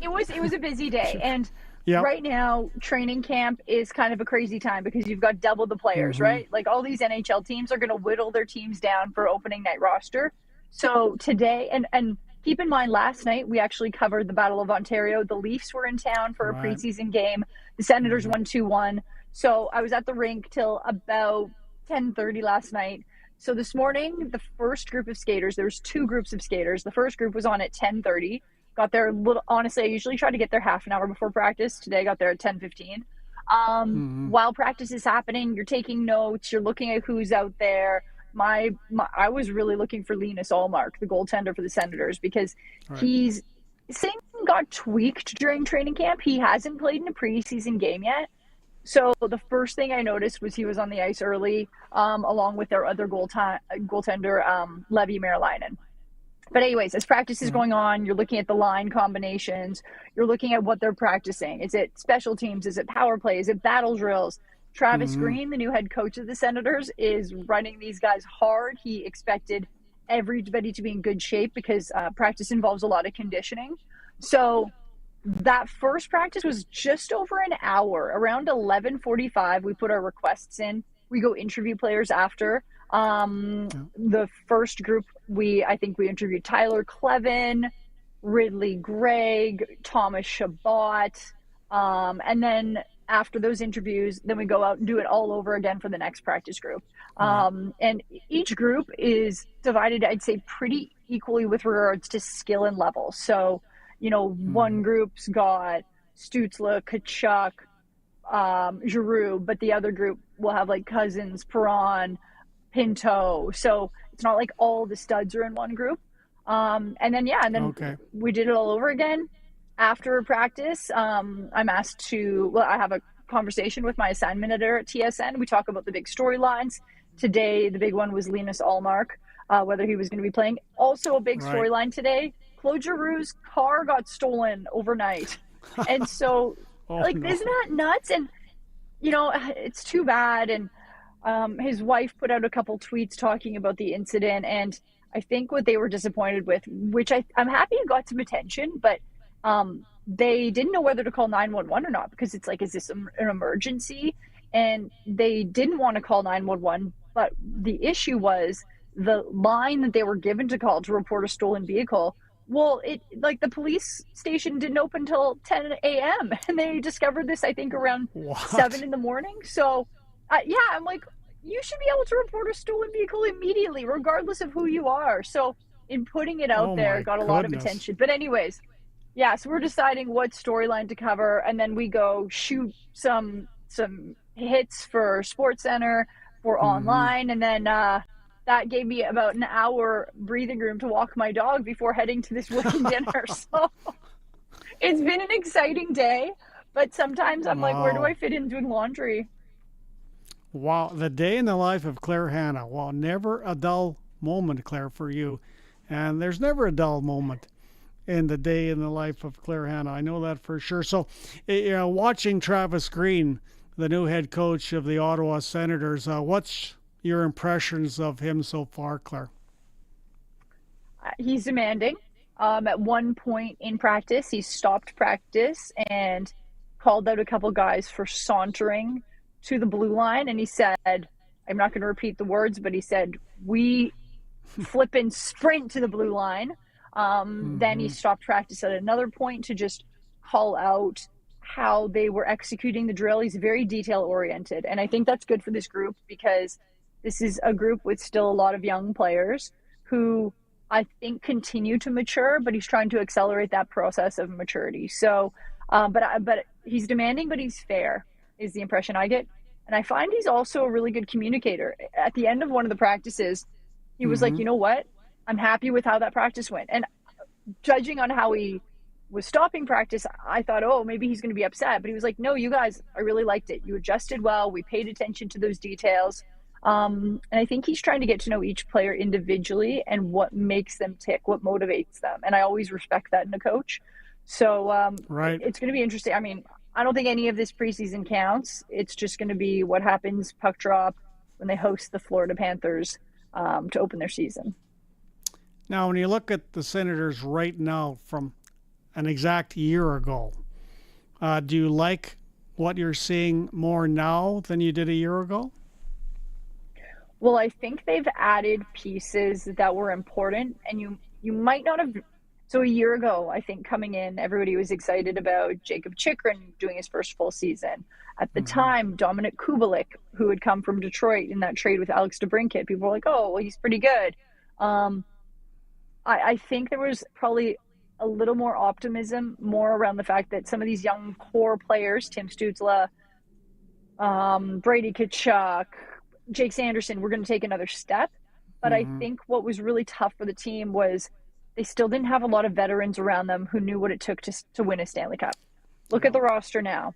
It was a busy day. And Yep. right now, training camp is kind of a crazy time because you've got double the players, right? Like all these NHL teams are going to whittle their teams down for opening night roster. So today, and keep in mind, last night we actually covered the Battle of Ontario. The Leafs were in town for a preseason game. The Senators won 2-1. So I was at the rink till about 10:30 last night. So this morning, the first group of skaters, there was 2 groups of skaters. The first group was on at 10:30. Got there honestly, I usually try to get there half an hour before practice. Today I got there at 10:15. While practice is happening, you're taking notes, you're looking at who's out there. I was really looking for Linus Ullmark, the goaltender for the Senators, because he's something got tweaked during training camp. He hasn't played in a preseason game yet. So the first thing I noticed was he was on the ice early, along with their other goaltender, Levi Merilainen. But anyways, as practice is going on, you're looking at the line combinations. You're looking at what they're practicing. Is it special teams? Is it power play? Is it battle drills? Travis Green, the new head coach of the Senators, is running these guys hard. He expected everybody to be in good shape because practice involves a lot of conditioning. So that first practice was just over an hour. Around 11:45, we put our requests in. We go interview players after. The first group, I think we interviewed Tyler Clevin, Ridley Gregg, Thomas Chabot. And then after those interviews, then we go out and do it all over again for the next practice group. And each group is divided, I'd say, pretty equally with regards to skill and level. So, one group's got Stützle, Kachuk, Giroux, but the other group will have like Cousins, Perron, Pinto. So it's not like all the studs are in one group. And then we did it all over again. After practice, I'm asked I have a conversation with my assignment editor at TSN. We talk about the big storylines. Today, the big one was Linus Ullmark, whether he was going to be playing. Also a big storyline today, Claude Giroux's car got stolen overnight. And so, isn't that nuts? And, it's too bad. And his wife put out a couple tweets talking about the incident. And I think what they were disappointed with, which I'm happy it got some attention, but they didn't know whether to call 911 or not, because it's like, is this an emergency? And they didn't want to call 911. But the issue was the line that they were given to call to report a stolen vehicle. Well, the police station didn't open until 10 a.m. and they discovered this, I think, around 7 in the morning. So, I'm like, you should be able to report a stolen vehicle immediately, regardless of who you are. So, in putting it out there, got a lot of attention. But anyways, so we're deciding what storyline to cover, and then we go shoot some hits for SportsCenter, for online, and then that gave me about an hour breathing room to walk my dog before heading to this working dinner. So it's been an exciting day, but sometimes I'm like, where do I fit in doing laundry? Wow, the day in the life of Claire Hanna. Well, never a dull moment, Claire, for you. And there's never a dull moment in the day in the life of Claire Hanna. I know that for sure. So, watching Travis Green, the new head coach of the Ottawa Senators, what's your impressions of him so far, Claire? He's demanding. At one point in practice, he stopped practice and called out a couple guys for sauntering to the blue line. And he said, I'm not going to repeat the words, but he said, we flip and sprint to the blue line. Then he stopped practice at another point to just call out how they were executing the drill. He's very detail oriented. And I think that's good for this group, because this is a group with still a lot of young players who I think continue to mature, but he's trying to accelerate that process of maturity. So, but he's demanding, but he's fair, is the impression I get. And I find he's also a really good communicator. At the end of one of the practices, he was like, you know what? I'm happy with how that practice went. And judging on how he was stopping practice, I thought, oh, maybe he's going to be upset. But he was like, no, you guys, I really liked it. You adjusted well. We paid attention to those details. And I think he's trying to get to know each player individually and what makes them tick, what motivates them. And I always respect that in a coach. So it's going to be interesting. I mean, I don't think any of this preseason counts. It's just going to be what happens puck drop when they host the Florida Panthers to open their season. Now, when you look at the Senators right now from an exact year ago, do you like what you're seeing more now than you did a year ago? Well, I think they've added pieces that were important, and you might not have. So a year ago, I think coming in, everybody was excited about Jacob Chychrun doing his first full season. At the time, Dominic Kubalik, who had come from Detroit in that trade with Alex DeBrincat, people were like, oh, well, he's pretty good. I think there was probably a little more optimism, more around the fact that some of these young core players, Tim Stützle, Brady Tkachuk, Jake Sanderson, were going to take another step. But I think what was really tough for the team was they still didn't have a lot of veterans around them who knew what it took to win a Stanley Cup. Look at the roster now.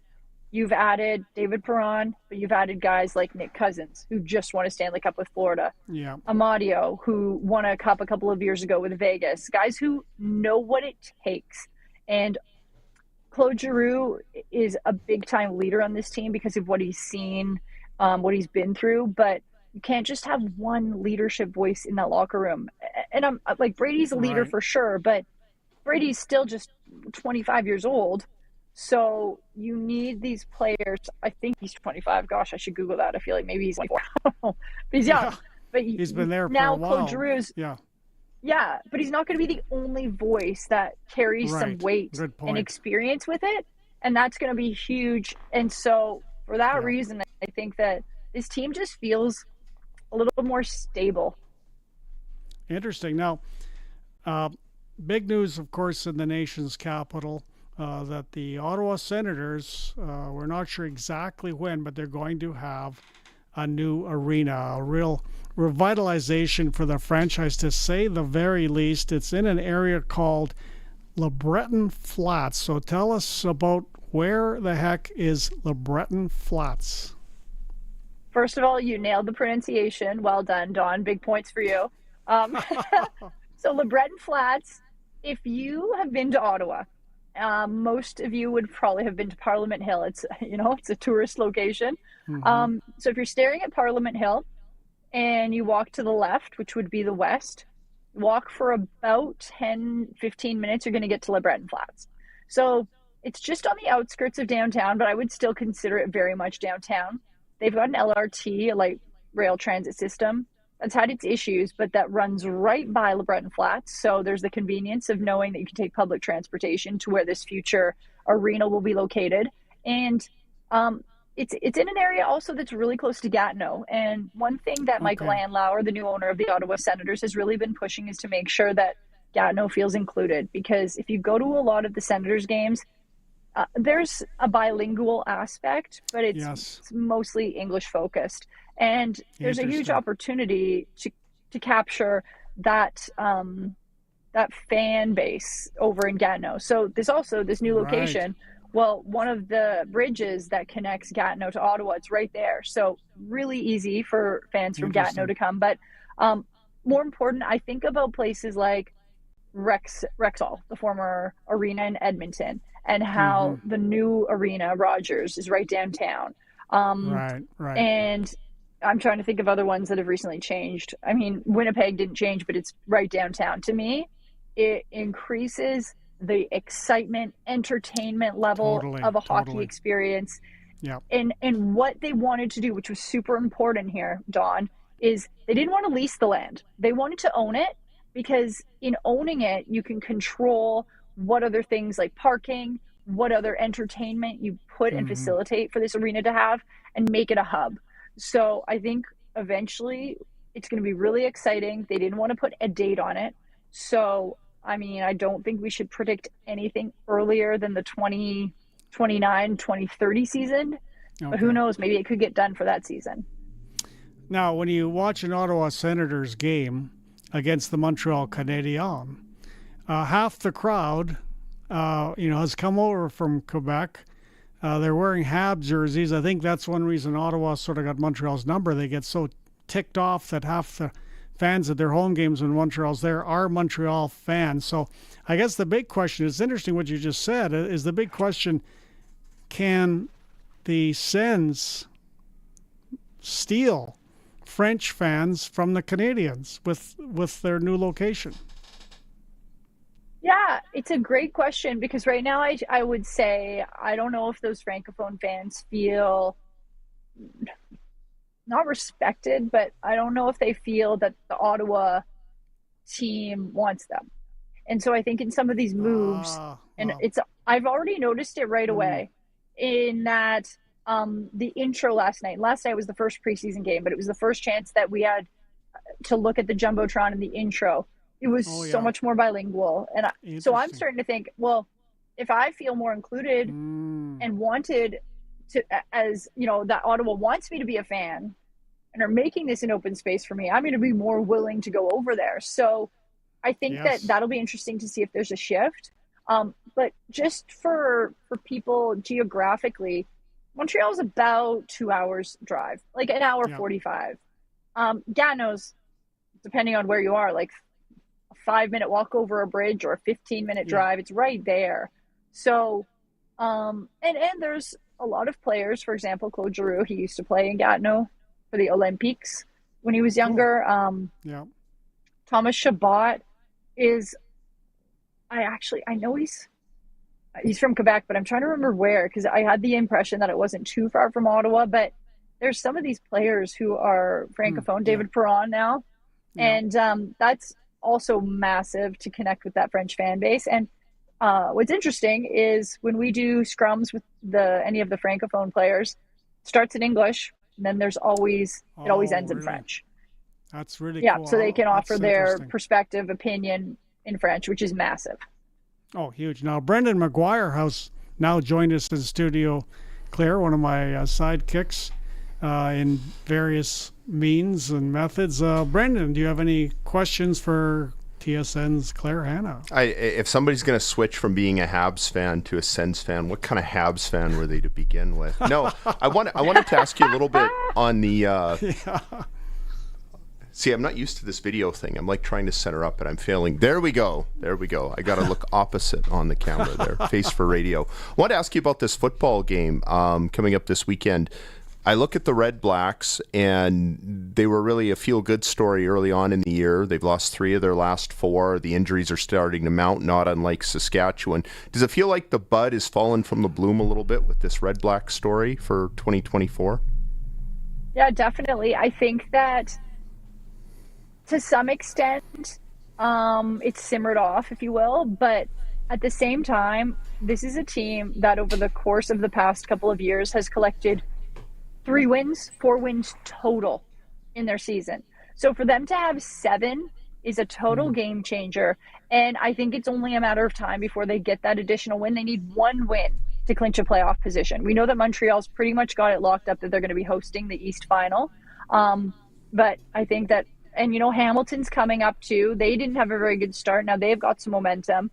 You've added David Perron, but you've added guys like Nick Cousins, who just won a Stanley Cup with Florida. Yeah. Amadio, who won a cup a couple of years ago with Vegas. Guys who know what it takes. And Claude Giroux is a big-time leader on this team because of what he's seen, what he's been through. But you can't just have one leadership voice in that locker room. And I'm like, Brady's a leader for sure, but Brady's still just 25 years old. So you need these players. I think he's 25. Gosh, I should Google that. I feel like maybe he's 24. But he's young. Yeah. But he's been there now for a while. Claude Giroux's, yeah, but he's not going to be the only voice that carries some weight and experience with it. And that's going to be huge. And so for that reason, I think that this team just feels a little more stable. Interesting. Now, big news, of course, in the nation's capital, that the Ottawa Senators, we're not sure exactly when, but they're going to have a new arena, a real revitalization for the franchise, to say the very least. It's in an area called LeBreton Flats. So tell us about where the heck is LeBreton Flats? First of all, you nailed the pronunciation. Well done, Don. Big points for you. So LeBreton Flats, if you have been to Ottawa, most of you would probably have been to Parliament Hill. It's a tourist location. So if you're staring at Parliament Hill and you walk to the left, which would be the west, walk for about 10-15 minutes, you're going to get to LeBreton Flats. So it's just on the outskirts of downtown, but I would still consider it very much downtown. They've got an LRT, a light rail transit system, that's had its issues, but that runs right by LeBreton Flats. So there's the convenience of knowing that you can take public transportation to where this future arena will be located. And it's in an area also that's really close to Gatineau. And one thing that Michael Andlauer, the new owner of the Ottawa Senators, has really been pushing is to make sure that Gatineau feels included. Because if you go to a lot of the Senators games, there's a bilingual aspect, but it's mostly English focused. And there's a huge opportunity to capture that that fan base over in Gatineau. So there's also this new location. Well, one of the bridges that connects Gatineau to Ottawa, it's right there. So really easy for fans from Gatineau to come. But more important, I think about places like Rexall, the former arena in Edmonton, and how the new arena, Rogers, is right downtown. And I'm trying to think of other ones that have recently changed. I mean, Winnipeg didn't change, but it's right downtown. To me, it increases the excitement, entertainment level of a hockey experience. And what they wanted to do, which was super important here, Don, is they didn't want to lease the land. They wanted to own it, because in owning it, you can control what other things like parking, what other entertainment you put and facilitate for this arena to have, and make it a hub. So I think eventually it's going to be really exciting. They didn't want to put a date on it. So, I mean, I don't think we should predict anything earlier than the 2029, 2030 season. But who knows? Maybe it could get done for that season. Now, when you watch an Ottawa Senators game against the Montreal Canadiens, half the crowd, has come over from Quebec. They're wearing Habs jerseys. I think that's one reason Ottawa sort of got Montreal's number. They get so ticked off that half the fans at their home games when Montreal's there are Montreal fans. So I guess the big question, it's interesting what you just said, is the big question, can the Sens steal French fans from the Canadians with their new location? Yeah, it's a great question because right now I would say I don't know if those Francophone fans feel not respected, but I don't know if they feel that the Ottawa team wants them. And so I think in some of these moves, I've already noticed it right away in that the intro last night was the first preseason game, but it was the first chance that we had to look at the Jumbotron in the intro. It was so much more bilingual. And so I'm starting to think, well, if I feel more included and wanted to, as that Ottawa wants me to be a fan and are making this an open space for me, I'm going to be more willing to go over there. So I think that'll be interesting to see if there's a shift. But just for people geographically, Montreal's about 2 hours drive, like an hour 45. Gatineau's, depending on where you are, like a 5-minute walk over a bridge or a 15-minute drive. It's right there. So, and there's a lot of players, for example, Claude Giroux, he used to play in Gatineau for the Olympiques when he was younger. Thomas Chabot is, I know he's from Quebec, but I'm trying to remember where, because I had the impression that it wasn't too far from Ottawa, but there's some of these players who are Francophone, David Perron now, and that's also massive to connect with that French fan base. And what's interesting is when we do scrums with any of the Francophone players, it starts in English, and then it always ends in French. That's really cool. So they can offer their perspective, opinion in French, which is massive. Oh, huge. Now, Brendan McGuire has now joined us in studio, Claire, one of my sidekicks in various means and methods. Brendan, do you have any questions for TSN's Claire Hanna? If somebody's going to switch from being a Habs fan to a Sens fan, what kind of Habs fan were they to begin with? No, I wanted to ask you a little bit on the... See, I'm not used to this video thing. I'm like trying to set her up, but I'm failing. There we go. I got to look opposite on the camera there, face for radio. I want to ask you about this football game coming up this weekend. I look at the Red Blacks, and they were really a feel-good story early on in the year. They've lost 3 of their last 4. The injuries are starting to mount, not unlike Saskatchewan. Does it feel like the bud has fallen from the bloom a little bit with this Red Black story for 2024? Yeah, definitely. I think that to some extent, it's simmered off, if you will. But at the same time, this is a team that over the course of the past couple of years has collected 4 wins total in their season. So for them to have 7 is a total game changer. And I think it's only a matter of time before they get that additional win. They need 1 win to clinch a playoff position. We know that Montreal's pretty much got it locked up that they're going to be hosting the East Final. But I think that, and Hamilton's coming up too. They didn't have a very good start. Now they've got some momentum.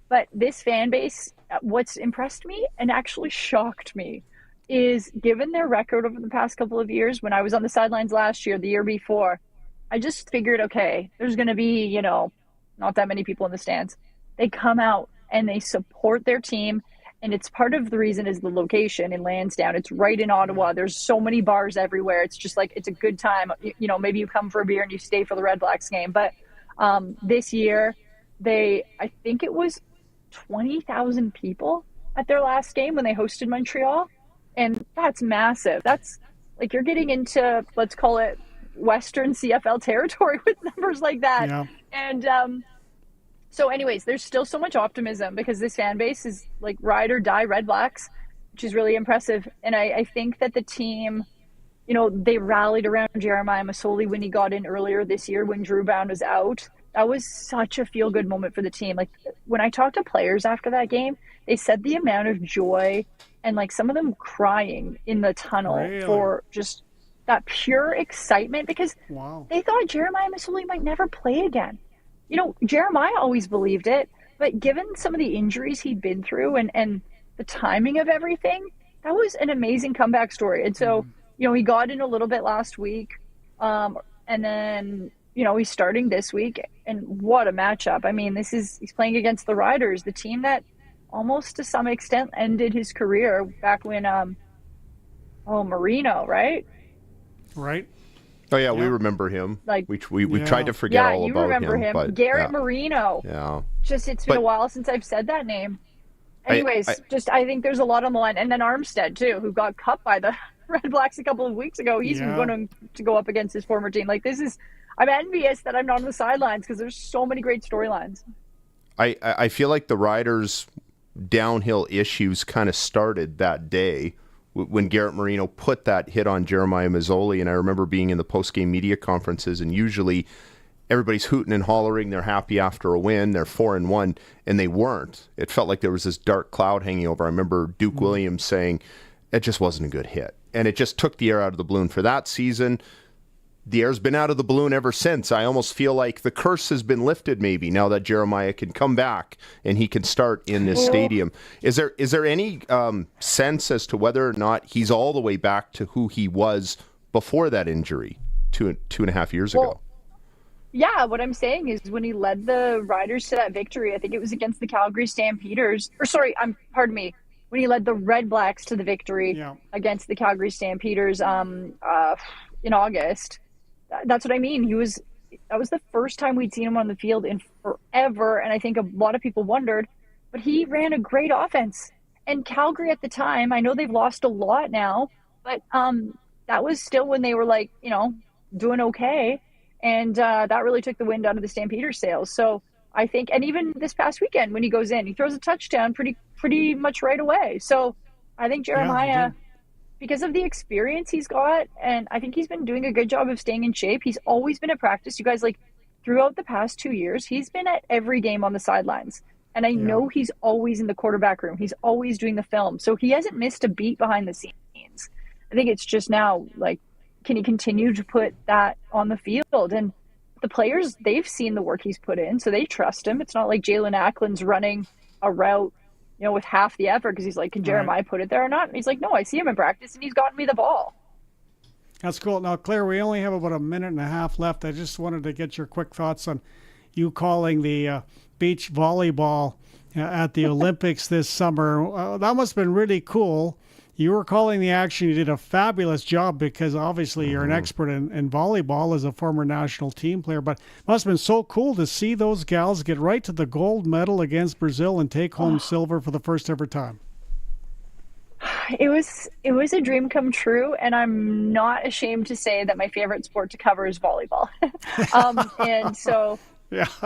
But this fan base, what's impressed me and actually shocked me is, given their record over the past couple of years, when I was on the sidelines last year, the year before, I just figured, okay, there's going to be, not that many people in the stands. They come out and they support their team. And it's part of the reason is the location in Lansdowne. It's right in Ottawa. There's so many bars everywhere. It's just like, it's a good time. Maybe you come for a beer and you stay for the Red Blacks game. But this year, I think it was 20,000 people at their last game when they hosted Montreal. And that's massive. That's like, you're getting into, let's call it Western CFL territory with numbers like that. Yeah. And so anyways, there's still so much optimism because this fan base is like ride or die Red Blacks, which is really impressive. And I think that the team, they rallied around Jeremiah Masoli when he got in earlier this year when Drew Brown was out. That was such a feel-good moment for the team. Like, when I talked to players after that game, they said the amount of joy and like some of them crying in the tunnel Really? for just that pure excitement because they thought Jeremiah Masoli might never play again. You know, Jeremiah always believed it, but given some of the injuries he'd been through and the timing of everything, that was an amazing comeback story. And so, you know, he got in a little bit last week, and then, you know, he's starting this week, and what a matchup. I mean, he's playing against the Riders, the team that almost to some extent ended his career back when, Marino, right? Right. Oh yeah, we remember him. Like we tried to forget all you about remember him. but Garrett Marino. Yeah. Just it's been a while since I've said that name. Anyways, I think there's a lot on the line, and then Armstead too, who got cut by the Red Blacks a couple of weeks ago. He's going to go up against his former team. Like I'm envious that I'm not on the sidelines because there's so many great storylines. I feel like the Riders' downhill issues kind of started that day when Garrett Marino put that hit on Jeremiah Masoli, and I remember being in the post-game media conferences, and usually everybody's hooting and hollering, they're happy after a win, they're 4-1, and they weren't. It felt like there was this dark cloud hanging over. I remember Duke Williams saying it just wasn't a good hit, and it just took the air out of the balloon for that season. The air's been out of the balloon ever since. I almost feel like the curse has been lifted maybe now that Jeremiah can come back and he can start in this stadium. Is there any sense as to whether or not he's all the way back to who he was before that injury two and a half years ago? Yeah, what I'm saying is when he led the Riders to that victory, I think it was against the Calgary Stampeders. When he led the Red Blacks to the victory against the Calgary Stampeders in August. That's what I mean. That was the first time we'd seen him on the field in forever, and I think a lot of people wondered, but he ran a great offense. And Calgary at the time, I know they've lost a lot now, but that was still when they were like, you know, doing okay, and that really took the wind out of the Stampeders' sails. So I think, and even this past weekend when he goes in, he throws a touchdown pretty much right away. So I think Jeremiah, because of the experience he's got, and I think he's been doing a good job of staying in shape. He's always been at practice. You guys, like, throughout the past 2 years, he's been at every game on the sidelines. And I know he's always in the quarterback room. He's always doing the film. So he hasn't missed a beat behind the scenes. I think it's just now, like, can he continue to put that on the field? And the players, they've seen the work he's put in, so they trust him. It's not like Jalen Ackland's running a route, you know, with half the effort because he's like, can Jeremiah put it there or not? And he's like, no, I see him in practice, and he's gotten me the ball. That's cool. Now, Claire, we only have about a minute and a half left. I just wanted to get your quick thoughts on you calling the beach volleyball at the Olympics this summer. That must have been really cool. You were calling the action. You did a fabulous job because obviously you're an expert in volleyball as a former national team player. But it must have been so cool to see those gals get right to the gold medal against Brazil and take home silver for the first ever time. It was a dream come true, and I'm not ashamed to say that my favorite sport to cover is volleyball. And so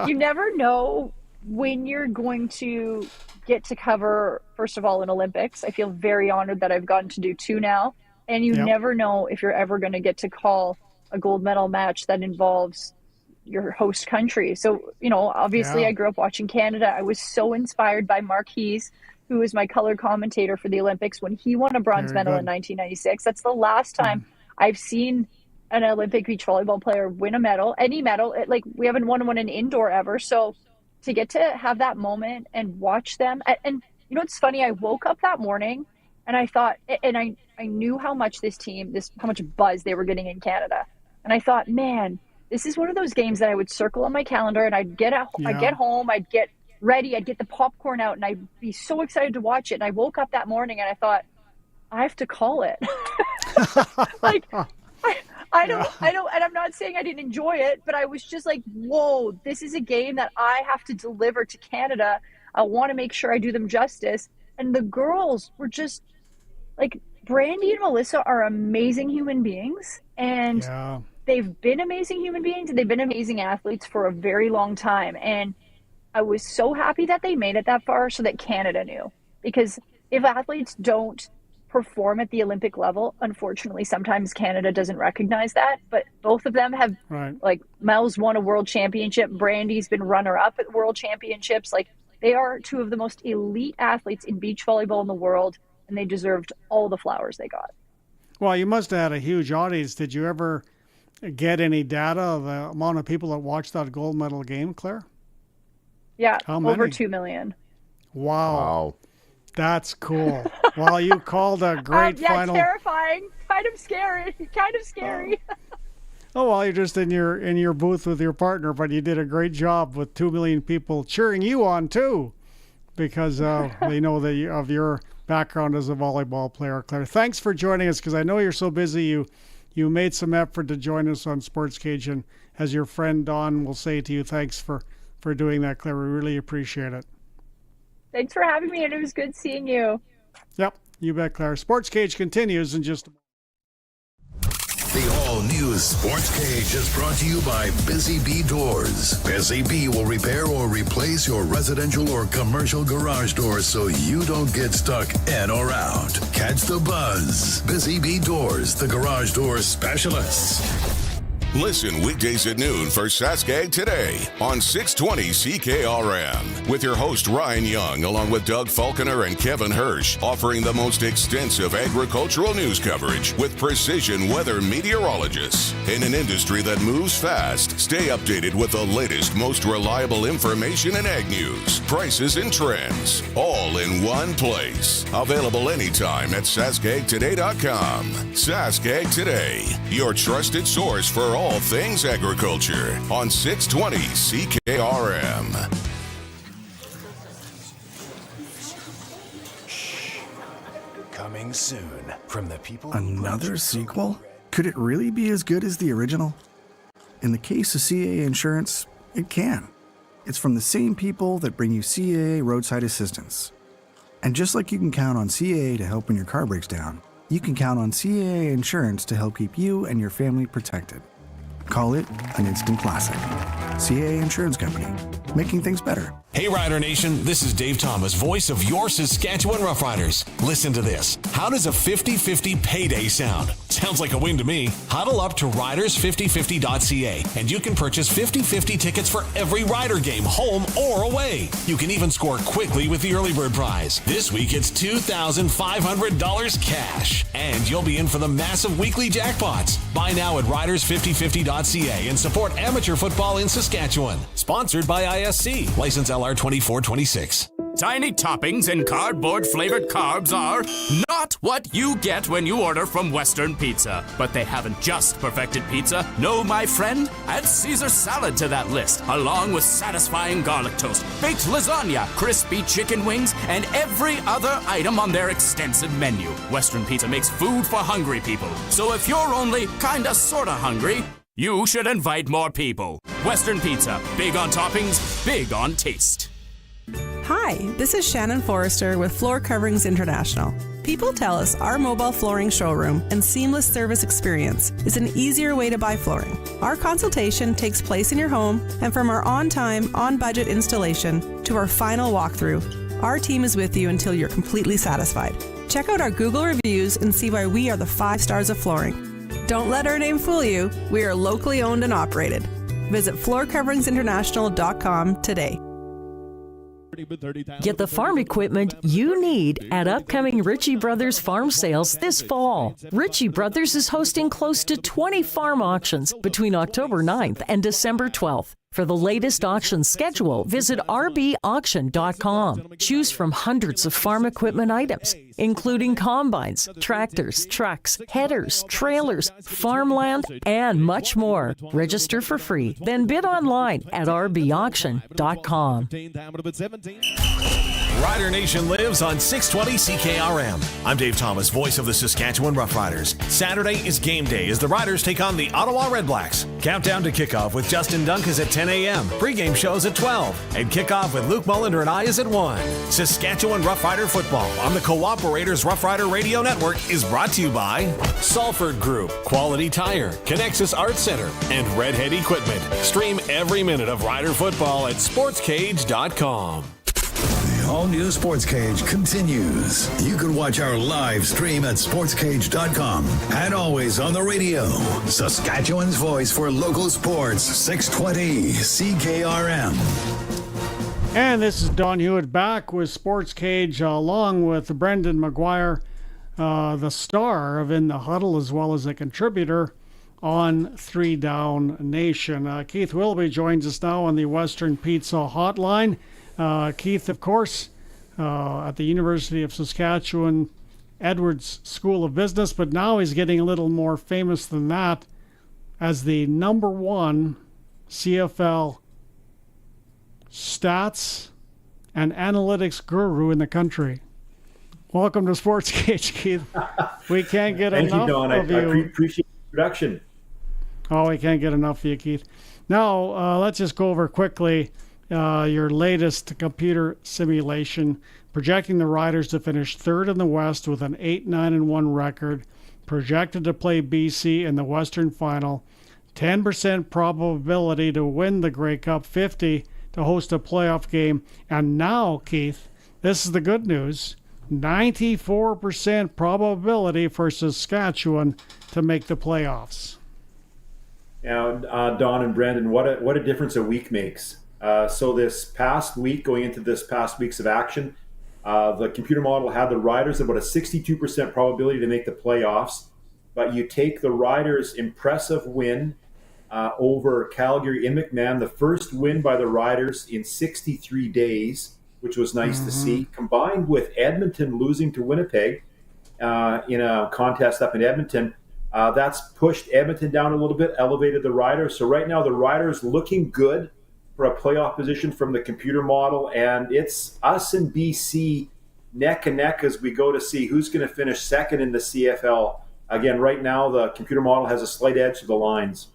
you never know when you're going to get to cover, first of all, an Olympics. I feel very honored that I've gotten to do 2 now. And you never know if you're ever going to get to call a gold medal match that involves your host country. So, you know, obviously I grew up watching Canada. I was so inspired by Mark Hees, who was my color commentator for the Olympics when he won a bronze medal in 1996. That's the last time I've seen an Olympic beach volleyball player win a medal, any medal. Like, we haven't won one in indoor ever. So to get to have that moment and watch them, and you know, it's funny, I woke up that morning and I thought, and I knew how much how much buzz they were getting in Canada. And I thought, man, this is one of those games that I would circle on my calendar, and I'd get home, I'd get ready, I'd get the popcorn out, and I'd be so excited to watch it. And I woke up that morning and I thought, I have to call it. Like, I don't, and I'm not saying I didn't enjoy it, but I was just like, whoa, this is a game that I have to deliver to Canada. I want to make sure I do them justice. And the girls were just like, Brandy and Melissa are amazing human beings, and they've been amazing human beings, and they've been amazing athletes for a very long time. And I was so happy that they made it that far so that Canada knew, because if athletes don't perform at the Olympic level, unfortunately, sometimes Canada doesn't recognize that. But both of them have, like, Mel's won a world championship. Brandy's been runner-up at world championships. Like, they are 2 of the most elite athletes in beach volleyball in the world. and they deserved all the flowers they got. Well, you must have had a huge audience. Did you ever get any data of the amount of people that watched that gold medal game, Claire? Yeah, How many? over 2 million. Wow. That's cool. Well, you called a great final. Terrifying. Kind of scary. Oh, well, you're just in your booth with your partner, but you did a great job with 2 million people cheering you on too, because they know of your background as a volleyball player, Claire. Thanks for joining us, because I know you're so busy. You made some effort to join us on Sportscage, and as your friend Don will say to you, thanks for doing that, Claire. We really appreciate it. Thanks for having me, and it was good seeing you. Yep, you bet, Claire. Sportscage continues in just a moment. The all-new Sportscage is brought to you by Busy Bee Doors. Busy Bee will repair or replace your residential or commercial garage doors so you don't get stuck in or out. Catch the buzz. Busy Bee Doors, the garage door specialists. Listen weekdays at noon for Saskag Today on 620 CKRM with your host Ryan Young along with Doug Falconer and Kevin Hirsch, offering the most extensive agricultural news coverage with precision weather meteorologists. In an industry that moves fast, stay updated with the latest, most reliable information in ag news, prices and trends, all in one place. Available anytime at saskagtoday.com. Saskag Today, your trusted source for all things agriculture on 620 CKRM. Coming soon from the people. Another sequel? Could it really be as good as the original? In the case of CAA Insurance, it can. It's from the same people that bring you CAA Roadside Assistance. And just like you can count on CAA to help when your car breaks down, you can count on CAA Insurance to help keep you and your family protected. Call it an instant classic. CAA Insurance Company, making things better. Hey Rider Nation, this is Dave Thomas, voice of your Saskatchewan Roughriders. Listen to this. How does a 50-50 payday sound? Sounds like a win to me. Huddle up to riders5050.ca and you can purchase 50-50 tickets for every Rider game, home or away. You can even score quickly with the early bird prize. This week it's $2,500 cash. And you'll be in for the massive weekly jackpots. Buy now at riders5050.ca and support amateur football in Saskatchewan. Sponsored by ISC. License LR 2426. Tiny toppings and cardboard-flavored carbs are not what you get when you order from Western Pizza. But they haven't just perfected pizza. No, my friend, add Caesar salad to that list, along with satisfying garlic toast, baked lasagna, crispy chicken wings, and every other item on their extensive menu. Western Pizza makes food for hungry people. So if you're only kinda sorta hungry, you should invite more people. Western Pizza, big on toppings, big on taste. Hi, this is Shannon Forrester with Floor Coverings International. People tell us our mobile flooring showroom and seamless service experience is an easier way to buy flooring. Our consultation takes place in your home, and from our on-time, on-budget installation to our final walkthrough, our team is with you until you're completely satisfied. Check out our Google reviews and see why we are the 5 stars of flooring. Don't let our name fool you. We are locally owned and operated. Visit floorcoveringsinternational.com today. Get the farm equipment you need at upcoming Ritchie Brothers farm sales this fall. Ritchie Brothers is hosting close to 20 farm auctions between October 9th and December 12th. For the latest auction schedule, visit rbauction.com. Choose from hundreds of farm equipment items, including combines, tractors, trucks, headers, trailers, farmland, and much more. Register for free, then bid online at rbauction.com. Rider Nation lives on 620 CKRM. I'm Dave Thomas, voice of the Saskatchewan Roughriders. Saturday is game day as the Riders take on the Ottawa Redblacks. Countdown to kickoff with Justin Dunk is at 10 a.m. Pre-game shows at 12. And kickoff with Luke Mullender and I is at 1. Saskatchewan Roughrider football on the Cooperators Roughrider Radio Network is brought to you by Salford Group, Quality Tire, Connexus Art Center, and Redhead Equipment. Stream every minute of Rider football at sportscage.com. All-new Sportscage continues. You can watch our live stream at sportscage.com and always on the radio. Saskatchewan's voice for local sports, 620 CKRM. And this is Don Hewitt back with Sportscage along with Brendan McGuire, the star of In the Huddle, as well as a contributor on 3 Down Nation. Keith Willoughby joins us now on the Western Pizza Hotline. Keith, of course, at the University of Saskatchewan Edwards School of Business, but now he's getting a little more famous than that as the #1 CFL stats and analytics guru in the country. Welcome to Sportscage, Keith. We can't get Thank enough you, Don. of you. I appreciate the introduction. Oh, we can't get enough of you, Keith. Now, let's just go over quickly your latest computer simulation, projecting the Riders to finish 3rd in the West with an 8-9-1 record, projected to play BC in the Western Final, 10% probability to win the Grey Cup, 50 to host a playoff game, and now, Keith, this is the good news, 94% probability for Saskatchewan to make the playoffs. Now, Don and Brandon, what a difference a week makes. So this past week, going into this past weeks of action, the computer model had the Riders about a 62% probability to make the playoffs, but you take the Riders' impressive win over Calgary in McMahon, the first win by the Riders in 63 days, which was nice to see, combined with Edmonton losing to Winnipeg in a contest up in Edmonton. That's pushed Edmonton down a little bit, elevated the Riders. So right now the Riders looking good for a playoff position from the computer model, and it's us and BC neck and neck as we go to see who's going to finish second in the CFL. Again, right now the computer model has a slight edge to the lines.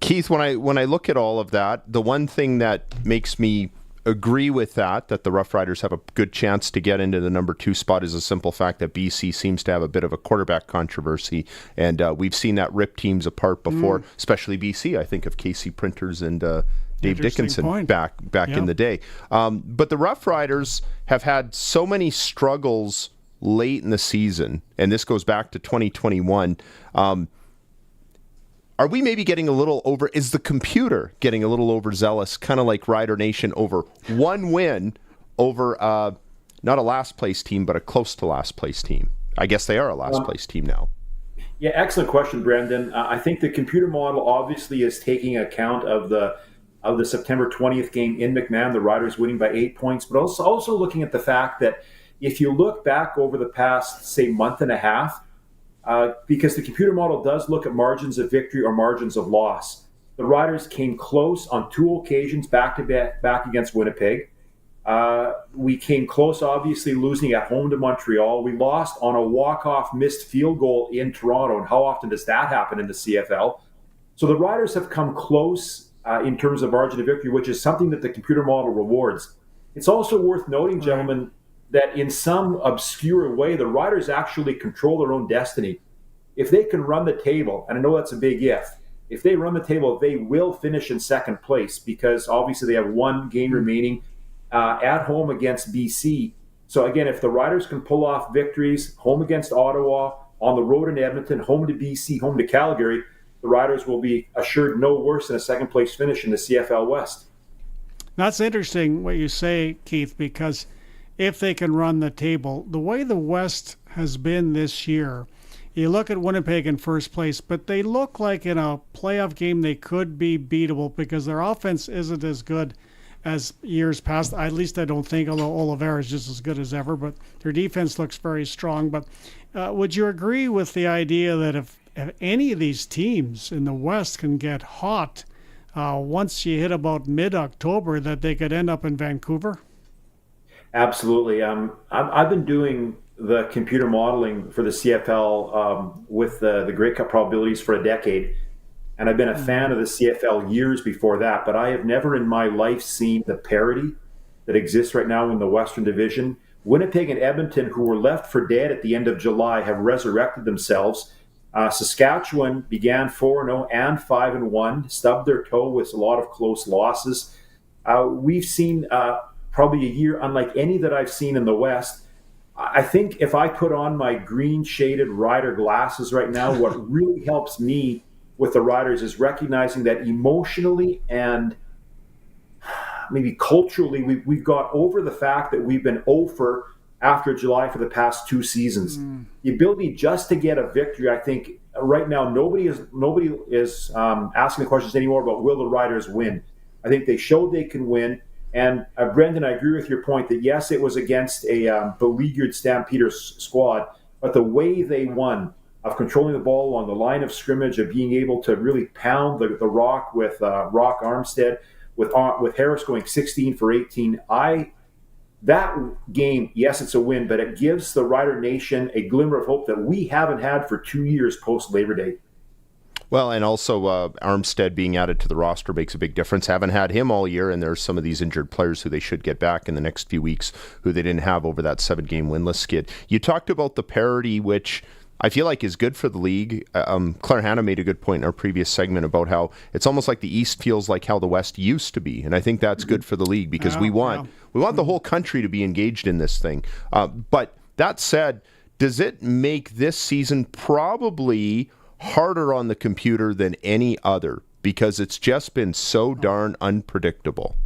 Keith, when I look at all of that, the one thing that makes me agree with that the Rough Riders have a good chance to get into the #2 spot is a simple fact that BC seems to have a bit of a quarterback controversy, and we've seen that rip teams apart before, especially BC. I think of Casey Printers and Dave Dickinson back in the day. But the Rough Riders have had so many struggles late in the season, and this goes back to 2021. Are we maybe getting a little is the computer getting a little overzealous, kind of like Rider Nation over one win over not a last place team, but a close to last place team? I guess they are a last place team now. Yeah, excellent question, Brandon. I think the computer model obviously is taking account of the September 20th game in McMahon, the Riders winning by 8 points, but also looking at the fact that if you look back over the past, say, month and a half, because the computer model does look at margins of victory or margins of loss. The Riders came close on 2 occasions back against Winnipeg. We came close, obviously, losing at home to Montreal. We lost on a walk-off missed field goal in Toronto, and how often does that happen in the CFL? So the Riders have come close in terms of margin of victory, which is something that the computer model rewards. It's also worth noting, gentlemen, that in some obscure way, the Riders actually control their own destiny. If they can run the table, and I know that's a big if they run the table, they will finish in second place because obviously they have 1 game remaining at home against BC. So again, if the Riders can pull off victories, home against Ottawa, on the road in Edmonton, home to BC, home to Calgary, the Riders will be assured no worse than a second place finish in the CFL West. That's interesting what you say, Keith, because if they can run the table, the way the West has been this year, you look at Winnipeg in first place, but they look like in a playoff game they could be beatable because their offense isn't as good as years past. At least I don't think, although Oliveira is just as good as ever, but their defense looks very strong. But would you agree with the idea that if any of these teams in the West can get hot once you hit about mid-October, that they could end up in Vancouver? Absolutely. I've been doing the computer modeling for the CFL with the Grey Cup probabilities for a decade, and I've been a fan of the CFL years before that, but I have never in my life seen the parity that exists right now in the Western Division. Winnipeg and Edmonton, who were left for dead at the end of July, have resurrected themselves. Saskatchewan began 4-0 and 5-1, stubbed their toe with a lot of close losses. We've seen probably a year unlike any that I've seen in the West. I think if I put on my green shaded Rider glasses right now, what really helps me with the Riders is recognizing that emotionally and maybe culturally, we've got over the fact that we've been over after July for the past 2 seasons. The ability just to get a victory, I think right now nobody is asking the questions anymore about will the Riders win. I think they showed they can win. And Brendan, I agree with your point that yes, it was against a beleaguered Stampeders squad, but the way they won, of controlling the ball along the line of scrimmage, of being able to really pound the rock with Rock Armstead, with Harris going 16 for 18. That game, yes, it's a win, but it gives the Rider Nation a glimmer of hope that we haven't had for 2 years post Labor Day. Well, and also Armstead being added to the roster makes a big difference. Haven't had him all year, and there's some of these injured players who they should get back in the next few weeks who they didn't have over that 7-game winless skid. You talked about the parity, which I feel like is good for the league. Claire Hanna made a good point in our previous segment about how it's almost like the East feels like how the West used to be, and I think that's good for the league because we want the whole country to be engaged in this thing. But that said, does it make this season probably harder on the computer than any other because it's just been so darn unpredictable?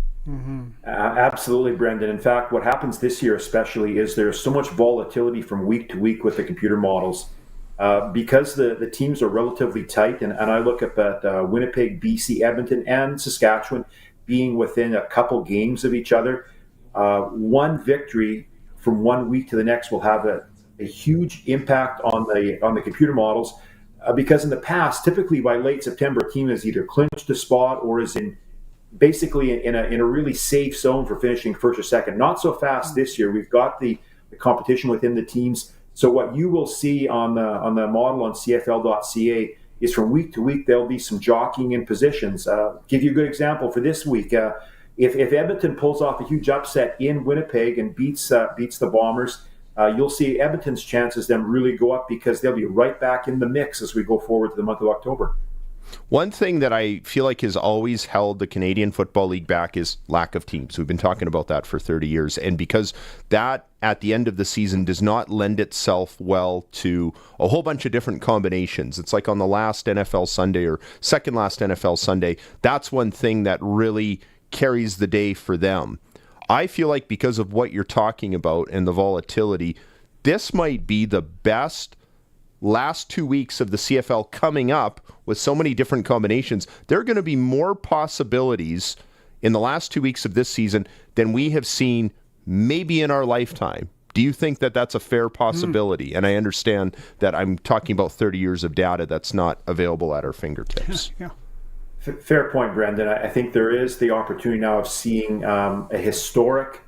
Absolutely, Brendan. In fact, what happens this year especially is there's so much volatility from week to week with the computer models. Because the teams are relatively tight, and I look up at Winnipeg, BC, Edmonton, and Saskatchewan being within a couple games of each other, one victory from 1 week to the next will have a huge impact on the computer models. Because in the past, typically by late September, a team has either clinched a spot or is basically in a really safe zone for finishing first or second. Not so fast this year. We've got the competition within the teams. So what you will see on the model on CFL.ca is from week to week there'll be some jockeying in positions. Give you a good example for this week. If Edmonton pulls off a huge upset in Winnipeg and beats the Bombers, you'll see Edmonton's chances then really go up because they'll be right back in the mix as we go forward to the month of October. One thing that I feel like has always held the Canadian Football League back is lack of teams. We've been talking about that for 30 years. And because that, at the end of the season, does not lend itself well to a whole bunch of different combinations. It's like on the last NFL Sunday or second last NFL Sunday, that's one thing that really carries the day for them. I feel like because of what you're talking about and the volatility, this might be the best last 2 weeks of the CFL coming up with so many different combinations. There are going to be more possibilities in the last 2 weeks of this season than we have seen maybe in our lifetime. Do you think that that's a fair possibility? And I understand that I'm talking about 30 years of data that's not available at our fingertips. Yeah. Fair point, Brendan. I think there is the opportunity now of seeing a historic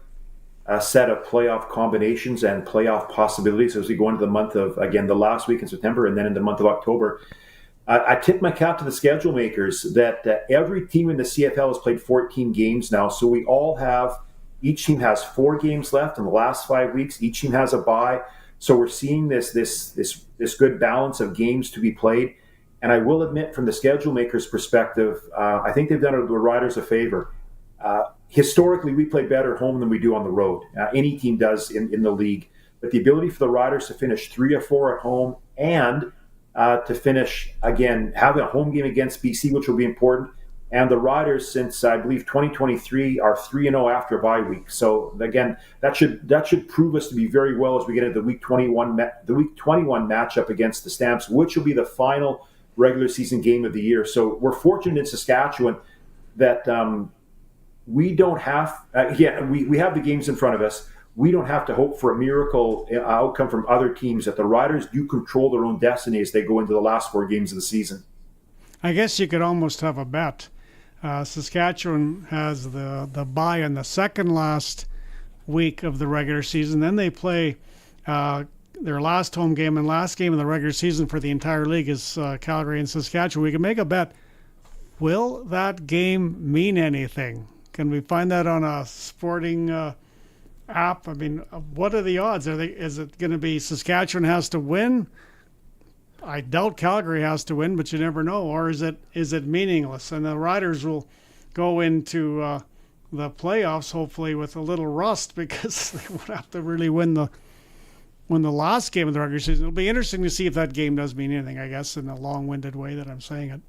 set of playoff combinations and playoff possibilities as we go into the month of, again, the last week in September and then in the month of October. I tip my cap to the schedule makers that every team in the CFL has played 14 games now. So we all have, each team has 4 games left in the last 5 weeks. Each team has a bye. So we're seeing this good balance of games to be played. And I will admit, from the schedule makers' perspective, I think they've done the Riders a favor. Historically, we play better at home than we do on the road. Any team does in the league. But the ability for the Riders to finish 3 or 4 at home and to finish, again, having a home game against BC, which will be important. And the Riders, since I believe 2023, are 3-0 after a bye week. So again, that should prove us to be very well as we get into the week 21 matchup against the Stamps, which will be the final regular season game of the year. So we're fortunate in Saskatchewan that we don't have, we have the games in front of us. We don't have to hope for a miracle outcome from other teams, that the Riders do control their own destiny as they go into the last 4 games of the season. I guess you could almost have a bet. Saskatchewan has the bye in the second last week of the regular season. Then they play their last home game and last game of the regular season for the entire league is Calgary and Saskatchewan. We can make a bet. Will that game mean anything? Can we find that on a sporting app? I mean, what are the odds? Is it going to be Saskatchewan has to win? I doubt Calgary has to win, but you never know. Or is it meaningless? And the Riders will go into the playoffs hopefully with a little rust because they won't have to really win the last game of the regular season. It'll be interesting to see if that game does mean anything, I guess, in a long-winded way that I'm saying it.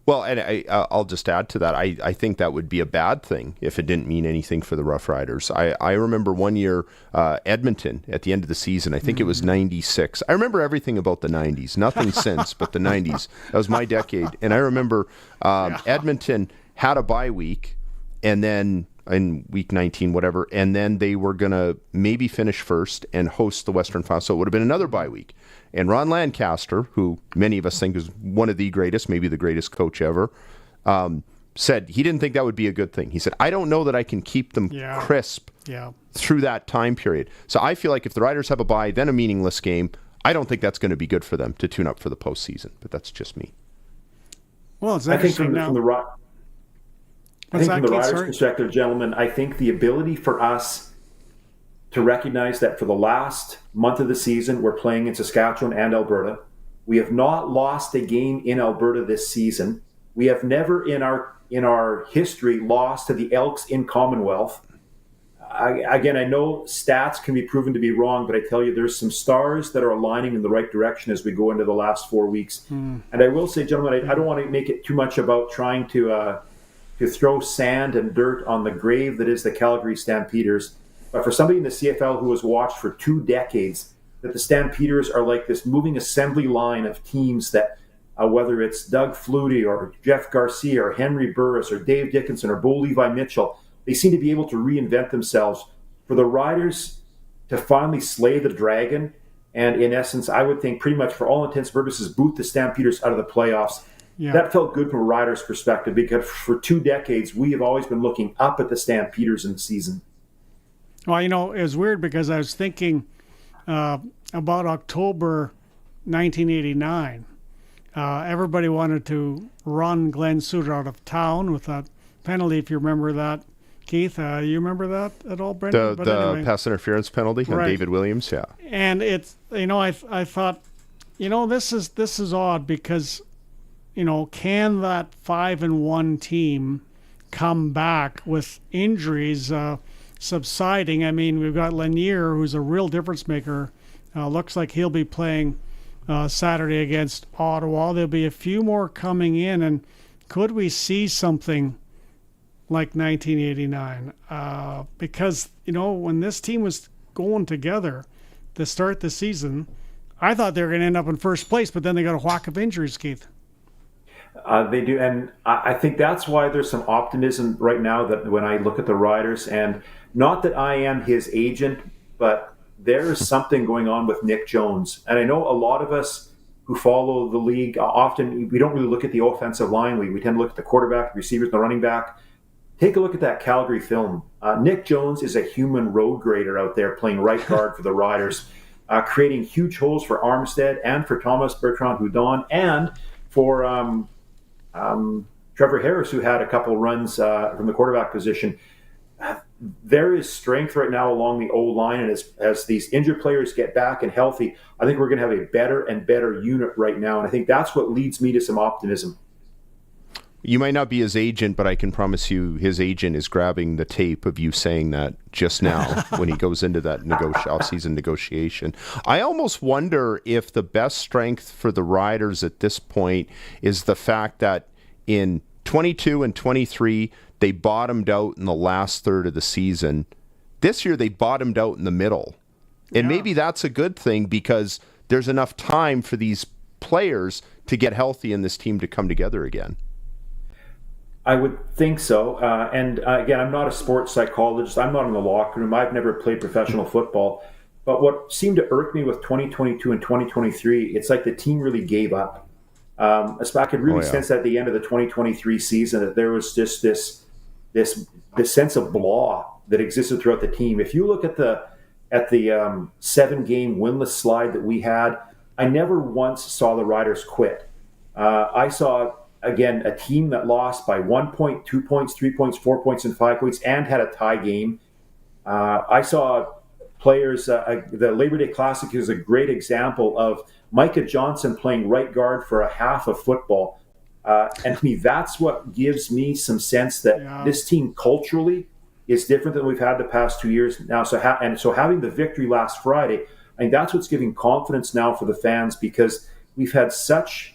Well, and I'll just add to that. I think that would be a bad thing if it didn't mean anything for the Roughriders. I remember one year, Edmonton, at the end of the season, I think it was 96. I remember everything about the 90s, nothing since, but the 90s. That was my decade. And I remember Edmonton had a bye week, and then in week 19, whatever, and then they were going to maybe finish first and host the Western Final. So it would have been another bye week. And Ron Lancaster, who many of us think is one of the greatest, maybe the greatest coach ever, said he didn't think that would be a good thing. He said, I don't know that I can keep them crisp through that time period. So I feel like if the Riders have a bye, then a meaningless game, I don't think that's going to be good for them to tune up for the postseason. But that's just me. Well, it's I think interesting from the Riders' perspective, gentlemen, I think the ability for us to recognize that for the last month of the season, we're playing in Saskatchewan and Alberta. We have not lost a game in Alberta this season. We have never in our history lost to the Elks in Commonwealth. I know stats can be proven to be wrong, but I tell you, there's some stars that are aligning in the right direction as we go into the last 4 weeks. And I will say, gentlemen, I don't want to make it too much about trying to throw sand and dirt on the grave that is the Calgary Stampeders. But for somebody in the CFL who has watched for 2 decades, that the Stampeders are like this moving assembly line of teams that, whether it's Doug Flutie or Jeff Garcia or Henry Burris or Dave Dickinson or Bo Levi Mitchell, they seem to be able to reinvent themselves. For the Riders to finally slay the dragon and, in essence, I would think pretty much for all intents and purposes, boot the Stampeders out of the playoffs, that felt good from a Riders' perspective because for 2 decades, we have always been looking up at the Stampeders in the season. Well, it was weird because I was thinking about October 1989. Everybody wanted to run Glenn Suter out of town with that penalty, if you remember that. Keith, you remember that at all, Brendan? The pass interference penalty on David Williams, yeah. And it's, I thought, this is odd because, can that 5-1 team come back with injuries subsiding? I mean, we've got Lanier, who's a real difference maker. Looks like he'll be playing Saturday against Ottawa. There'll be a few more coming in, and could we see something like 1989? Because, when this team was going together to start the season, I thought they were going to end up in first place, but then they got a whack of injuries, Keith. They do, and I think that's why there's some optimism right now that when I look at the Riders, and not that I am his agent, but there is something going on with Nick Jones. And I know a lot of us who follow the league, often we don't really look at the offensive line. We tend to look at the quarterback, the receivers, the running back. Take a look at that Calgary film. Nick Jones is a human road grader out there playing right guard for the Riders, creating huge holes for Armstead and for Thomas Bertrand-Houdon and for Trevor Harris, who had a couple runs from the quarterback position. There is strength right now along the O-line, and as these injured players get back and healthy, I think we're going to have a better and better unit right now, and I think that's what leads me to some optimism. You might not be his agent, but I can promise you his agent is grabbing the tape of you saying that just now when he goes into that off-season negotiation. I almost wonder if the best strength for the Riders at this point is the fact that in 22 and 23, they bottomed out in the last third of the season. This year, they bottomed out in the middle. And maybe that's a good thing because there's enough time for these players to get healthy and this team to come together again. I would think so. And again, I'm not a sports psychologist. I'm not in the locker room. I've never played professional football. But what seemed to irk me with 2022 and 2023, it's like the team really gave up. I could really sense at the end of the 2023 season that there was just this sense of blah that existed throughout the team. If you look at the 7-game winless slide that we had, I never once saw the Riders quit. I saw, again, a team that lost by 1 point, 2 points, 3 points, 4 points, and 5 points, and had a tie game. I saw players, the Labor Day Classic is a great example of Micah Johnson playing right guard for a half of football. And to me, that's what gives me some sense that this team culturally is different than we've had the past 2 years now. So having the victory last Friday, I think that's what's giving confidence now for the fans, because we've had such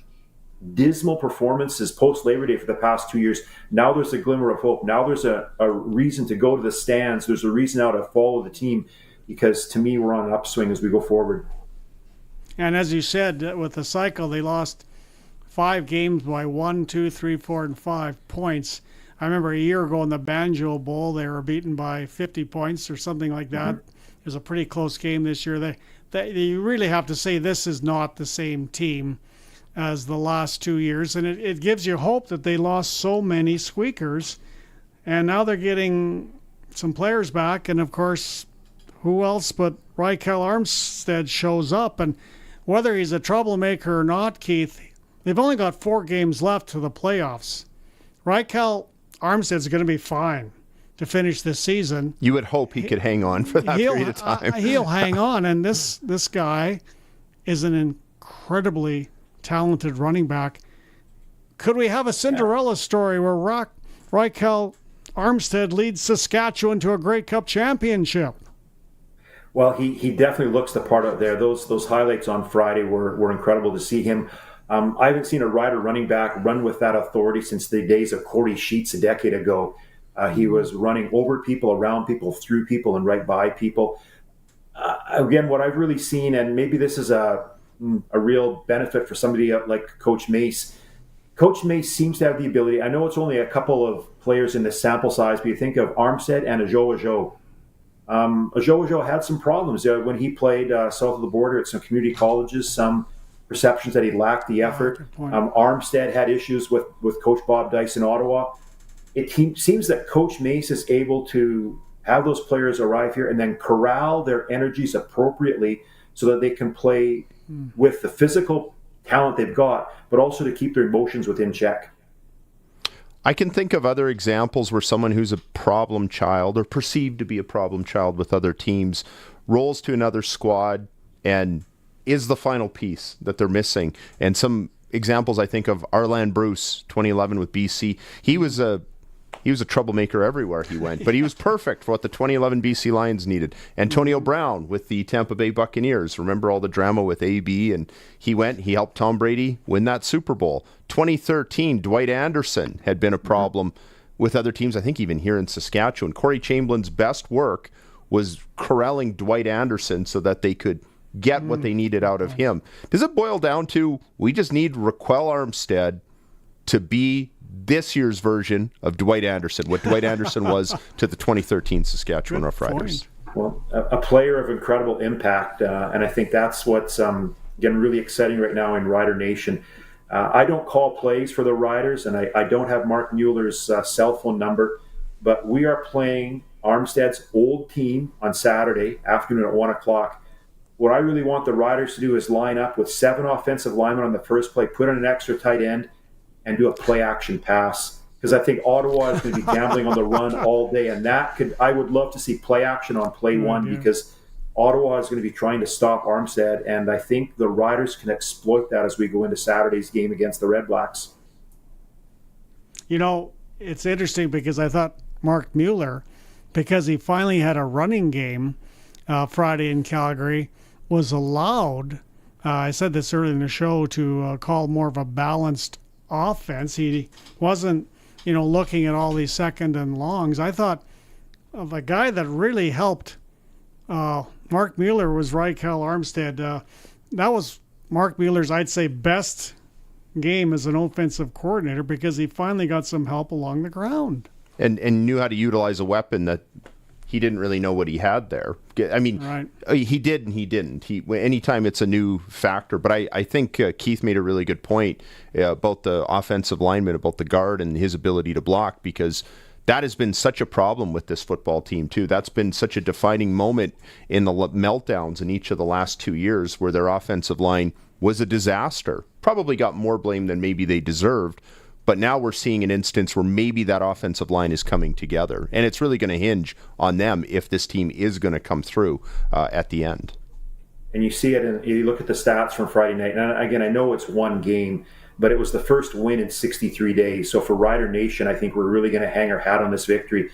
dismal performances post Labor Day for the past 2 years. Now there's a glimmer of hope. Now there's a reason to go to the stands. There's a reason now to follow the team, because to me, we're on an upswing as we go forward. And as you said, with the cycle, they lost 5 games by 1, 2, 3, 4, and 5 points. I remember a year ago in the Banjo Bowl, they were beaten by 50 points or something like that. Mm-hmm. It was a pretty close game this year. You really have to say this is not the same team as the last 2 years, and it gives you hope that they lost so many squeakers, and now they're getting some players back, and of course, who else but Rykel Armstead shows up, and whether he's a troublemaker or not, Keith, they've only got 4 games left to the playoffs. Rykel Armstead's going to be fine to finish this season. You would hope he could hang on for that period of time. He'll hang on, and this guy is an incredibly talented running back. Could we have a Cinderella story where Rykel Armstead leads Saskatchewan to a Grey Cup championship? Well, he definitely looks the part out there. Those highlights on Friday were incredible to see him. I haven't seen a Rider running back run with that authority since the days of Corey Sheets a decade ago. He was running over people, around people, through people, and right by people. Again, what I've really seen, and maybe this is a real benefit for somebody like Coach Mace. Coach Mace seems to have the ability. I know it's only a couple of players in this sample size, but you think of Armstead and Ajo. Ajo had some problems when he played south of the border at some community colleges, some perceptions that he lacked the effort. Armstead had issues with Coach Bob Dice in Ottawa. It seems that Coach Mace is able to have those players arrive here and then corral their energies appropriately so that they can play with the physical talent they've got, but also to keep their emotions within check. I can think of other examples where someone who's a problem child or perceived to be a problem child with other teams rolls to another squad and is the final piece that they're missing. And some examples I think of, Arlan Bruce, 2011 with BC. He was a troublemaker everywhere he went, but he was perfect for what the 2011 BC Lions needed. Antonio Brown with the Tampa Bay Buccaneers. Remember all the drama with AB, and he helped Tom Brady win that Super Bowl. 2013, Dwight Anderson had been a problem with other teams, I think even here in Saskatchewan. Corey Chamberlain's best work was corralling Dwight Anderson so that they could get what they needed out of him. Does it boil down to we just need Rykel Armstead to be this year's version of Dwight Anderson, what Dwight Anderson was to the 2013 Saskatchewan Roughriders? Well, a player of incredible impact, and I think that's what's getting really exciting right now in Rider Nation. I don't call plays for the Riders, and I don't have Mark Mueller's cell phone number, but we are playing Armstead's old team on Saturday afternoon at 1 o'clock. What I really want the Riders to do is line up with 7 offensive linemen on the first play, put on an extra tight end, and do a play-action pass. Because I think Ottawa is going to be gambling on the run all day, and I would love to see play-action on play one, because Ottawa is going to be trying to stop Armstead, and I think the Riders can exploit that as we go into Saturday's game against the Red Blacks. You know, it's interesting because I thought Mark Mueller, because he finally had a running game Friday in Calgary, was allowed, I said this earlier in the show, to call more of a balanced offense. He wasn't, looking at all these second and longs. I thought of a guy that really helped Mark Mueller was Rykel Armstead. That was Mark Mueller's, I'd say, best game as an offensive coordinator, because he finally got some help along the ground. And knew how to utilize a weapon that he didn't really know what he had there. I mean, he did and he didn't. Anytime it's a new factor. But I think Keith made a really good point about the offensive lineman, about the guard and his ability to block, because that has been such a problem with this football team too. That's been such a defining moment in the meltdowns in each of the last 2 years, where their offensive line was a disaster. Probably got more blame than maybe they deserved. But now we're seeing an instance where maybe that offensive line is coming together. And it's really going to hinge on them if this team is going to come through at the end. And you see it, and you look at the stats from Friday night. And again, I know it's one game, but it was the first win in 63 days. So for Rider Nation, I think we're really going to hang our hat on this victory.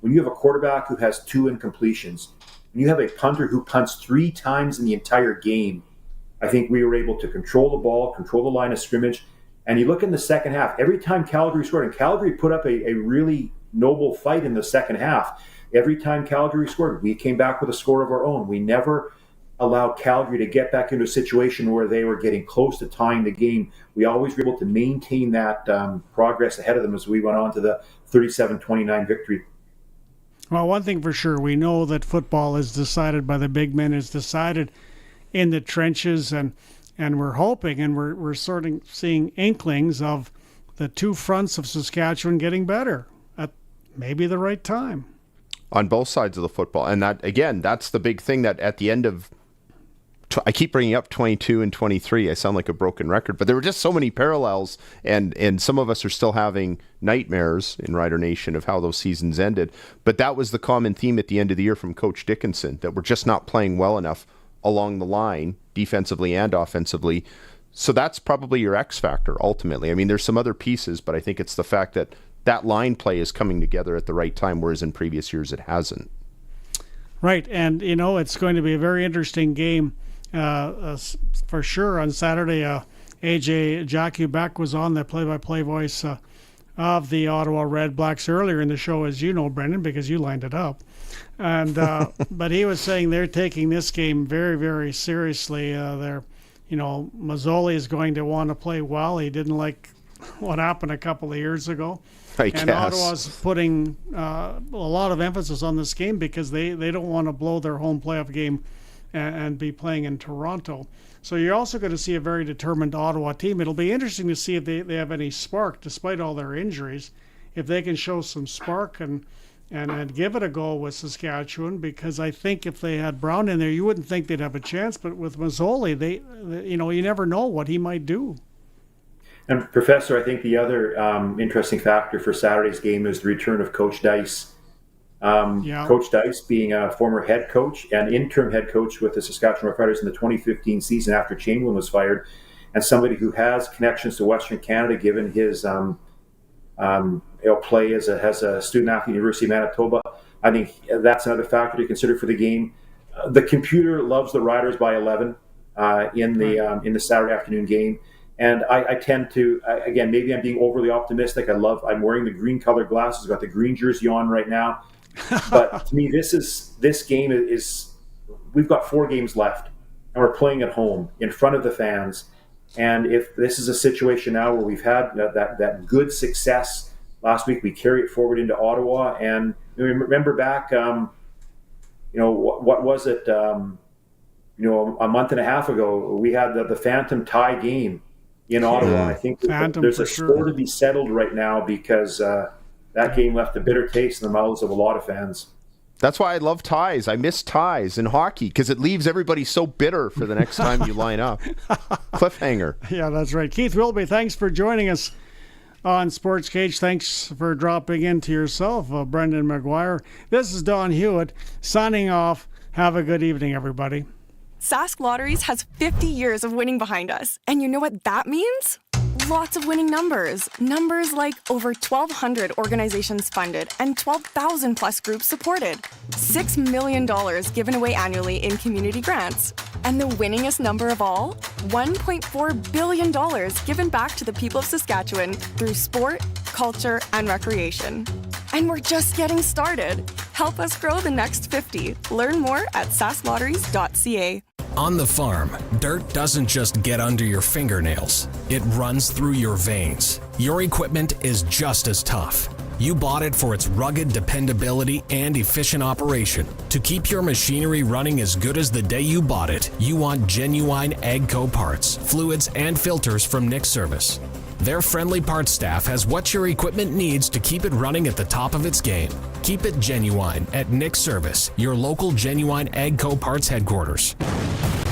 When you have a quarterback who has 2 incompletions, when you have a punter who punts 3 times in the entire game, I think we were able to control the ball, control the line of scrimmage, And you look in the second half, every time Calgary scored, and Calgary put up a really noble fight in the second half. Every time Calgary scored, we came back with a score of our own. We never allowed Calgary to get back into a situation where they were getting close to tying the game. We always were able to maintain that progress ahead of them as we went on to the 37-29 victory. Well, one thing for sure, we know that football is decided by the big men, is decided in the trenches, and we're hoping, and we're sort of seeing inklings of the two fronts of Saskatchewan getting better at maybe the right time. On both sides of the football. And that, again, that's the big thing, that at the end of, I keep bringing up 22 and 23. I sound like a broken record, but there were just so many parallels, and some of us are still having nightmares in Rider Nation of how those seasons ended. But that was the common theme at the end of the year from Coach Dickinson, that we're just not playing well enough along the line, defensively and offensively. So that's probably your X factor, ultimately. I mean, there's some other pieces, but I think it's the fact that that line play is coming together at the right time, whereas in previous years it hasn't. Right, and it's going to be a very interesting game for sure on Saturday. AJ Jacques was on, the play-by-play voice of the Ottawa Red Blacks earlier in the show, as you know, Brendan, because you lined it up. And but he was saying they're taking this game very, very seriously. Mazzoli is going to want to play well. He didn't like what happened a couple of years ago. And Ottawa's putting a lot of emphasis on this game because they don't want to blow their home playoff game and be playing in Toronto. So you're also going to see a very determined Ottawa team. It'll be interesting to see if they have any spark, despite all their injuries, if they can show some spark and give it a go with Saskatchewan, because I think if they had Brown in there, you wouldn't think they'd have a chance. But with Mazzoli, you never know what he might do. And Professor, I think the other interesting factor for Saturday's game is the return of Coach Dice. Coach Dice being a former head coach and interim head coach with the Saskatchewan Roughriders in the 2015 season after Chamberlain was fired, and somebody who has connections to Western Canada given his play as a student athlete at the University of Manitoba. I think that's another factor to consider for the game. The computer loves the Riders by 11 in the Saturday afternoon game. And I tend to, again, maybe I'm being overly optimistic. I'm wearing the green colored glasses, got the green jersey on right now. But to me, this game is, we've got 4 games left, and we're playing at home in front of the fans. And if this is a situation now where we've had that good success last week, we carry it forward into Ottawa. And remember back, what was it? A month and a half ago, we had the Phantom tie game in Ottawa. I think there's a score to be settled right now because that game left a bitter taste in the mouths of a lot of fans. That's why I love ties. I miss ties in hockey because it leaves everybody so bitter for the next time you line up. Cliffhanger. Yeah, that's right. Keith Wilby, thanks for joining us on Sportscage. Thanks for dropping into yourself, Brendan McGuire. This is Don Hewitt signing off. Have a good evening, everybody. Sask Lotteries has 50 years of winning behind us. And you know what that means? Lots of winning numbers. Numbers like over 1,200 organizations funded and 12,000 plus groups supported. $6 million given away annually in community grants. And the winningest number of all? $1.4 billion given back to the people of Saskatchewan through sport, culture, and recreation. And we're just getting started. Help us grow the next 50. Learn more at sasklotteries.ca. On the farm, dirt doesn't just get under your fingernails. It runs through your veins. Your equipment is just as tough. You bought it for its rugged dependability and efficient operation. To keep your machinery running as good as the day you bought it, you want genuine AGCO parts, fluids, and filters from Nick Service. Their friendly parts staff has what your equipment needs to keep it running at the top of its game. Keep it genuine at Nick Service, your local genuine AGCO parts headquarters.